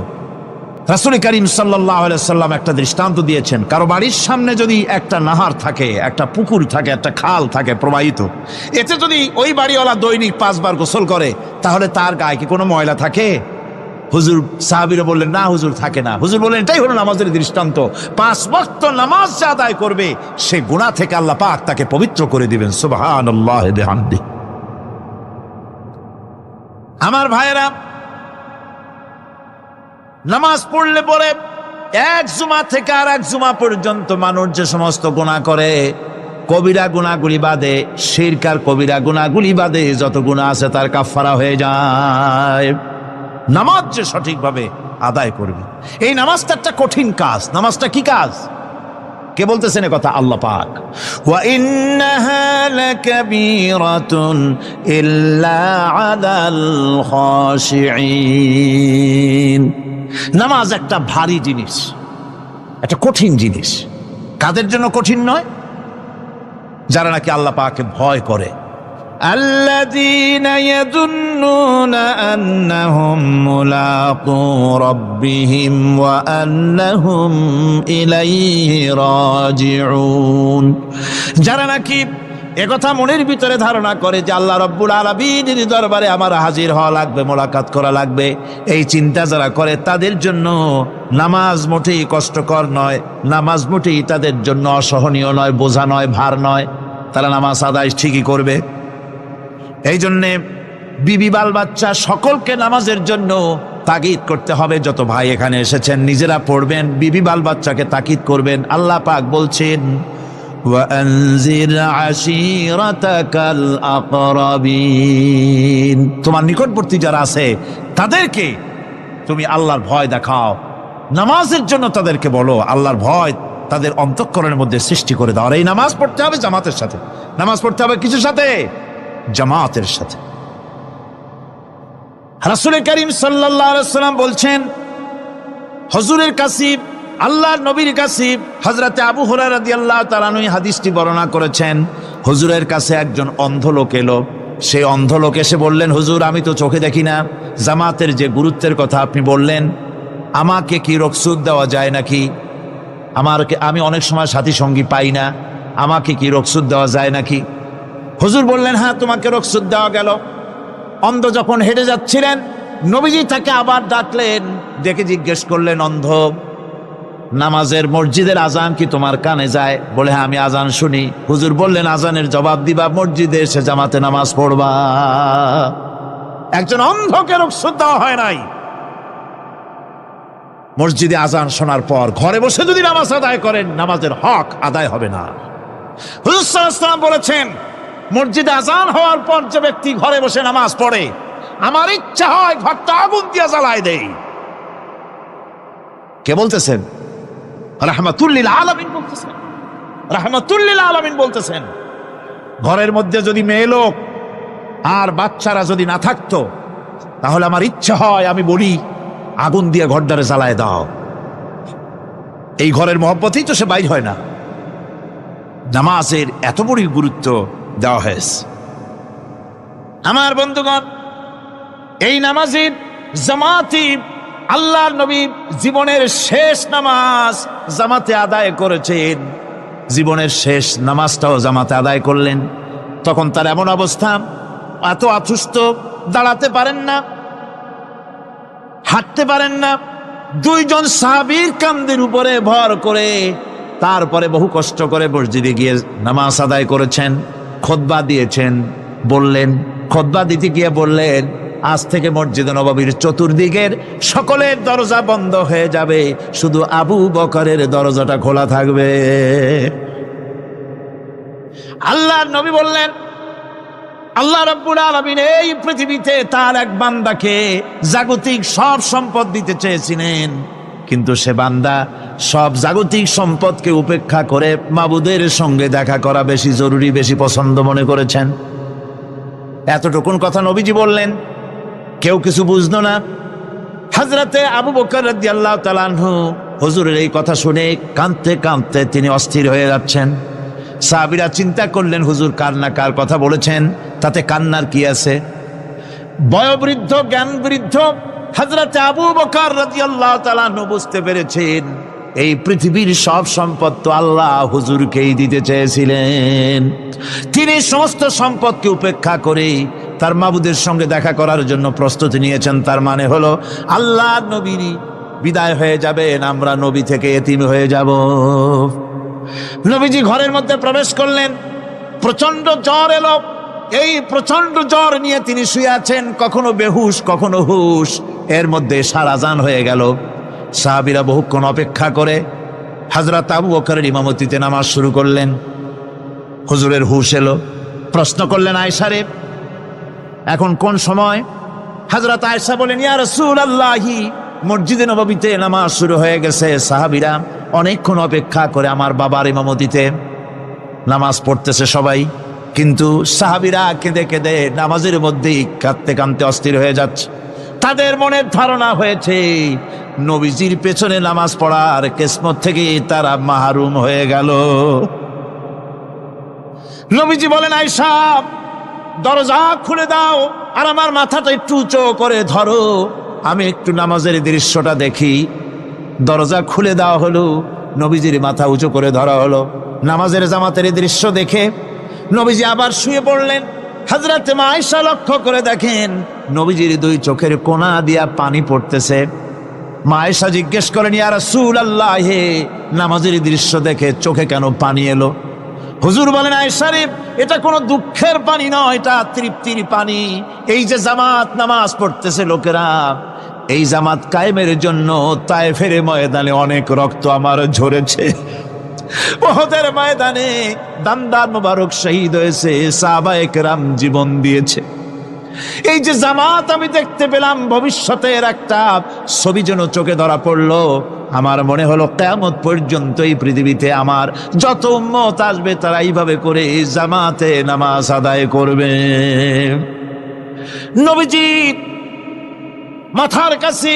Speaker 1: রাসূল করিম সাল্লাল্লাহু আলাইহি সাল্লাম একটা দৃষ্টান্ত দিয়েছেন, কারো বাড়ির সামনে যদি একটা নাহার থাকে, একটা পুকুর থাকে, একটা খাল থাকে প্রবাহিত, এতে যদি ওই বাড়িওয়ালা দৈনিক 5 বার গোসল করে তাহলে তার গায়ে কি কোনো ময়লা থাকে? হুজুর, সাহাবীরা বললেন না হুজুর, থাকে না। হুজুর বললেন এটাই হলো নামাজের দৃষ্টান্ত। 5 ওয়াক্ত নামাজ যে আদায় করবে সে গুনাহ থেকে আল্লাহ পাক তাকে পবিত্র করে দিবেন। সুবহানাল্লাহ ওয়া বিহামদিহি। আমার ভাইয়েরা, নামাজ পড়লে পরে এক জুমা থেকে আর এক জুমা পর্যন্ত মানুষ যে সমস্ত গুনাহ করে, কবিরা গুনাহগুলি বাদে, শিরক আর কবিরা গুনাহগুলি বাদে যত গুনাহ আছে তার কাফারা হয়ে যায়। নামাজ যে সঠিকভাবে আদায় করবে, এই নামাজটা একটা কঠিন কাজ। নামাজটা কি কাজ? কে বলতেছেন এ কথা? আল্লাহ পাক। ওয়া ইন্নাহা লাকাবীরাতুন ইল্লা আলাল খাশিঈন। নামাজ একটা ভারী জিনিস, একটা কঠিন জিনিস। কাদের জন্য কঠিন নয়? যারা নাকি আল্লাহ পাককে ভয় করে। আল্লাযীনা ইয়াযুন্নুনা আন্নাহুম মুলাকু রাব্বিহিম ওয়া আন্নাহুম ইলাইহি রাজিউন। যারা নাকি একথা মনের ভিতরে ধারণা করে যে আল্লাহ রাব্বুল আলামিনের দরবারে আমার হাজির হওয়া লাগবে, মোলাকাত করা লাগবে, এই চিন্তা যারা করে তাদের জন্য নামাজ মোটেই কষ্টকর নয়, নামাজ মোটেই তাদের জন্য অসহনীয় নয়, বোঝা নয়, ভার নয়। তারা নামাজ আদায় ঠিকই করবে। এই জন্যে বিবি বাল বাচ্চা সকলকে নামাজের জন্য তাগিদ করতে হবে। যত ভাই এখানে এসেছেন নিজেরা পড়বেন, বিবি বাল বাচ্চাকে তাকিদ করবেন। আল্লাহ পাক বলছেন ওয়ানজির আশীরাতাকাল আকরাবিন, তোমার নিকটবর্তী যারা আছে তাদেরকে তুমি আল্লাহর ভয় দেখাও। নামাজের জন্য তাদেরকে বলো, আল্লাহর ভয় তাদের অন্তঃকরণের মধ্যে সৃষ্টি করে দাও। আর এই নামাজ পড়তে হবে জামাতের সাথে। নামাজ পড়তে হবে কিছুর সাথে? জামাতের সাথে। রাসূল করিম সাল্লাল্লাহু আলাইহি ওয়াসাল্লাম বলছেন, হুজুরের কাছে, আল্লাহর নবীর কাছে, হযরতে আবু হুরায়রা রাদিয়াল্লাহু তাআলা আনহু হাদিসটি বর্ণনা করেছেন। হুজুরের কাছে একজন অন্ধ লোক এলো। সেই অন্ধ লোক এসে বললেন, হুজুর আমি তো চোখে দেখি না, জামাতের যে গুরুত্বের কথা আপনি বললেন, আমাকে কি রুখসত দেওয়া যায় নাকি? আমি অনেক সময় সাথী সঙ্গী পাই না, আমাকে কি রুখসত দেওয়া যায় নাকি? হুজুর বললেন, হ্যাঁ তোমাকে রুখসত দেওয়া গেল। অন্ধ যখন হেঁটে যাচ্ছিলেন নবীজি তাকে আবার ডাকলেন, ডেকে জিজ্ঞেস করলেন, অন্ধ নামাজের মসজিদের আজান কি তোমার কানে যায়? বলে হ্যাঁ আমি আজান শুনি। হুজুর বললেন, আজানের জবাব দিবা, মসজিদে এসে জামাতে নামাজ পড়বা। একজন অন্ধকে রুখসত দেওয়া হয় নাই। মসজিদে আজান শোনার পর ঘরে বসে যদি নামাজ আদায় করেন, নামাজের হক আদায় হবে না। হুজুর সাল্লাল্লাহু আলাইহি ওয়াসাল্লাম বলেছেন, মসজিদে আজান হওয়ার পর যে ব্যক্তি ঘরে বসে নামাজ পড়ে, আমার ইচ্ছা হয় ঘরটা আগুন দিয়ে জ্বালায় দেই। কে বলতেছেন? রাহমাতুল লিল আলামিন বলতেছেন। রাহমাতুল লিল আলামিন বলতেছেন, ঘরের মধ্যে যদি মেয়ে লোক আর বাচ্চারা যদি না থাকতো তাহলে আমার ইচ্ছা হয় আমি বলি আগুন দিয়ে ঘরটারে জ্বালায় দাও। এই ঘরের মহব্বতেই তো সে বাইর হয় না। নামাজের এত বড় গুরুত্ব দেওয়া হয়েছে। আমার বন্ধুগণ, এই নামাজের জামাতি আল্লাহর নবী জীবনের শেষ নামাজ জামাতে আদায় করেছেন। জীবনের শেষ নামাজটাও জামাতে আদায় করলেন। তখন তার এমন অবস্থা, এত অসুস্থ, দাঁড়াতে পারেন না, হাঁটতে পারেন না। দুইজন সাহাবীর কাঁধের উপরে ভর করে তারপরে বহু কষ্ট করে মসজিদে গিয়ে নামাজ আদায় করেছেন। খুতবা দিয়েছেন। বললেন, খুতবা দিতে গিয়ে বললেন, আজ থেকে মসজিদ নববীর চতুর্দিকের সকলের দরজা বন্ধ হয়ে যাবে, শুধু আবু বকরের দরজাটা খোলা থাকবে। আল্লাহর নবী বললেন, আল্লাহ রাব্বুল আলামিন এই পৃথিবীতে তার এক বান্দাকে জাগতিক সব সম্পদ দিতে চেয়েছিলেন, কিন্তু সে বান্দা সব জাগতিক সম্পদকে উপেক্ষা করে মাবুদের সঙ্গে দেখা করা বেশি জরুরি, বেশি পছন্দ মনে করেছেন। এতটুকুন কথা নবীজি বললেন, কেউ কিছু বুঝলো না। হযরতে আবু বকর রাদিয়াল্লাহু তাআলা আনহু হুজুরের এই কথা শুনে কাঁদতে কাঁদতে তিনি অস্থির হয়ে যাচ্ছেন। সাহাবীরা চিন্তা করলেন, হুজুর কার না কার কথা বলেছেন, তাতে কান্নার কি আছে? বয়োবৃদ্ধ জ্ঞান বৃদ্ধ হযরতে আবু বকর রাদিয়াল্লাহু তাআলা আনহু বুঝতে পেরেছেন এই পৃথিবীর সব সম্পদ তো আল্লাহ হুজুরকেই দিতে চেয়েছিলেন। তিনি সমস্ত সম্পদকে উপেক্ষা করে তার মাবুদের সঙ্গে দেখা করার জন্য প্রস্তুতি নিয়েছেন। তার মানে হলো আল্লাহ নবীর বিদায় হয়ে যাবেন, আমরা নবী থেকে এতিম হয়ে যাব। নবীজি ঘরের মধ্যে প্রবেশ করলেন, প্রচন্ড জ্বর এলো। এই প্রচন্ড জ্বর নিয়ে তিনি শুয়ে আছেন, কখনো বেহুশ কখনো হুশ। এর মধ্যে সারা আযান হয়ে গেল। সাহাবীরা বহুক্ষণ অপেক্ষা করে হযরত আবু বকরের ইমামতিতে নামাজ শুরু করলেন। হুজুরের হুশ এলো, প্রশ্ন করলেন, আয়েশা রে এখন কোন সময়? হযরত আয়েশা বলেন, ইয়া রাসূলুল্লাহি, মসজিদে নববীতে নামাজ শুরু হয়ে গেছে। সাহাবীরা অনেকক্ষণ অপেক্ষা করে আমার বাবার ইমামতিতে নামাজ পড়তেছে সবাই, কিন্তু সাহাবীরা কেঁদে কেঁদে নামাজের মধ্যেই কাঁদতে কাঁদতে অস্থির হয়ে যাচ্ছে। তাদের মনের ধারণা হয়েছে নবীজির পেছনে নামাজ পড়ার কিসমত থেকে তারা মাহরুম হয়ে গেল। নবীজি বলেন, আয়েশা দরজা খুলে দাও আর আমার মাথাটা একটু উঁচু করে ধরো, আমি একটু নামাজের দৃশ্যটা দেখি। দরজা খুলে দেওয়া হলো, নবীজির মাথা উঁচু করে ধরা হলো। নামাজের জামাতের দৃশ্য দেখে নবীজি আবার শুয়ে পড়লেন। হযরতে মা আয়েশা লক্ষ্য করে দেখেন নবীজির দুই চোখের কোনা দিয়া পানি পড়তেছে। মা আয়েশা জিজ্ঞেস করেন, ইয়া রাসূলুল্লাহ, হে নামাজের দৃশ্য দেখে চোখে কেন পানি এলো? হুজুর বলেন, আয়েশা রে এটা কোনো দুঃখের পানি নয়, এটা তৃপ্তির পানি। এই যে জামাত নামাজ পড়তেছে লোকেরা, এই জামাত কায়েমের জন্য তায়েফের ময়দানে অনেক রক্ত আমার ঝরেছে। উহুদের ময়দানে দান্দান মোবারক শহীদ হয়েছে, সাহাবায়ে কেরাম জীবন দিয়েছে। এই যে জামাত আমি দেখতে পেলাম, ভবিষ্যতের একটা ছবি যেন চোখে ধরা পড়লো। আমার মনে হলো কিয়ামত পর্যন্ত এই পৃথিবীতে আমার যত উম্মত আসবে তারা এইভাবে করে জামাতে নামাজ আদায় করবে। নবীজি মাথার কাছে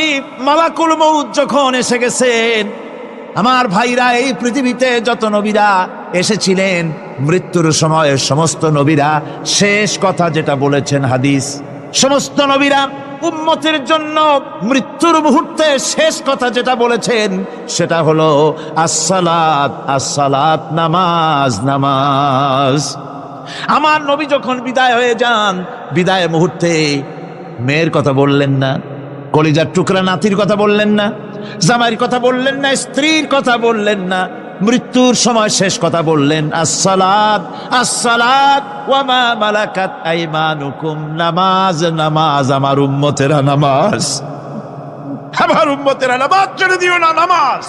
Speaker 1: মালাকুল মউত যখন এসে গেছেন, আমার ভাইরা এই পৃথিবীতে যত নবীরা এসেছিলেন মৃত্যুর সময় সমস্ত নবীরা শেষ কথা যেটা বলেছেন, হাদিস, সমস্ত নবীরা উম্মতের জন্য মৃত্যুর মুহূর্তে শেষ কথা যেটা বলেছেন সেটা হলো আসসালাত, আসসালাত, নামাজ, নামাজ। আমার নবী যখন বিদায় হয়ে যান, বিদায় মুহূর্তে মেয়ের কথা বললেন না, কলিজার টুকরা নাতির কথা বললেন না, জামাইয়ের কথা বললেন না, স্ত্রীর কথা বললেন না, মৃত্যুর সময় শেষ কথা বললেন আসসালাত, আসসালাত ওয়া মা মালাকাত আইমানুকুম, নামাজ, নামাজ। আমার উম্মতেরা নামাজ, আমার উম্মতেরা নামাজ ছেড়ে দিও না, নামাজ।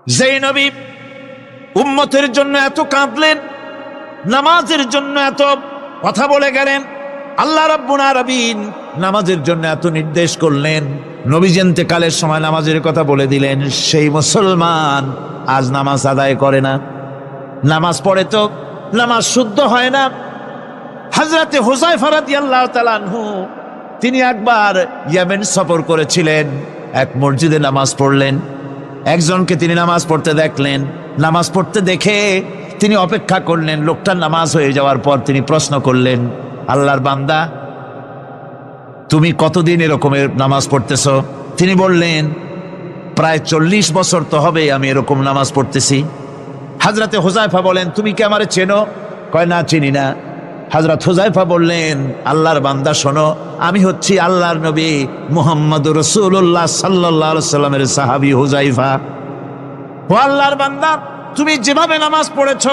Speaker 1: যেই নবী উম্মতের জন্য এত কাঁদলেন, নামাজের জন্য এত কথা বলে গেলেন, আল্লাহ রাব্বুল আলামিন নামাজের জন্য এত নির্দেশ করলেন, নবীজি ইন্তেকালের সময় নামাজের কথা বলে দিলেন, সেই মুসলমান আজ নামাজ আদায় করে না। নামাজ পড়ে তো নামাজ শুদ্ধ হয় না। হযরতে হুযায়ফা রাদিয়াল্লাহু তাআলা আনহু তিনি একবার ইয়েমেন সফর করেছিলেন, এক মসজিদে নামাজ পড়লেন। একজনকে তিনি নামাজ পড়তে দেখলেন, নামাজ পড়তে দেখে তিনি অপেক্ষা করলেন। লোকটার নামাজ হয়ে যাওয়ার পর তিনি প্রশ্ন করলেন, আল্লাহর বান্দা, তুমি কতদিন এরকমের নামাজ পড়তেছ? তিনি বললেন, প্রায় 40 বছর তো হবে আমি এরকম নামাজ পড়তেছি। হযরতে হুযায়ফা বলেন, তুমি কি আমারে চেনো? কয়, না, চিনি না। হযরত হুযায়ফা বললেন, আল্লাহর বান্দা শোনো, আমি হচ্ছি আল্লাহর নবী মুহাম্মদুর রাসূলুল্লাহ সাল্লাল্লাহু আলাইহি সাল্লামের সাহাবী হুযায়ফা। ও আল্লাহর বান্দা, তুমি যেভাবে নামাজ পড়েছ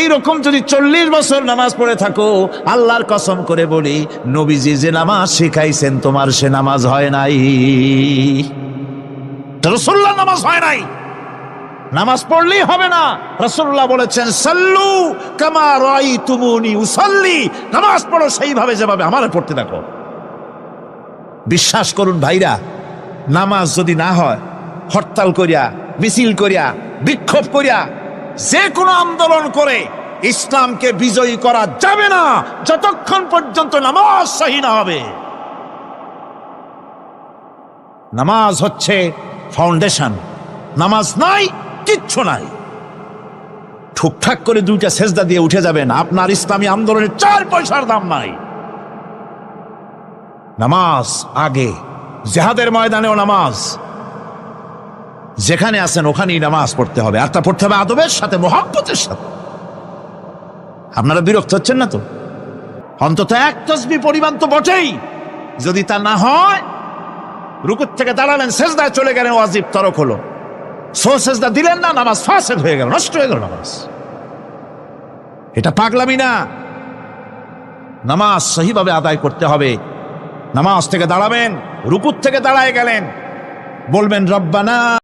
Speaker 1: এইরকম যদি 40 বছর নামাজ পড়ে থাকো, আল্লাহর কসম করে বলি, নবীজি যে নামাজ শিখাইছেন তোমার সে নামাজ হয় নাই। রাসূলুল্লাহ নামাজ হয় নাই, নামাজ পড়লেই হবে না। রাসূলুল্লাহ বলেছেন সাল্লু কামা রাআইতুমুনি উসাল্লি, নামাজ পড়ো সেইভাবে যেভাবে আমারে পড়তে দেখো। বিশ্বাস করুন ভাইরা, নামাজ যদি না হয়, হরতাল করিয়া, মিছিল করিয়া, বিক্ষোভ করিয়া, যে কোনো আন্দোলন করে ইসলামকে বিজয়ী করা যাবে না যতক্ষণ পর্যন্ত নামাজ সহি না হবে। নামাজ হচ্ছে ফাউন্ডেশন, নামাজ নাই কিচ্ছু নাই। ঠুকঠাক করে 2টা সেজদা দিয়ে উঠে যাবেন, আপনার ইসলামী আন্দোলনের 4 পয়সার দাম নাই। নামাজ আগে, জিহাদের ময়দানেও নামাজ, যেখানে আছেন ওখানেই নামাজ পড়তে হবে, আর তা পড়তে হবে আদবের সাথে, মুহাব্বতের সাথে। আপনারা বিরক্ত হচ্ছেন না তো? অন্তত 1 তাসবিহ পরিমাণ তো বটেই। যদি তা না হয়, রুকুর থেকে দাঁড়ালেন, সেজদায় চলে গেলেন, ওয়াজিব তরক হলো, সেজদা দিলেন না, নামাজ ফাসেদ হয়ে গেল, নষ্ট হয়ে গেল নামাজ। এটা পাগলামি না, নামাজ সহিভাবে আদায় করতে হবে। নামাজ থেকে দাঁড়াবেন, রুকুর থেকে দাঁড়ায় গেলেন, বলবেন রব্বানা